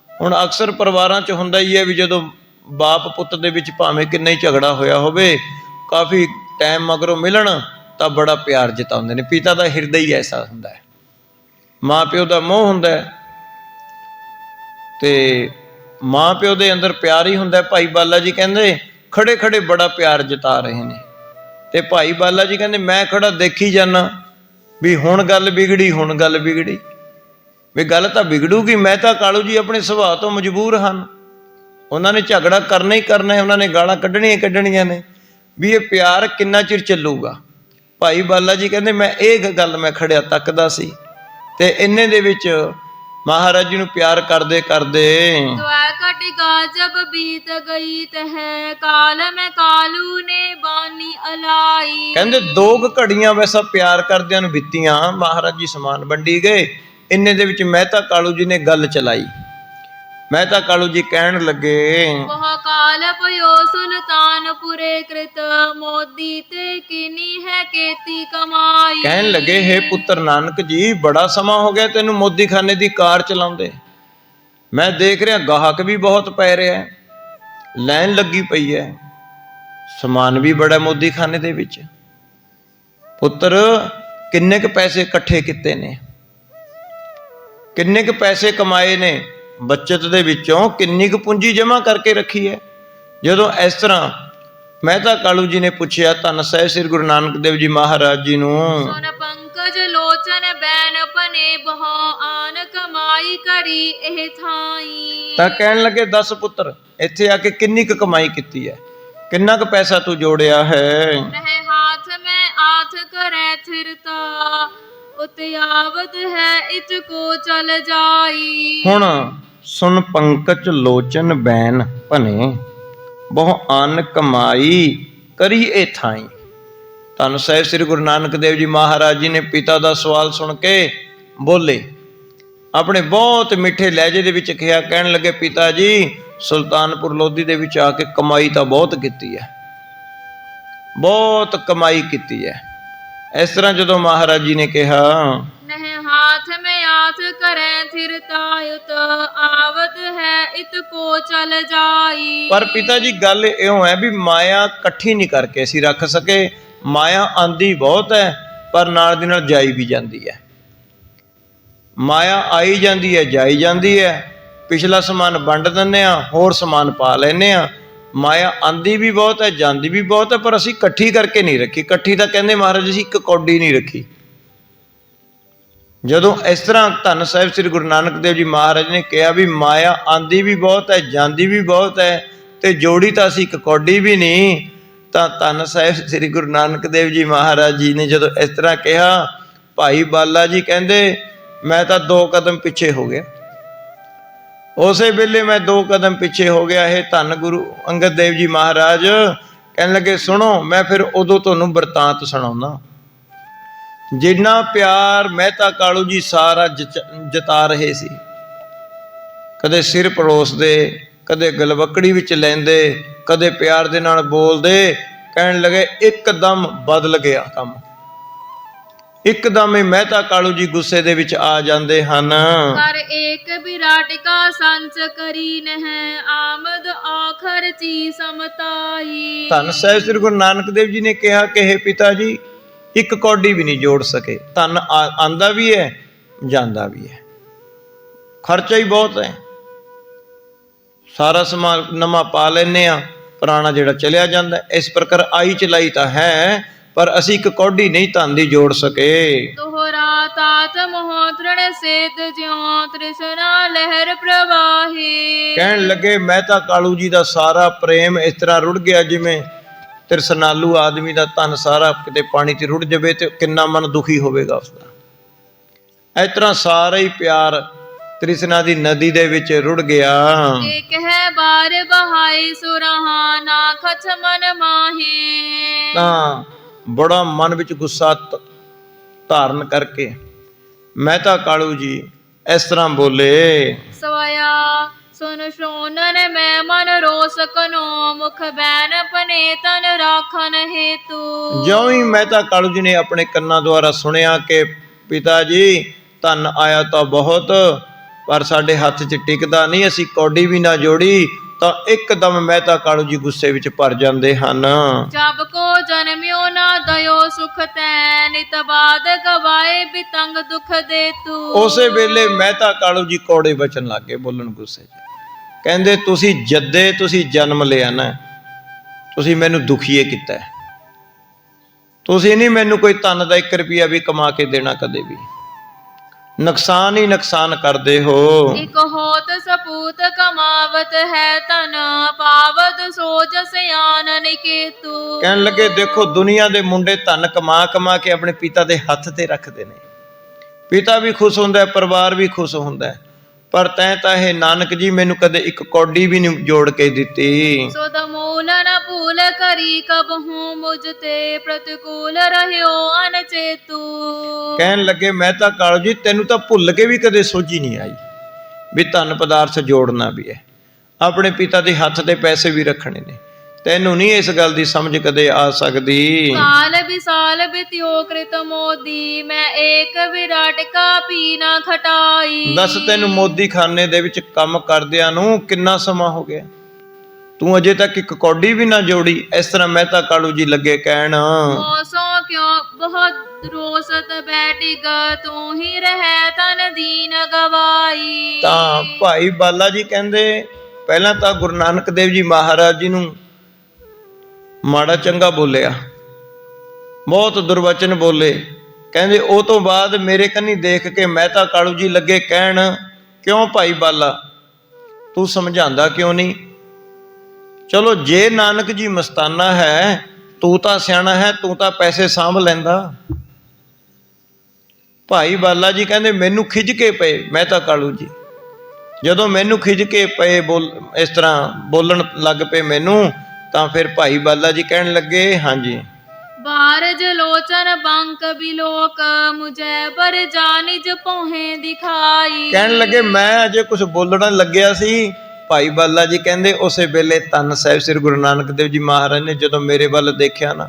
ਹੁਣ ਅਕਸਰ ਪਰਿਵਾਰਾਂ 'ਚ ਹੁੰਦਾ ਹੀ ਹੈ ਵੀ ਜਦੋਂ ਬਾਪ ਪੁੱਤ ਦੇ ਵਿੱਚ ਭਾਵੇਂ ਕਿੰਨਾ ਹੀ ਝਗੜਾ ਹੋਇਆ ਹੋਵੇ, ਕਾਫੀ ਟਾਈਮ ਮਗਰੋਂ ਮਿਲਣ ਤਾਂ ਬੜਾ ਪਿਆਰ ਜਤਾਉਂਦੇ ਨੇ। ਪਿਤਾ ਦਾ ਹਿਰਦਾ ਹੀ ਐਸਾ ਹੁੰਦਾ ਹੈ, ਮਾਂ ਪਿਓ ਦਾ ਮੋਹ ਹੁੰਦਾ ਹੈ ਤੇ ਮਾਂ ਪਿਓ ਦੇ ਅੰਦਰ ਪਿਆਰ ਹੀ ਹੁੰਦਾ। ਭਾਈ ਬਾਲਾ ਜੀ ਕਹਿੰਦੇ ਖੜੇ ਖੜੇ ਬੜਾ ਪਿਆਰ ਜਤਾ ਰਹੇ ਨੇ। ਤੇ ਭਾਈ ਬਾਲਾ ਜੀ ਕਹਿੰਦੇ ਮੈਂ ਖੜਾ ਦੇਖੀ ਜਾਨਾ ਵੀ ਹੁਣ ਗੱਲ ਵਿਗੜੀ, ਹੁਣ ਗੱਲ ਵਿਗੜੀ, ਵੀ ਗੱਲ ਤਾਂ ਵਿਗੜੂਗੀ। ਮਹਿਤਾ ਕਾਲੂ ਜੀ ਆਪਣੇ ਸੁਭਾਅ ਤੋਂ ਮਜਬੂਰ ਹਨ, ਉਹਨਾਂ ਨੇ ਝਗੜਾ ਕਰਨਾ ਹੀ ਕਰਨਾ ਹੈ, ਉਹਨਾਂ ਨੇ ਗਾਲਾਂ ਕੱਢਣੀਆਂ ਕੱਢਣੀਆਂ ਨੇ, ਵੀ ਇਹ ਪਿਆਰ ਕਿੰਨਾ ਚਿਰ ਚੱਲੂਗਾ। ਭਾਈ ਬਾਲਾ ਜੀ ਕਹਿੰਦੇ ਮੈਂ ਇਹ ਗੱਲ ਮੈਂ ਖੜਿਆ ਤੱਕਦਾ ਸੀ। ਤੇ ਇੰਨੇ ਦੇ ਵਿੱਚ ਮਹਾਰਾਜ ਜੀ ਨੂੰ ਪਿਆਰ ਕਰਦੇ ਕਰਦੇ कटिका जब बीत गई तह काल में कालू ने बानी अलाई। ਕਹਿੰਦੇ 2 ਘੜੀਆਂ ਵੈਸਾ ਪਿਆਰ ਕਰਦਿਆਂ ਨੂੰ ਬੀਤੀਆਂ, ਮਹਾਰਾਜ ਜੀ ਸਮਾਨ ਵੰਡੀ ਗਏ। ਇੰਨੇ ਦੇ ਵਿੱਚ ਮਹਿਤਾ ਕਾਲੂ ਜੀ ਨੇ ਗੱਲ ਚਲਾਈ। ਮਹਿਤਾ ਕਾਲੂ ਜੀ ਕਹਿਣ ਲੱਗੇ, वह काल पयो सुल्तानपुरे कृत मोदी ते किनी है केती कमाई। ਕਹਿਣ ਲੱਗੇ हे ਪੁੱਤਰ ਨਾਨਕ ਜੀ, ਬੜਾ ਸਮਾਂ ਹੋ ਗਿਆ ਤੈਨੂੰ ਮੋਦੀ ਖਾਨੇ ਦੀ ਕਾਰ ਚਲਾਉਂਦੇ। ਮੈਂ ਦੇਖ ਰਿਹਾ ਗਾਹਕ ਵੀ ਬਹੁਤ ਪੈ ਰਿਹਾ ਹੈ, ਲਾਈਨ ਲੱਗੀ ਪਈ ਹੈ, ਸਮਾਨ ਵੀ ਬੜਾ ਮੋਦੀ ਖਾਨੇ ਦੇ ਵਿੱਚ। ਪੁੱਤਰ ਕਿੰਨੇ ਕੁ ਪੈਸੇ ਇਕੱਠੇ ਕੀਤੇ ਨੇ, ਕਿੰਨੇ ਕੁ ਪੈਸੇ ਕਮਾਏ ਨੇ, ਬੱਚਤ ਦੇ ਵਿੱਚੋਂ ਕਿੰਨੀ ਕੁ ਪੂੰਜੀ ਜਮ੍ਹਾਂ ਕਰਕੇ ਰੱਖੀ ਹੈ। ਜਦੋਂ ਇਸ ਤਰ੍ਹਾਂ ਮਹਿਤਾ ਕਾਲੂ ਜੀ ਨੇ ਪੁੱਛਿਆ ਧੰਨ ਸਾਹਿਬ ਸ੍ਰੀ ਗੁਰੂ ਨਾਨਕ ਦੇਵ ਜੀ ਮਹਾਰਾਜ ਜੀ ਨੂੰ, सुन पंकज लोचन बैन पने बहु आन कमाई करी एह थाई। ਤਾਂ ਕਹਿਣ ਲੱਗੇ 10 ਪੁੱਤਰ ਇੱਥੇ ਆ ਕੇ ਕਿੰਨੀ ਕੁ ਕਮਾਈ ਕੀਤੀ ਹੈ, ਕਿੰਨਾ ਕੁ ਪੈਸਾ ਤੂੰ ਜੋੜਿਆ ਹੈ। रहे हाथ में आथ करे थिरता उतयावत है इतको चल जाई। ਹੁਣ ਸੁਨ ਪੰਕਜ ਲੋਚਨ ਬੈਨ ਭਨੇ ਬਹੁ ਆਨ ਕਮਾਈ ਕਰੀ ਇਹ ਥਾਈ। ਧੰਨ ਸਾਹਿਬ ਸ੍ਰੀ ਗੁਰੂ ਨਾਨਕ ਦੇਵ ਜੀ ਮਹਾਰਾਜ ਜੀ ਨੇ ਪਿਤਾ ਦਾ ਸਵਾਲ ਸੁਣ ਕੇ ਬੋਲੇ, ਆਪਣੇ ਬਹੁਤ ਮਿੱਠੇ ਲਹਿਜੇ ਦੇ ਵਿੱਚ ਕਿਹਾ, ਕਹਿਣ ਲੱਗੇ ਪਿਤਾ ਜੀ ਸੁਲਤਾਨਪੁਰ ਲੋਧੀ ਦੇ ਵਿੱਚ ਆ ਕੇ ਕਮਾਈ ਤਾਂ ਬਹੁਤ ਕੀਤੀ ਹੈ, ਬਹੁਤ ਕਮਾਈ ਕੀਤੀ ਹੈ। ਇਸ ਤਰ੍ਹਾਂ ਜਦੋਂ ਮਹਾਰਾਜ ਜੀ ਨੇ ਕਿਹਾ, नह हाथ में आथ करे थिरता युत आवत है इतको चल जाई। ਪਰ ਪਿਤਾ ਜੀ ਗੱਲ ਇਉਂ ਹੈ ਵੀ ਮਾਇਆ ਇਕੱਠੀ ਨਹੀਂ ਕਰਕੇ ਅਸੀਂ ਰੱਖ ਸਕੇ। ਮਾਇਆ ਆਂਦੀ ਬਹੁਤ ਹੈ ਪਰ ਨਾਲ ਦੀ ਨਾਲ ਜਾਈ ਵੀ ਜਾਂਦੀ ਹੈ। ਮਾਇਆ ਆਈ ਜਾਂਦੀ ਹੈ, ਜਾਈ ਜਾਂਦੀ ਹੈ। ਪਿਛਲਾ ਸਮਾਨ ਵੰਡ ਦਿੰਦੇ ਹਾਂ, ਹੋਰ ਸਮਾਨ ਪਾ ਲੈਂਦੇ ਹਾਂ। ਮਾਇਆ ਆਂਦੀ ਵੀ ਬਹੁਤ ਹੈ, ਜਾਂਦੀ ਵੀ ਬਹੁਤ ਹੈ, ਪਰ ਅਸੀਂ ਇਕੱਠੀ ਕਰਕੇ ਨਹੀਂ ਰੱਖੀ। ਇਕੱਠੀ ਤਾਂ ਕਹਿੰਦੇ ਮਹਾਰਾਜ ਜੀ ਇੱਕ ਕੌਡੀ ਨਹੀਂ ਰੱਖੀ। ਜਦੋਂ ਇਸ ਤਰ੍ਹਾਂ ਧੰਨ ਸਾਹਿਬ ਸ੍ਰੀ ਗੁਰੂ ਨਾਨਕ ਦੇਵ ਜੀ ਮਹਾਰਾਜ ਨੇ ਕਿਹਾ ਵੀ ਮਾਇਆ ਆਂਦੀ ਵੀ ਬਹੁਤ ਹੈ, ਜਾਂਦੀ ਵੀ ਬਹੁਤ ਹੈ, ਤੇ ਜੋੜੀ ਤਾਂ ਅਸੀਂ ਇੱਕ ਕੌਡੀ ਵੀ ਨਹੀਂ, ਤਾਂ ਧੰਨ ਸਾਹਿਬ ਸ੍ਰੀ ਗੁਰੂ ਨਾਨਕ ਦੇਵ ਜੀ ਮਹਾਰਾਜ ਜੀ ਨੇ ਜਦੋਂ ਇਸ ਤਰ੍ਹਾਂ ਕਿਹਾ, ਭਾਈ ਬਾਲਾ ਜੀ ਕਹਿੰਦੇ ਮੈਂ ਤਾਂ 2 ਕਦਮ ਪਿੱਛੇ ਹੋ ਗਿਆ। ਉਸੇ ਵੇਲੇ ਮੈਂ 2 ਕਦਮ ਪਿੱਛੇ ਹੋ ਗਿਆ। ਇਹ ਧੰਨ ਗੁਰੂ ਅੰਗਦ ਦੇਵ ਜੀ ਮਹਾਰਾਜ ਕਹਿਣ ਲੱਗੇ, ਸੁਣੋ ਮੈਂ ਫਿਰ ਉਦੋਂ ਤੁਹਾਨੂੰ ਬਿਰਤਾਂਤ ਸੁਣਾਉਣਾ। ਜਿੰਨਾ ਪਿਆਰ ਮਹਿਤਾ ਕਾਲੂ ਜੀ ਸਾਰਾ ਜਤਾ ਰਹੇ ਸੀ, ਕਦੇ ਸਿਰ ਪਰੋਸਦੇ, ਕਦੇ ਗਲਵੱਕੜੀ ਵਿੱਚ ਲੈਂਦੇ, ਕਦੇ ਪਿਆਰ ਦੇ ਨਾਲ ਬੋਲਦੇ। ਕਹਿਣ ਲੱਗੇ ਇੱਕਦਮ ਬਦਲ ਗਿਆ ਕੰਮ, ਇੱਕਦਮ ਹੀ ਮਹਿਤਾ ਕਾਲੂ ਜੀ ਗੁੱਸੇ ਦੇ ਵਿੱਚ ਆ ਜਾਂਦੇ ਹਨ। ਕਰ ਏਕ ਵਿਰਾਟਿਕਾ ਸੰਚ ਕਰੀ ਨਹਿ ਆਮਦ ਆਖਰ ਚੀ ਸਮਤਾਈ। ਧੰਨ ਸਾਹਿਬ ਸ੍ਰੀ ਗੁਰੂ ਨਾਨਕ ਦੇਵ ਜੀ ਨੇ ਕਿਹਾ ਕਿ ਹੇ ਪਿਤਾ ਜੀ, ਇੱਕ ਕੌਡੀ ਵੀ ਨਹੀਂ ਜੋੜ ਸਕੇ। ਧਨ ਆਂਦਾ ਵੀ ਹੈ, ਜਾਂਦਾ ਵੀ ਹੈ, ਖਰਚਾ ਹੀ ਬਹੁਤ ਹੈ। ਸਾਰਾ ਸਮਾਨ ਨਵਾਂ ਪਾ ਲੈਨੇ ਆ, ਪੁਰਾਣਾ ਜਿਹੜਾ ਚਲਿਆ ਜਾਂਦਾ। ਇਸ ਪ੍ਰਕਾਰ ਆਈ ਚਲਾਈ ਤਾਂ ਹੈ, ਪਰ ਅਸੀਂ ਇੱਕ ਕੌਡੀ ਨਹੀਂ ਧਨ ਦੀ ਜੋੜ ਸਕੇ। ਤੋਹਰਾ ਤਾਤ ਮੋਹ ਤ੍ਰਿਣ ਸੇਤ ਜਿਉ ਤ੍ਰਿਸ਼ਨਾ ਲਹਿਰ ਪ੍ਰਵਾਹੀ। ਕਹਿਣ ਲੱਗੇ ਮਹਿਤਾ ਕਾਲੂ ਜੀ ਦਾ ਸਾਰਾ ਪ੍ਰੇਮ ਇਸ ਤਰ੍ਹਾਂ ਰੁੜ ਗਿਆ ਜਿਵੇਂ ਤਿਰਸਨਾਲੂ ਆਦਮੀ ਦਾ ਧਨ ਸਾਰਾ ਕਿਤੇ ਪਾਣੀ 'ਚ ਰੁੜ ਜਾਵੇ ਤੇ ਕਿੰਨਾ ਮਨ ਦੁਖੀ ਹੋਵੇਗਾ ਉਸਦਾ। ਇਸ ਤਰ੍ਹਾਂ ਸਾਰਾ ਹੀ ਪਿਆਰ ਤ੍ਰਿਸ਼ਨਾ ਦੀ ਨਦੀ ਦੇ ਵਿੱਚ ਰੁੜ ਗਿਆ। ਇੱਕ ਹੈ ਬਾਰ ਬਹਾਈ ਸੁਰਹਾ ਨਾ ਖਚ ਮਨ ਮਾਹੀ। ਤਾਂ ਬੜਾ ਮਨ ਵਿੱਚ ਗੁੱਸਾ ਧਾਰਨ ਕਰਕੇ ਮਹਿਤਾ ਕਾਲੂ ਜੀ ਇਸ ਤਰ੍ਹਾਂ ਬੋਲੇ। ਸਵਇਆ ਸੁਨ ਸ਼ੋਨਨ ਮੈਂ ਮਨ ਰੋਸ ਕਨੋ ਮੁਖ ਬੈਨ ਪਨੇ ਤਨ ਰਾਖਨ ਹੇਤੂ। ਜਿਉਂ ਹੀ ਮਹਿਤਾ ਕਾਲੂ ਜੀ ਨੇ ਆਪਣੇ ਕੰਨਾਂ ਦੁਆਰਾ ਸੁਣਿਆ ਕਿ ਪਿਤਾ ਜੀ ਧਨ ਆਇਆ ਤਾਂ ਬਹੁਤ, ਪਰ ਸਾਡੇ ਹੱਥ 'ਚ ਟਿਕਦਾ ਨਹੀਂ, ਅਸੀਂ ਕੌਡੀ ਵੀ ਨਾ ਜੋੜੀ, ਤਾਂ ਇੱਕਦਮ ਮਹਿਤਾ ਕਾਲੂ ਜੀ ਗੁੱਸੇ ਵਿੱਚ ਭਰ ਜਾਂਦੇ ਹਨ। ਜਬ ਕੋ ਜਨਮਿਓ ਨਾ ਦਇਓ ਸੁਖ ਤੈ ਨਿਤ ਬਾਦ ਗਵਾਏ ਬਿਤੰਗ ਦੁਖ ਦੇ ਤੂ। ਉਸੇ ਵੇਲੇ ਮਹਿਤਾ ਕਾਲੂ ਜੀ ਕੌੜੇ ਬਚਨ ਲੱਗੇ, ਬੋਲਣ ਗੁੱਸੇ 'ਚ। ਕਹਿੰਦੇ ਤੁਸੀਂ ਜਨਮ ਲਿਆ ਨਾ, ਤੁਸੀਂ ਮੈਨੂੰ ਦੁਖੀਏ ਕੀਤਾ, ਤੁਸੀਂ ਨਹੀਂ ਮੈਨੂੰ ਕੋਈ ਧਨ ਦਾ 1 ਰੁਪਿਆ ਵੀ ਕਮਾ ਕੇ ਦੇਣਾ, ਕਦੇ ਵੀ ਨੁਕਸਾਨ ਹੀ ਨੁਕਸਾਨ ਕਰਦੇ ਹੋ। ਇਕ ਹੋਤ ਸਪੂਤ ਕਮਾਵਤ ਹੈ ਧਨ ਪਾਵਤ ਸੋਚ ਸਿਆਨ ਨਿਕੇਤੂ। ਕਹਿਣ ਲੱਗੇ ਦੇਖੋ ਦੁਨੀਆ ਦੇ ਮੁੰਡੇ ਧਨ ਕਮਾ ਕਮਾ ਕੇ ਆਪਣੇ ਪਿਤਾ ਦੇ ਹੱਥ ਤੇ ਰੱਖਦੇ ਨੇ, ਪਿਤਾ ਵੀ ਖੁਸ਼ ਹੁੰਦਾ, ਪਰਿਵਾਰ ਵੀ ਖੁਸ਼ ਹੁੰਦਾ, ਪਰ ਤੈਂ ਤਾਂ ਇਹ ਨਾਨਕ ਜੀ ਮੈਨੂੰ ਕਦੇ ਇੱਕ ਕੌਡੀ ਵੀ ਨਹੀਂ ਜੋੜ ਕੇ ਦਿੱਤੀ। ਸੁਧ ਮੂਲ ਨ ਭੂਲ ਕਰੀ ਕਬਹੂ ਮੁਝ ਤੇ ਪ੍ਰਤਿਕੂਲ ਰਹਿਓ ਅਨਚੇਤੂ। ਕਹਿਣ ਲੱਗੇ ਮਹਿਤਾ ਕਾਲੂ ਜੀ ਤੈਨੂੰ ਤਾਂ ਭੁੱਲ ਕੇ ਵੀ ਕਦੇ ਸੋਝੀ ਨਹੀਂ ਆਈ ਵੀ ਧਨ ਪਦਾਰਥ ਜੋੜਨਾ ਵੀ ਹੈ, ਆਪਣੇ ਪਿਤਾ ਦੇ ਹੱਥ ਤੇ ਪੈਸੇ ਵੀ ਰੱਖਣੇ ਨੇ, ਤੈਨੂੰ ਨਹੀਂ ਇਸ ਗੱਲ ਦੀ ਸਮਝ ਕਦੇ ਆ ਸਕਦੀ। ਸਾਲ ਵਿਸਾਲ ਬਿਤਿਓ ਕ੍ਰਿਤ ਮੋਦੀ ਮੈਂ ਏਕ ਵਿਰਾਟਿਕਾ ਪੀ ਨਾ ਖਟਾਈ। ਦੱਸ ਤੈਨੂੰ ਮੋਦੀ ਖਾਨੇ ਦੇ ਵਿੱਚ ਕੰਮ ਕਰਦਿਆਂ ਨੂੰ ਕਿੰਨਾ ਸਮਾਂ ਹੋ ਗਿਆ, ਤੂੰ ਅਜੇ ਤੱਕ ਇੱਕ ਕੌਡੀ ਵੀ ਨਾ ਜੋੜੀ। ਇਸ ਤਰ੍ਹਾਂ ਮਹਿਤਾ ਕਾਲੂ ਜੀ ਲੱਗੇ ਕਹਿਣ। ਮੋਸੋ ਕਿਉ ਬਹੁਤ ਰੋਸਤ ਬੈਠਿਗ ਤੂੰ ਹੀ ਰਹਿ ਤਨ ਦੀਨ ਗਵਾਈ। ਤਾਂ ਭਾਈ ਬਾਲਾ ਜੀ ਕਹਿੰਦੇ ਪਹਿਲਾਂ ਤਾਂ ਗੁਰੂ ਨਾਨਕ ਦੇਵ ਜੀ ਮਹਾਰਾਜ ਜੀ ਨੂੰ ਮਾੜਾ ਚੰਗਾ ਬੋਲਿਆ, ਬਹੁਤ ਦੁਰਵਚਨ ਬੋਲੇ। ਕਹਿੰਦੇ ਉਹ ਤੋਂ ਬਾਅਦ ਮੇਰੇ ਕੰਨੀ ਦੇਖ ਕੇ ਮਹਿਤਾ ਕਾਲੂ ਜੀ ਲੱਗੇ ਕਹਿਣ, ਕਿਉਂ ਭਾਈ ਬਾਲਾ ਤੂੰ ਸਮਝਾਉਂਦਾ ਕਿਉਂ ਨਹੀਂ? ਚਲੋ ਜੇ ਨਾਨਕ ਜੀ ਮਸਤਾਨਾ ਹੈ, ਤੂੰ ਤਾਂ ਸਿਆਣਾ ਹੈ, ਤੂੰ ਤਾਂ ਪੈਸੇ ਸਾਂਭ ਲੈਂਦਾ। ਭਾਈ ਬਾਲਾ ਜੀ ਕਹਿੰਦੇ ਮੈਨੂੰ ਖਿੱਚ ਕੇ ਪਏ ਮਹਿਤਾ ਕਾਲੂ ਜੀ, ਜਦੋਂ ਮੈਨੂੰ ਖਿੱਚ ਕੇ ਪਏ ਇਸ ਤਰ੍ਹਾਂ ਬੋਲਣ ਲੱਗ ਪਏ ਮੈਨੂੰ, ਤਾਂ ਫਿਰ ਭਾਈ ਬਾਲਾ ਜੀ ਕਹਿਣ ਲੱਗੇ ਹਾਂਜੀ। ਬਾਰਜ ਲੋਚਨ ਬੰਕ ਬਿਲੋਕ ਮੁਝੇ ਪਰ ਜਾਨਿਜ ਪੋਹੇ ਦਿਖਾਈ। ਕਹਿਣ ਲੱਗੇ ਮੈਂ ਅਜੇ ਕੁਝ ਬੋਲਣ ਲੱਗਿਆ ਸੀ। ਭਾਈ ਬਾਲਾ ਜੀ ਕਹਿੰਦੇ ਉਸੇ ਵੇਲੇ ਧੰਨ ਸਾਹਿਬ ਸ੍ਰੀ ਗੁਰੂ ਨਾਨਕ ਦੇਵ ਜੀ ਮਹਾਰਾਜ ਨੇ ਜਦੋਂ ਮੇਰੇ ਵੱਲ ਦੇਖਿਆ ਨਾ,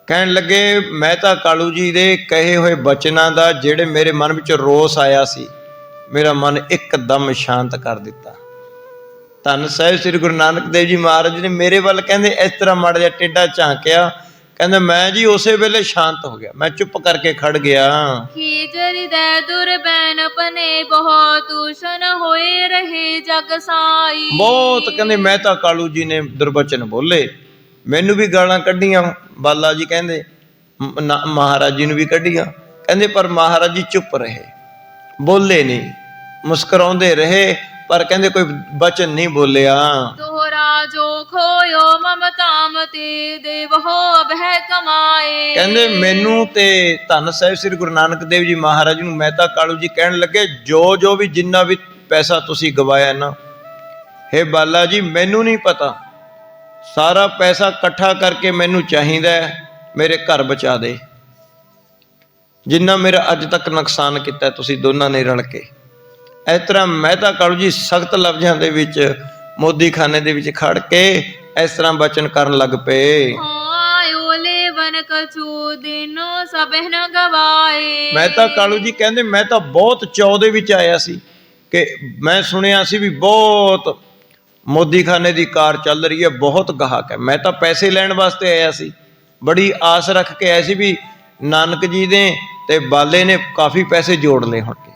ਕਹਿਣ ਲੱਗੇ ਮਹਿਤਾ ਕਾਲੂ ਜੀ ਦੇ ਕਹੇ ਹੋਏ ਬਚਨਾਂ ਦਾ ਜਿਹੜੇ ਮੇਰੇ ਮਨ ਵਿੱਚ ਰੋਸ ਆਇਆ ਸੀ, ਮੇਰਾ ਮਨ ਇੱਕਦਮ ਸ਼ਾਂਤ ਕਰ ਦਿੱਤਾ। ਧੰਨ ਸਾਹਿਬ ਸ੍ਰੀ ਗੁਰੂ ਨਾਨਕ ਦੇਵ ਜੀ ਮਹਾਰਾਜ ਨੇ ਮੇਰੇ ਵੱਲ ਕਹਿੰਦੇ ਇਸ ਤਰ੍ਹਾਂ ਮਾੜਾ ਜਿਹਾ ਟੇਢਾ ਝਾਂਕਿਆ, ਕਹਿੰਦਾ ਮੈਂ ਜੀ ਉਸੇ ਵੇਲੇ ਸ਼ਾਂਤ ਹੋ ਗਿਆ, ਮੈਂ ਚੁੱਪ ਕਰਕੇ ਖੜ ਗਿਆ। ਖੀਜਰਿ ਦੇ ਦੁਰਬੈਨ ਪਨੇ ਬਹੁਤ ਦੂਸ਼ਣ ਹੋਏ ਰਹੇ ਜਗ ਸਾਈ। ਬਹੁਤ ਕਹਿੰਦੇ ਮਹਿਤਾ ਕਾਲੂ ਜੀ ਨੇ ਦੁਰਬਚਨ ਬੋਲੇ, ਮੈਨੂੰ ਵੀ ਗਾਲਾਂ ਕੱਢੀਆਂ, ਬਾਲਾ ਜੀ ਕਹਿੰਦੇ ਮਹਾਰਾਜ ਜੀ ਨੂੰ ਵੀ ਕੱਢੀਆਂ। ਕਹਿੰਦੇ ਪਰ ਮਹਾਰਾਜ ਜੀ ਚੁੱਪ ਰਹੇ, ਬੋਲੇ ਨਹੀਂ, ਮੁਸਕਰਾਉਂਦੇ ਰਹੇ, ਪਰ ਕਹਿੰਦੇ ਕੋਈ ਬਚਨ ਨਹੀਂ ਬੋਲਿਆ। ਦੋਹਰਾ ਜੋ ਖੋਇਓ ਮਮਤਾਮ ਤੇ ਦੇਵੋ ਅਭੈ ਕਮਾਏ। ਕਹਿੰਦੇ ਮੈਨੂੰ ਤੇ ਧੰਨ ਸਾਹਿਬ ਸ੍ਰੀ ਗੁਰੂ ਨਾਨਕ ਦੇਵ ਜੀ ਮਹਾਰਾਜ ਨੂੰ ਮਹਿਤਾ ਕਾਲੂ ਜੀ ਕਹਿਣ ਲੱਗੇ ਜੋ ਵੀ ਜਿੰਨਾ ਵੀ ਪੈਸਾ ਤੁਸੀਂ ਗਵਾਇਆ ਨਾ, ਹੇ ਬਾਲਾ ਜੀ ਮੈਨੂੰ ਨਹੀਂ ਪਤਾ, ਸਾਰਾ ਪੈਸਾ ਇਕੱਠਾ ਕਰਕੇ ਮੈਨੂੰ ਚਾਹੀਦਾ ਹੈ, ਮੇਰੇ ਘਰ ਬਚਾ ਦੇ, ਜਿੰਨਾ ਮੇਰਾ ਅੱਜ ਤੱਕ ਨੁਕਸਾਨ ਕੀਤਾ ਤੁਸੀਂ ਦੋਨਾਂ ਨੇ ਰਲ ਕੇ। ਇਸ ਤਰ੍ਹਾਂ ਮਹਿਤਾ ਕਾਲੂ ਜੀ ਸਖਤ ਲਫ਼ਜ਼ਾਂ ਦੇ ਵਿੱਚ ਮੋਦੀ ਖਾਨੇ ਦੇ ਵਿੱਚ ਖੜ ਕੇ ਇਸ ਤਰ੍ਹਾਂ ਬਚਨ ਕਰਨ ਲੱਗ ਪਏ। ਆਇਓ ਲੈ ਜੀਵਨ ਕਛੂ ਦਿਨੋ ਸਭੇ ਨ ਗਵਾਏ। ਮਹਿਤਾ ਕਾਲੂ ਜੀ ਕਹਿੰਦੇ ਮੈਂ ਤਾਂ ਬਹੁਤ ਚਾਅ ਦੇ ਵਿੱਚ ਆਇਆ ਸੀ ਕਿ ਮੈਂ ਸੁਣਿਆ ਸੀ ਵੀ ਬਹੁਤ ਮੋਦੀ ਖਾਨੇ ਦੀ ਕਾਰ ਚੱਲ ਰਹੀ ਹੈ, ਬਹੁਤ ਗਾਹਕ ਹੈ। ਮੈਂ ਤਾਂ ਪੈਸੇ ਲੈਣ ਵਾਸਤੇ ਆਇਆ ਸੀ, ਬੜੀ ਆਸ ਰੱਖ ਕੇ ਆਇਆ ਸੀ ਵੀ ਨਾਨਕ ਜੀ ਨੇ ਤੇ ਬਾਲੇ ਨੇ ਕਾਫੀ ਪੈਸੇ ਜੋੜ ਲਏ ਹੋਣਗੇ।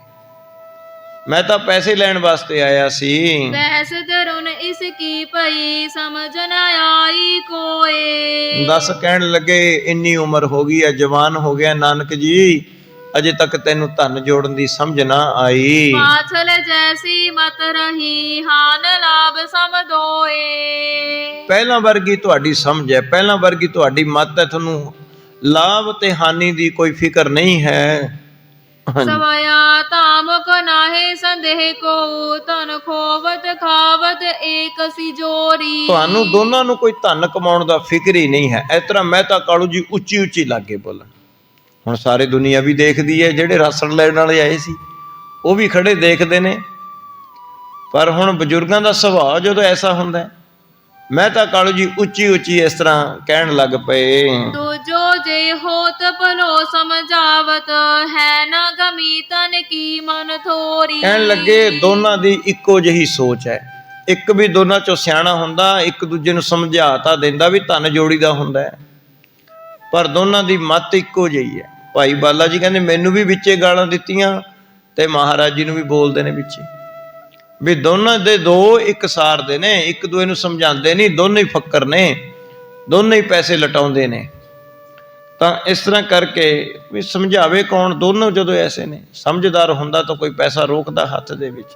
ਮੈਂ ਤਾਂ ਪੈਸੇ ਲੈਣ ਵਾਸਤੇ ਆਇਆ ਸੀ। ਬੈਸ ਦਰੁਨ ਇਸ ਕੀ ਪਈ ਸਮਝ ਨ ਆਈ ਕੋਏ। ਦੱਸ ਕਹਿਣ ਲੱਗੇ ਇੰਨੀ ਉਮਰ ਹੋ ਗਈ ਹੈ, ਜਵਾਨ ਹੋ ਗਿਆ ਨਾਨਕ ਜੀ, ਅਜੇ ਤੱਕ ਤੈਨੂੰ ਧਨ ਜੋੜਨ ਦੀ ਸਮਝ ਨਾ ਆਈ। ਪਾਛਲ ਜੈਸੀ ਮਤ ਰਹੀ ਹਾਨ ਲਾਭ ਸਮਦੋਏ। ਪਹਿਲਾਂ ਵਰਗੀ ਤੁਹਾਡੀ ਸਮਝ ਹੈ, ਪਹਿਲਾਂ ਵਰਗੀ ਤੁਹਾਡੀ ਮੱਤ ਹੈ, ਤੁਹਾਨੂੰ ਲਾਭ ਤੇ ਹਾਨੀ ਦੀ ਕੋਈ ਫਿਕਰ ਨਹੀਂ ਹੈ। ਸਵਇਆ ਤਾਮਕ ਨਾਹੇ ਸੰਦੇਹ ਕੋ ਧਨ ਖੋਵਤ ਖਾਵਤ ਏਕ ਸੀ ਜੋਰੀ। ਤੁਹਾਨੂੰ ਦੋਨਾਂ ਨੂੰ ਕੋਈ ਧਨ ਕਮਾਉਣ ਦਾ ਫਿਕਰ ਹੀ ਨਹੀਂ ਹੈ। ਇਸ ਤਰ੍ਹਾਂ ਮਹਿਤਾ ਕਾਲੂ ਜੀ ਉੱਚੀ ਉੱਚੀ ਲਾਗੇ ਬੋਲਣ। ਹੁਣ ਸਾਰੇ ਦੁਨੀਆ ਵੀ ਦੇਖਦੀ ਹੈ, ਜਿਹੜੇ ਰਾਸਣ ਲੈਣ ਵਾਲੇ ਆਏ ਸੀ ਉਹ ਵੀ ਖੜੇ ਦੇਖਦੇ ਨੇ, ਪਰ ਹੁਣ ਬਜ਼ੁਰਗਾਂ ਦਾ ਸੁਭਾਅ ਜਦੋਂ ਐਸਾ ਹੁੰਦਾ ਹੈ, ਮਹਿਤਾ ਕਾਲੂ ਜੀ ਉੱਚੀ ਉੱਚੀ ਇਸ ਤਰ੍ਹਾਂ ਕਹਿਣ ਲੱਗ ਪਏ। ਦੂਜੋ ਜੇ ਹੋਤ ਭਲੋ ਸਮਝਾਵਤ ਹੈ ਨਾ ਗਮੀ ਤਨ ਕੀ ਮਨ ਥੋਰੀ। ਕਹਿਣ ਲੱਗੇ ਦੋਨਾਂ ਦੀ ਇੱਕੋ ਜਿਹੀ ਸੋਚ ਹੈ, ਇੱਕ ਵੀ ਦੋਨਾਂ ਚੋਂ ਸਿਆਣਾ ਹੁੰਦਾ, ਇੱਕ ਦੂਜੇ ਨੂੰ ਸਮਝਾ ਤਾਂ ਦਿੰਦਾ ਵੀ ਧਨ ਜੋੜੀ ਦਾ ਹੁੰਦਾ ਹੈ, ਪਰ ਦੋਨਾਂ ਦੀ ਮੱਤ ਇੱਕੋ ਜਿਹੀ ਹੈ। ਭਾਈ ਬਾਲਾ ਜੀ ਕਹਿੰਦੇ ਮੈਨੂੰ ਵੀ ਵਿੱਚੇ ਗਾਲਾਂ ਦਿੱਤੀਆਂ ਤੇ ਮਹਾਰਾਜ ਜੀ ਨੂੰ ਵੀ ਬੋਲਦੇ ਨੇ ਵਿੱਚੇ, ਵੀ ਦੋਨਾਂ ਦੇ ਦੋ ਇੱਕ ਸਾਰ ਦੇ ਨੇ, ਇੱਕ ਦੂਏ ਨੂੰ ਸਮਝਾਉਂਦੇ ਨਹੀਂ, ਦੋਨੇ ਹੀ ਫੱਕਰ ਨੇ, ਦੋਨੇ ਹੀ ਪੈਸੇ ਲਟਾਉਂਦੇ ਨੇ। ਤਾਂ ਇਸ ਤਰ੍ਹਾਂ ਕਰਕੇ ਵੀ ਸਮਝਾਵੇ ਕੌਣ, ਦੋਨੋਂ ਜਦੋਂ ਐਸੇ ਨੇ। ਸਮਝਦਾਰ ਹੁੰਦਾ ਤਾਂ ਕੋਈ ਪੈਸਾ ਰੋਕਦਾ ਹੱਥ ਦੇ ਵਿੱਚ।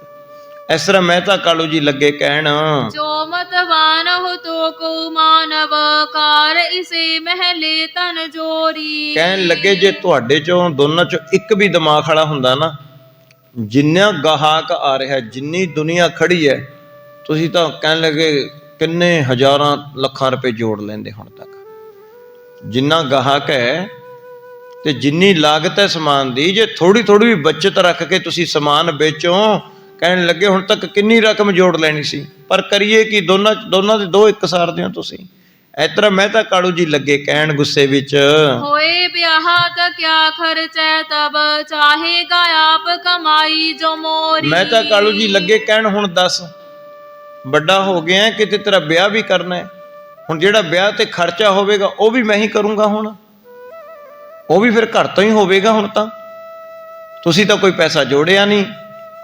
ਇਸ ਤਰ੍ਹਾਂ ਮਹਿਤਾ ਕਾਲੂ ਜੀ ਲੱਗੇ ਕਹਿਣ, ਜੋ ਮਤਵਾਨ ਹੋ ਤੋ ਕੋ ਮਾਨਵ ਕਾਰ ਇਸੇ ਮਹਿਲੇ ਤਨ ਜੋਰੀ। ਕਹਿਣ ਲੱਗੇ ਜੇ ਤੁਹਾਡੇ ਚੋਂ ਦੋਨਾਂ ਚੋਂ ਇੱਕ ਵੀ ਦਿਮਾਗ ਵਾਲਾ ਹੁੰਦਾ ਨਾ, ਜਿੰਨਾ ਗਾਹਕ ਆ ਰਿਹਾ, ਜਿੰਨੀ ਦੁਨੀਆ ਖੜੀ ਹੈ, ਤੁਸੀਂ ਤਾਂ ਕਹਿਣ ਲੱਗੇ ਕਿੰਨੇ ਹਜ਼ਾਰਾਂ ਲੱਖਾਂ ਰੁਪਏ ਜੋੜ ਲੈਂਦੇ ਹੁਣ ਤੱਕ। ਜਿੰਨਾ ਗਾਹਕ ਹੈ ਤੇ ਜਿੰਨੀ ਲਾਗਤ ਹੈ ਸਮਾਨ ਦੀ, ਜੇ ਥੋੜੀ ਥੋੜੀ ਵੀ ਬੱਚਤ ਰੱਖ ਕੇ ਤੁਸੀਂ ਸਮਾਨ ਵੇਚੋ, ਕਹਿਣ ਲੱਗੇ ਹੁਣ ਤੱਕ ਕਿੰਨੀ ਰਕਮ ਜੋੜ ਲੈਣੀ ਸੀ। ਪਰ ਕਰੀਏ ਕਿ ਦੋਨਾਂ ਦੇ ਦੋ ਇੱਕ ਸਾਰ ਦੇ ਹੋ ਤੁਸੀਂ। ਇਸ ਤਰ੍ਹਾਂ ਮਹਿਤਾ ਕਾਲੂ ਜੀ ਲੱਗੇ ਕਹਿਣ ਗੁੱਸੇ ਵਿੱਚ, ਹੋਏ ਵਿਆਹ ਤਾਂ ਕਿਆ ਖਰਚੈ ਤਬ ਚਾਹੇਗਾ ਆਪ ਕਮਾਈ ਜੋ ਮੋਰੀ। ਮਹਿਤਾ ਕਾਲੂ ਜੀ ਲੱਗੇ ਕਹਿਣ ਹੁਣ ਦੱਸ, ਵੱਡਾ ਹੋ ਗਿਆ ਕਿਤੇ ਤੇਰਾ ਵਿਆਹ ਵੀ ਕਰਨਾ ਹੈ, ਹੁਣ ਜਿਹੜਾ ਵਿਆਹ ਤੇ ਖਰਚਾ ਹੋਵੇਗਾ ਉਹ ਵੀ ਮੈਂ ਹੀ ਕਰੂੰਗਾ, ਹੁਣ ਉਹ ਵੀ ਫਿਰ ਘਰ ਤੋਂ ਹੀ ਹੋਵੇਗਾ। ਹੁਣ ਤਾਂ ਤੁਸੀਂ ਤਾਂ ਕੋਈ ਪੈਸਾ ਜੋੜਿਆ ਨਹੀਂ।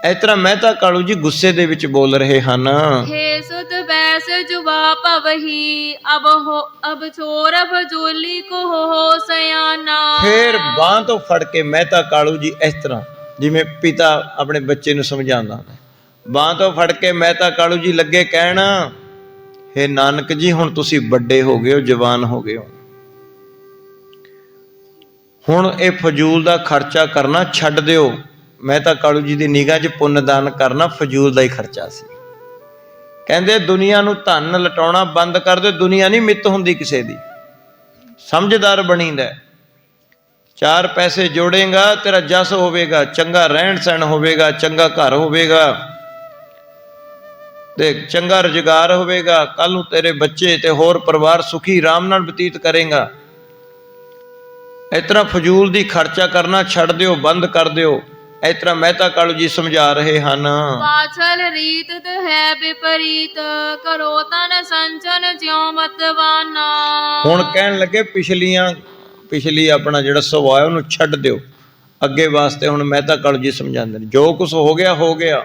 ਇਸ ਤਰ੍ਹਾਂ ਮਹਿਤਾ ਕਾਲੂ ਜੀ ਗੁੱਸੇ ਦੇ ਵਿੱਚ ਬੋਲ ਰਹੇ ਹਨ। ਹੇ ਸੁਤ ਬੈਸ ਜੁਵਾ ਪਵਹੀ ਅਬ ਛੋਰ ਫਜੂਲੀ ਕੋ ਹੋ ਸਿਆਣਾ। ਫੇਰ ਬਾਂਹ ਤੋਂ ਫੜ ਕੇ ਮਹਿਤਾ ਕਾਲੂ ਜੀ ਇਸ ਤਰ੍ਹਾਂ ਜਿਵੇਂ ਪਿਤਾ ਆਪਣੇ ਬੱਚੇ ਨੂੰ ਸਮਝਾਉਂਦਾ ਹੈ, ਬਾਂਹ ਤੋਂ ਫੜ ਕੇ ਮਹਿਤਾ ਕਾਲੂ ਜੀ ਲੱਗੇ ਕਹਿਣ, ਹੇ ਨਾਨਕ ਜੀ ਹੁਣ ਤੁਸੀਂ ਵੱਡੇ ਹੋ ਗਏ ਹੋ, ਜਵਾਨ ਹੋ ਗਏ ਹੋ, ਹੁਣ ਇਹ ਫਜ਼ੂਲ ਦਾ ਖਰਚਾ ਕਰਨਾ ਛੱਡ ਦਿਓ। ਮਹਿਤਾ ਕਾਲੂ ਜੀ ਦੀ ਨਿਗਾਹ 'ਚ ਪੁੰਨ ਦਾਨ ਕਰਨਾ ਫਜ਼ੂਲ ਦਾ ਹੀ ਖਰਚਾ ਸੀ। ਕਹਿੰਦੇ ਦੁਨੀਆ ਨੂੰ ਧਨ ਲਟਾਉਣਾ ਬੰਦ ਕਰ ਦਿਓ। ਦੁਨੀਆ ਨਹੀਂ ਮਿੱਤ ਹੁੰਦੀ ਕਿਸੇ ਦੀ, ਸਮਝਦਾਰ ਬਣੀਦਾ। ਚਾਰ ਪੈਸੇ ਜੋੜੇਗਾ ਤੇਰਾ ਜਸ ਹੋਵੇਗਾ, ਚੰਗਾ ਰਹਿਣ ਸਹਿਣ ਹੋਵੇਗਾ, ਚੰਗਾ ਘਰ ਹੋਵੇਗਾ ਤੇ ਚੰਗਾ ਰੁਜ਼ਗਾਰ ਹੋਵੇਗਾ। ਕੱਲ ਨੂੰ ਤੇਰੇ ਬੱਚੇ ਤੇ ਹੋਰ ਪਰਿਵਾਰ ਸੁਖੀ ਆਰਾਮ ਨਾਲ ਬਤੀਤ ਕਰੇਗਾ। ਇਸ ਤਰ੍ਹਾਂ ਫਜ਼ੂਲ ਦੀ ਖਰਚਾ ਕਰਨਾ ਛੱਡ ਦਿਓ, ਬੰਦ ਕਰ ਦਿਓ। ਇਸ ਤਰ੍ਹਾਂ ਮਹਿਤਾ ਕਾਲੂ ਜੀ ਸਮਝਾ ਰਹੇ ਹਨ। ਪਾਛਲ ਰੀਤ ਹੈ ਵਿਪਰੀਤ ਕਰੋ ਤਨ ਸੰਚਨ ਜਿਉ ਮਤਵਾਨਾ। ਹੁਣ ਕਹਿਣ ਲੱਗੇ ਪਿਛਲੀ ਆਪਣਾ ਜਿਹੜਾ ਸੁਭਾਅ ਹੈ ਉਹਨੂੰ ਛੱਡ ਦਿਓ, ਅੱਗੇ ਵਾਸਤੇ ਹੁਣ ਮਹਿਤਾ ਕਾਲੂ ਜੀ ਸਮਝਾਉਂਦੇ ਨੇ ਜੋ ਕੁਛ ਹੋ ਗਿਆ ਹੋ ਗਿਆ,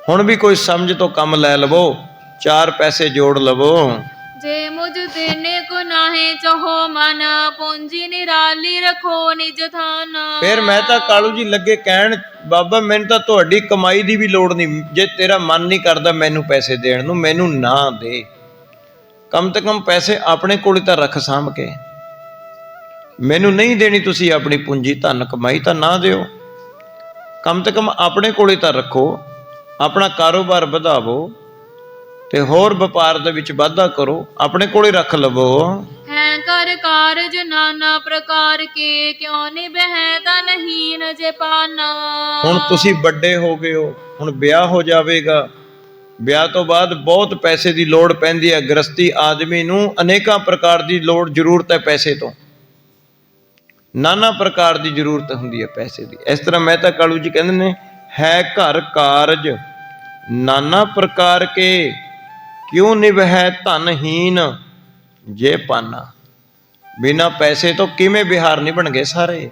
ਹੁਣ ਵੀ ਕੋਈ ਸਮਝ ਤੋਂ ਕੰਮ ਲੈ ਲਵੋ, ਚਾਰ ਪੈਸੇ ਜੋੜ ਲਵੋ। ਜੇ ਮੁਝ ਦੇਨੇ ਕੋ ਨਾਹੇ ਚਹੋ ਮਨ ਪੂੰਜੀ ਨਿਰਾਲੀ ਰੱਖੋ ਨਿਜ ਥਾਨ। ਫਿਰ ਮਹਿਤਾ ਕਾਲੂ ਜੀ ਲੱਗੇ ਕਹਿਣ, ਬਾਬਾ ਮੈਨੂੰ ਤਾਂ ਤੁਹਾਡੀ ਕਮਾਈ ਦੀ ਵੀ ਲੋੜ ਨਹੀਂ, ਜੇ ਤੇਰਾ ਮਨ ਨਹੀਂ ਕਰਦਾ ਮੈਨੂੰ ਪੈਸੇ ਦੇਣ ਨੂੰ, ਮੈਨੂੰ ਨਾ ਦੇ, ਕਮ ਤੇ ਕਮ ਪੈਸੇ ਆਪਣੇ ਕੋਲ ਤਾਂ ਰੱਖ ਸਾਂਭ ਕੇ। ਮੈਨੂੰ ਨਹੀਂ ਦੇਣੀ ਤੁਸੀਂ ਆਪਣੀ ਪੂੰਜੀ ਧਨ ਕਮਾਈ ਤਾਂ ਨਾ ਦਿਓ, ਕਮ ਤੇ ਕਮ ਆਪਣੇ ਕੋਲ ਤਾਂ ਰੱਖੋ, ਆਪਣਾ ਕਾਰੋਬਾਰ ਵਧਾਵੋ ਤੇ ਹੋਰ ਵਪਾਰ ਦੇ ਵਿੱਚ ਵਾਧਾ ਕਰੋ, ਆਪਣੇ ਕੋਲੇ ਰੱਖ ਲਵੋ। ਹੈ ਕਰ ਕਾਰਜ ਨਾਨਾ ਪ੍ਰਕਾਰ ਕੇ ਕਿਉਂ ਨਿਭੈ ਤਾਂ ਨਹੀਂ ਜੇ ਪਾਨਾ। ਹੁਣ ਤੁਸੀਂ ਵੱਡੇ ਹੋ ਗਏ ਹੋ, ਹੁਣ ਵਿਆਹ ਹੋ ਜਾਵੇਗਾ, ਵਿਆਹ ਤੋਂ ਬਾਅਦ ਬਹੁਤ ਪੈਸੇ ਦੀ ਲੋੜ ਪੈਂਦੀ ਹੈ। ਗ੍ਰਸਤੀ ਆਦਮੀ ਨੂੰ ਅਨੇਕਾਂ ਪ੍ਰਕਾਰ ਦੀ ਲੋੜ ਜ਼ਰੂਰਤ ਹੈ, ਪੈਸੇ ਤੋਂ ਨਾਨਾ ਪ੍ਰਕਾਰ ਦੀ ਜ਼ਰੂਰਤ ਹੁੰਦੀ ਹੈ ਪੈਸੇ ਦੀ। ਇਸ ਤਰ੍ਹਾਂ ਮਹਿਤਾ ਕਾਲੂ ਜੀ ਕਹਿੰਦੇ ਨੇ, ਹੈ ਘਰ ਕਾਰਜ ਨਾਨਾ ਪ੍ਰਕਾਰ ਕੇ, ਕਿਉਂ ਨਿਭੈ ਧਨਹੀਨ ਜੇ ਪਾਨਾ। ਬਿਨਾਂ ਪੈਸੇ ਤੋਂ ਕਿਵੇਂ ਵਿਹਾਰ ਨਿਭਣਗੇ ਸਾਰੇ।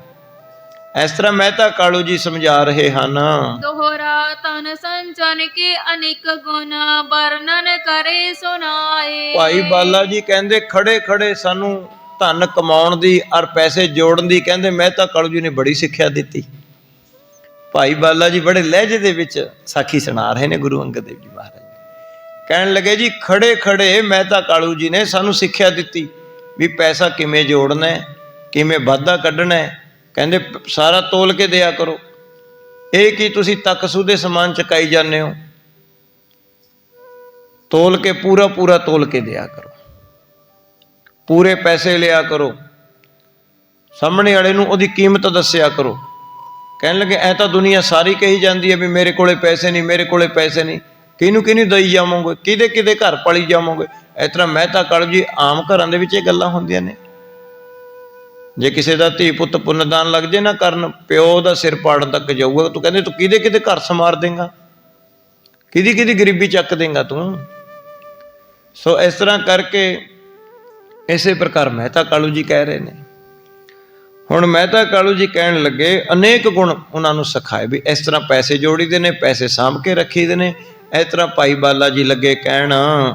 ਇਸ ਤਰ੍ਹਾਂ ਮਹਿਤਾ ਕਾਲੂ ਜੀ ਸਮਝਾ ਰਹੇ ਹਨ। ਦੋਹਰਾ ਤਨ ਸੰਚਨ ਕੇ ਅਨੇਕ ਗੁਣ, ਵਰਣਨ ਕਰੇ ਸੁਨਾਏ। ਭਾਈ ਬਾਲਾ ਜੀ ਕਹਿੰਦੇ ਖੜੇ ਖੜੇ ਸਾਨੂੰ ਧਨ ਕਮਾਉਣ ਦੀ ਔਰ ਪੈਸੇ ਜੋੜਨ ਦੀ ਕਹਿੰਦੇ ਮਹਿਤਾ ਕਾਲੂ ਜੀ ਨੇ ਬੜੀ ਸਿੱਖਿਆ ਦਿੱਤੀ। ਭਾਈ ਬਾਲਾ ਜੀ ਬੜੇ ਲਹਿਜੇ ਦੇ ਵਿੱਚ ਸਾਖੀ ਸੁਣਾ ਰਹੇ ਨੇ ਗੁਰੂ ਅੰਗਦ ਦੇਵ ਜੀ ਮਹਾਰਾਜ। ਕਹਿਣ ਲੱਗੇ ਜੀ ਖੜੇ ਖੜੇ ਮਹਿਤਾ ਕਾਲੂ ਜੀ ਨੇ ਸਾਨੂੰ ਸਿੱਖਿਆ ਦਿੱਤੀ ਵੀ ਪੈਸਾ ਕਿਵੇਂ ਜੋੜਨਾ ਹੈ, ਕਿਵੇਂ ਵਾਧਾ ਕੱਢਣਾ ਹੈ। ਕਹਿੰਦੇ ਸਾਰਾ ਤੋਲ ਕੇ ਦਿਆ ਕਰੋ। ਇਹ ਕੀ ਤੁਸੀਂ ਤੱਕਸੂ ਦੇ ਸਮਾਨ ਚਕਾਈ ਜਾਂਦੇ ਹੋ, ਤੋਲ ਕੇ ਪੂਰਾ ਪੂਰਾ ਤੋਲ ਕੇ ਦਿਆ ਕਰੋ, ਪੂਰੇ ਪੈਸੇ ਲਿਆ ਕਰੋ, ਸਾਹਮਣੇ ਵਾਲੇ ਨੂੰ ਉਹਦੀ ਕੀਮਤ ਦੱਸਿਆ ਕਰੋ। ਕਹਿਣ ਲੱਗੇ ਐ ਤਾਂ ਦੁਨੀਆ ਸਾਰੀ ਕਹੀ ਜਾਂਦੀ ਹੈ ਵੀ ਮੇਰੇ ਕੋਲੇ ਪੈਸੇ ਨਹੀਂ, ਮੇਰੇ ਕੋਲੇ ਪੈਸੇ ਨਹੀਂ, ਕਿਹਨੂੰ ਕਿਹਨੂੰ ਦਈ ਜਾਵੋਗੇ, ਕਿਹਦੇ ਕਿਹਦੇ ਘਰ ਪਲੀ ਜਾਵੋਗੇ। ਇਸ ਤਰ੍ਹਾਂ ਮਹਿਤਾ ਕਾਲੂ ਜੀ ਆਮ ਘਰਾਂ ਦੇ ਵਿੱਚ ਇਹ ਗੱਲਾਂ ਹੁੰਦੀਆਂ ਨੇ। ਜੇ ਕਿਸੇ ਦਾ ਧੀ ਪੁੱਤ ਪੁੰਨਦਾਨ ਲੱਗ ਜੇ ਨਾ ਕਰਨ, ਪਿਓ ਦਾ ਸਿਰ ਪਾੜਨ ਤੱਕ ਜਾਊਗਾ। ਤੂੰ ਕਹਿੰਦੇ ਤੂੰ ਕਿਹਦੇ ਕਿਹਦੇ ਘਰ ਸਮਾਰ ਦੇਂਗਾ, ਕਿਹਦੀ ਕਿਹਦੀ ਗਰੀਬੀ ਚੱਕ ਦੇਂਗਾ ਤੂੰ। ਸੋ ਇਸ ਤਰ੍ਹਾਂ ਕਰਕੇ ਇਸੇ ਪ੍ਰਕਾਰ ਮਹਿਤਾ ਕਾਲੂ ਜੀ ਕਹਿ ਰਹੇ ਨੇ। ਹੁਣ ਮਹਿਤਾ ਕਾਲੂ ਜੀ ਕਹਿਣ ਲੱਗੇ ਅਨੇਕ ਗੁਣ ਉਹਨਾਂ ਨੂੰ ਸਿਖਾਏ ਵੀ ਇਸ ਤਰ੍ਹਾਂ ਪੈਸੇ ਜੋੜੀਦੇ ਨੇ, ਪੈਸੇ ਸਾਂਭ ਕੇ ਰੱਖੀਦੇ ਨੇ। ਇਸ ਤਰ੍ਹਾਂ ਭਾਈ ਬਾਲਾ ਜੀ ਲੱਗੇ ਕਹਿਣ,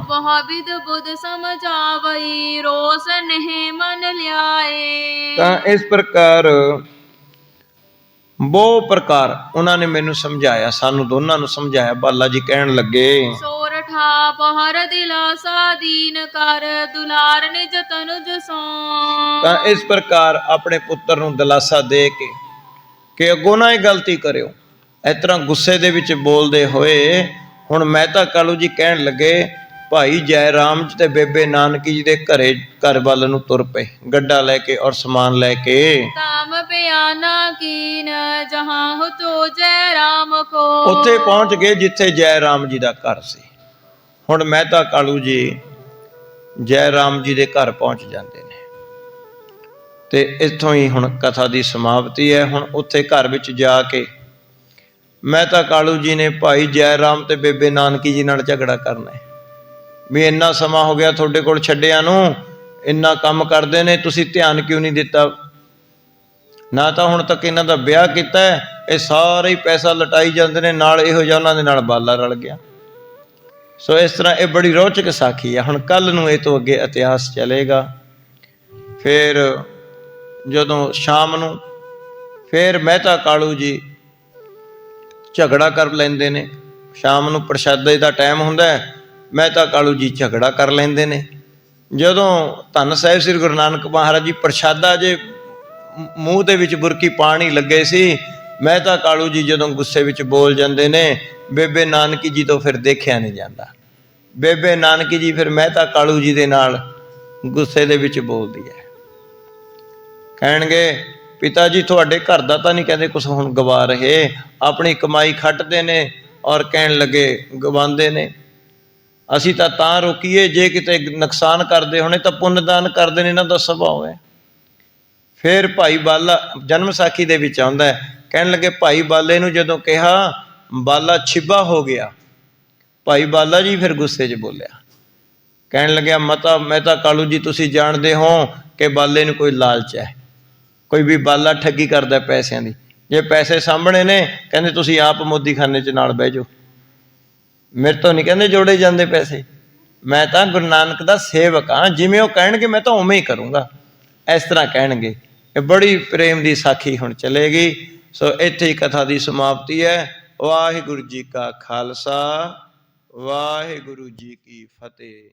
ਵਹਾਵਿਦ ਬੁੱਧ ਸਮਝਾਵਈ, ਰੋਸ ਨਹੀਂ ਮਨ ਲਿਆਏ। ਤਾਂ ਇਸ ਪ੍ਰਕਾਰ ਬਹੁ ਪ੍ਰਕਾਰ ਉਹਨਾਂ ਨੇ ਮੈਨੂੰ ਸਮਝਾਇਆ, ਸਾਨੂੰ ਦੋਨਾਂ ਨੂੰ ਸਮਝਾਇਆ। ਬਾਲਾ ਜੀ ਕਹਿਣ ਲੱਗੇ, ਸੋਰਠਾ ਪਹਰ ਦਿਲਾਸਾ ਦੀਨ ਕਰ, ਦੁਲਾਰ ਨਿਜ ਤਨੁਜ ਸੋ। ਤਾਂ ਇਸ ਪ੍ਰਕਾਰ ਆਪਣੇ ਪੁੱਤਰ ਨੂੰ ਦਿਲਾਸਾ ਦੇ ਕੇ ਕਿ ਅੱਗੋਂ ਨਾ ਇਹ ਗਲਤੀ ਕਰਿਓ। ਇਸ ਤਰ੍ਹਾਂ ਗੁੱਸੇ ਦੇ ਵਿੱਚ ਬੋਲਦੇ ਹੋਏ ਹੁਣ ਮਹਿਤਾ ਕਾਲੂ ਜੀ ਕਹਿਣ ਲੱਗੇ, ਭਾਈ ਜੈ ਰਾਮ ਜੀ ਤੇ ਬੇਬੇ ਨਾਨਕੀ ਜੀ ਦੇ ਘਰ ਵੱਲ ਨੂੰ ਤੁਰ ਪਏ, ਗੱਡਾ ਲੈ ਕੇ ਔਰ ਸਮਾਨ ਲੈ ਕੇ। ਤਾਮ ਪਿਆਨਾ ਕੀਨ ਜਹਾਂ ਹੋ ਤੋ ਜੈ ਰਾਮ ਕੋ। ਉੱਥੇ ਪਹੁੰਚ ਗਏ ਜਿੱਥੇ ਜੈ ਰਾਮ ਜੀ ਦਾ ਘਰ ਸੀ। ਹੁਣ ਮਹਿਤਾ ਕਾਲੂ ਜੀ ਜੈ ਰਾਮ ਜੀ ਦੇ ਘਰ ਪਹੁੰਚ ਜਾਂਦੇ ਨੇ ਤੇ ਇੱਥੋਂ ਹੀ ਹੁਣ ਕਥਾ ਦੀ ਸਮਾਪਤੀ ਹੈ। ਹੁਣ ਉੱਥੇ ਘਰ ਵਿੱਚ ਜਾ ਕੇ ਮਹਿਤਾ ਕਾਲੂ ਜੀ ਨੇ ਭਾਈ ਜੈ ਰਾਮ ਤੇ ਬੇਬੇ ਨਾਨਕੀ ਜੀ ਨਾਲ ਝਗੜਾ ਕਰਨਾ ਹੈ ਵੀ ਇੰਨਾ ਸਮਾਂ ਹੋ ਗਿਆ ਤੁਹਾਡੇ ਕੋਲ ਛੱਡਿਆਂ ਨੂੰ, ਇੰਨਾ ਕੰਮ ਕਰਦੇ ਨੇ, ਤੁਸੀਂ ਧਿਆਨ ਕਿਉਂ ਨਹੀਂ ਦਿੱਤਾ। ਨਾ ਤਾਂ ਹੁਣ ਤੱਕ ਇਹਨਾਂ ਦਾ ਵਿਆਹ ਕੀਤਾ, ਇਹ ਸਾਰੇ ਹੀ ਪੈਸਾ ਲਟਾਈ ਜਾਂਦੇ ਨੇ, ਨਾਲ ਇਹੋ ਜਿਹਾ ਉਹਨਾਂ ਦੇ ਨਾਲ ਬਾਲਾ ਰਲ ਗਿਆ। ਸੋ ਇਸ ਤਰ੍ਹਾਂ ਇਹ ਬੜੀ ਰੌਚਕ ਸਾਖੀ ਹੈ। ਹੁਣ ਕੱਲ ਨੂੰ ਇਹ ਤੋਂ ਅੱਗੇ ਇਤਿਹਾਸ ਚੱਲੇਗਾ। ਫਿਰ ਜਦੋਂ ਸ਼ਾਮ ਨੂੰ ਫਿਰ ਮਹਿਤਾ ਕਾਲੂ ਜੀ ਝਗੜਾ ਕਰ ਲੈਂਦੇ ਨੇ। ਸ਼ਾਮ ਨੂੰ ਪ੍ਰਸ਼ਾਦੇ ਦਾ ਟਾਈਮ ਹੁੰਦਾ, ਮਹਿਤਾ ਕਾਲੂ ਜੀ ਝਗੜਾ ਕਰ ਲੈਂਦੇ ਨੇ। ਜਦੋਂ ਧੰਨ ਸਾਹਿਬ ਸ੍ਰੀ ਗੁਰੂ ਨਾਨਕ ਮਹਾਰਾਜ ਜੀ ਪ੍ਰਸ਼ਾਦਾ ਜੇ ਮੂੰਹ ਦੇ ਵਿੱਚ ਬੁਰਕੀ ਪਾਣੀ ਲੱਗੇ ਸੀ, ਮਹਿਤਾ ਕਾਲੂ ਜੀ ਜਦੋਂ ਗੁੱਸੇ ਵਿੱਚ ਬੋਲ ਜਾਂਦੇ ਨੇ, ਬੇਬੇ ਨਾਨਕੀ ਜੀ ਤੋਂ ਫਿਰ ਦੇਖਿਆ ਨਹੀਂ ਜਾਂਦਾ। ਬੇਬੇ ਨਾਨਕੀ ਜੀ ਫਿਰ ਮਹਿਤਾ ਕਾਲੂ ਜੀ ਦੇ ਨਾਲ ਗੁੱਸੇ ਦੇ ਵਿੱਚ ਬੋਲਦੀ ਹੈ। ਕਹਿਣਗੇ ਪਿਤਾ ਜੀ ਤੁਹਾਡੇ ਘਰ ਦਾ ਤਾਂ ਨਹੀਂ ਕਹਿੰਦੇ ਕੁਛ ਹੁਣ ਗਵਾ ਰਹੇ, ਆਪਣੀ ਕਮਾਈ ਖੱਟਦੇ ਨੇ ਔਰ ਕਹਿਣ ਲੱਗੇ ਗਵਾਉਂਦੇ ਨੇ। ਅਸੀਂ ਤਾਂ ਰੋਕੀਏ, ਜੇ ਕਿਤੇ ਨੁਕਸਾਨ ਕਰਦੇ ਹੋਣੇ ਤਾਂ ਪੁੰਨਦਾਨ ਕਰਦੇ ਨੇ, ਇਹਨਾਂ ਦਾ ਸੁਭਾਅ ਹੈ। ਫਿਰ ਭਾਈ ਬਾਲਾ ਜਨਮ ਸਾਖੀ ਦੇ ਵਿੱਚ ਆਉਂਦਾ ਹੈ, ਕਹਿਣ ਲੱਗੇ ਭਾਈ ਬਾਲੇ ਨੂੰ ਜਦੋਂ ਕਿਹਾ, ਬਾਲਾ ਛਿੱਬਾ ਹੋ ਗਿਆ। ਭਾਈ ਬਾਲਾ ਜੀ ਫਿਰ ਗੁੱਸੇ 'ਚ ਬੋਲਿਆ, ਕਹਿਣ ਲੱਗਿਆ ਮਹਿਤਾ ਕਾਲੂ ਜੀ ਤੁਸੀਂ ਜਾਣਦੇ ਹੋ ਕਿ ਬਾਲੇ ਨੂੰ ਕੋਈ ਲਾਲਚ ਹੈ, ਕੋਈ ਵੀ ਬਾਲਾ ਠੱਗੀ ਕਰਦਾ ਪੈਸਿਆਂ ਦੀ। ਜੇ ਪੈਸੇ ਸਾਂਭਣੇ ਨੇ ਕਹਿੰਦੇ ਤੁਸੀਂ ਆਪ ਮੋਦੀਖਾਨੇ 'ਚ ਨਾਲ ਬਹਿ ਜਾਓ, ਮੇਰੇ ਤੋਂ ਨਹੀਂ ਕਹਿੰਦੇ ਜੋੜੇ ਜਾਂਦੇ ਪੈਸੇ। ਮੈਂ ਤਾਂ ਗੁਰੂ ਨਾਨਕ ਦਾ ਸੇਵਕ ਹਾਂ, ਜਿਵੇਂ ਉਹ ਕਹਿਣਗੇ ਮੈਂ ਤਾਂ ਉਵੇਂ ਹੀ ਕਰੂੰਗਾ। ਇਸ ਤਰ੍ਹਾਂ ਕਹਿਣਗੇ। ਇਹ ਬੜੀ ਪ੍ਰੇਮ ਦੀ ਸਾਖੀ ਹੁਣ ਚੱਲੇਗੀ। ਸੋ ਇੱਥੇ ਹੀ ਕਥਾ ਦੀ ਸਮਾਪਤੀ ਹੈ। ਵਾਹਿਗੁਰੂ ਜੀ ਕਾ ਖਾਲਸਾ, ਵਾਹਿਗੁਰੂ ਜੀ ਕੀ ਫਤਿਹ।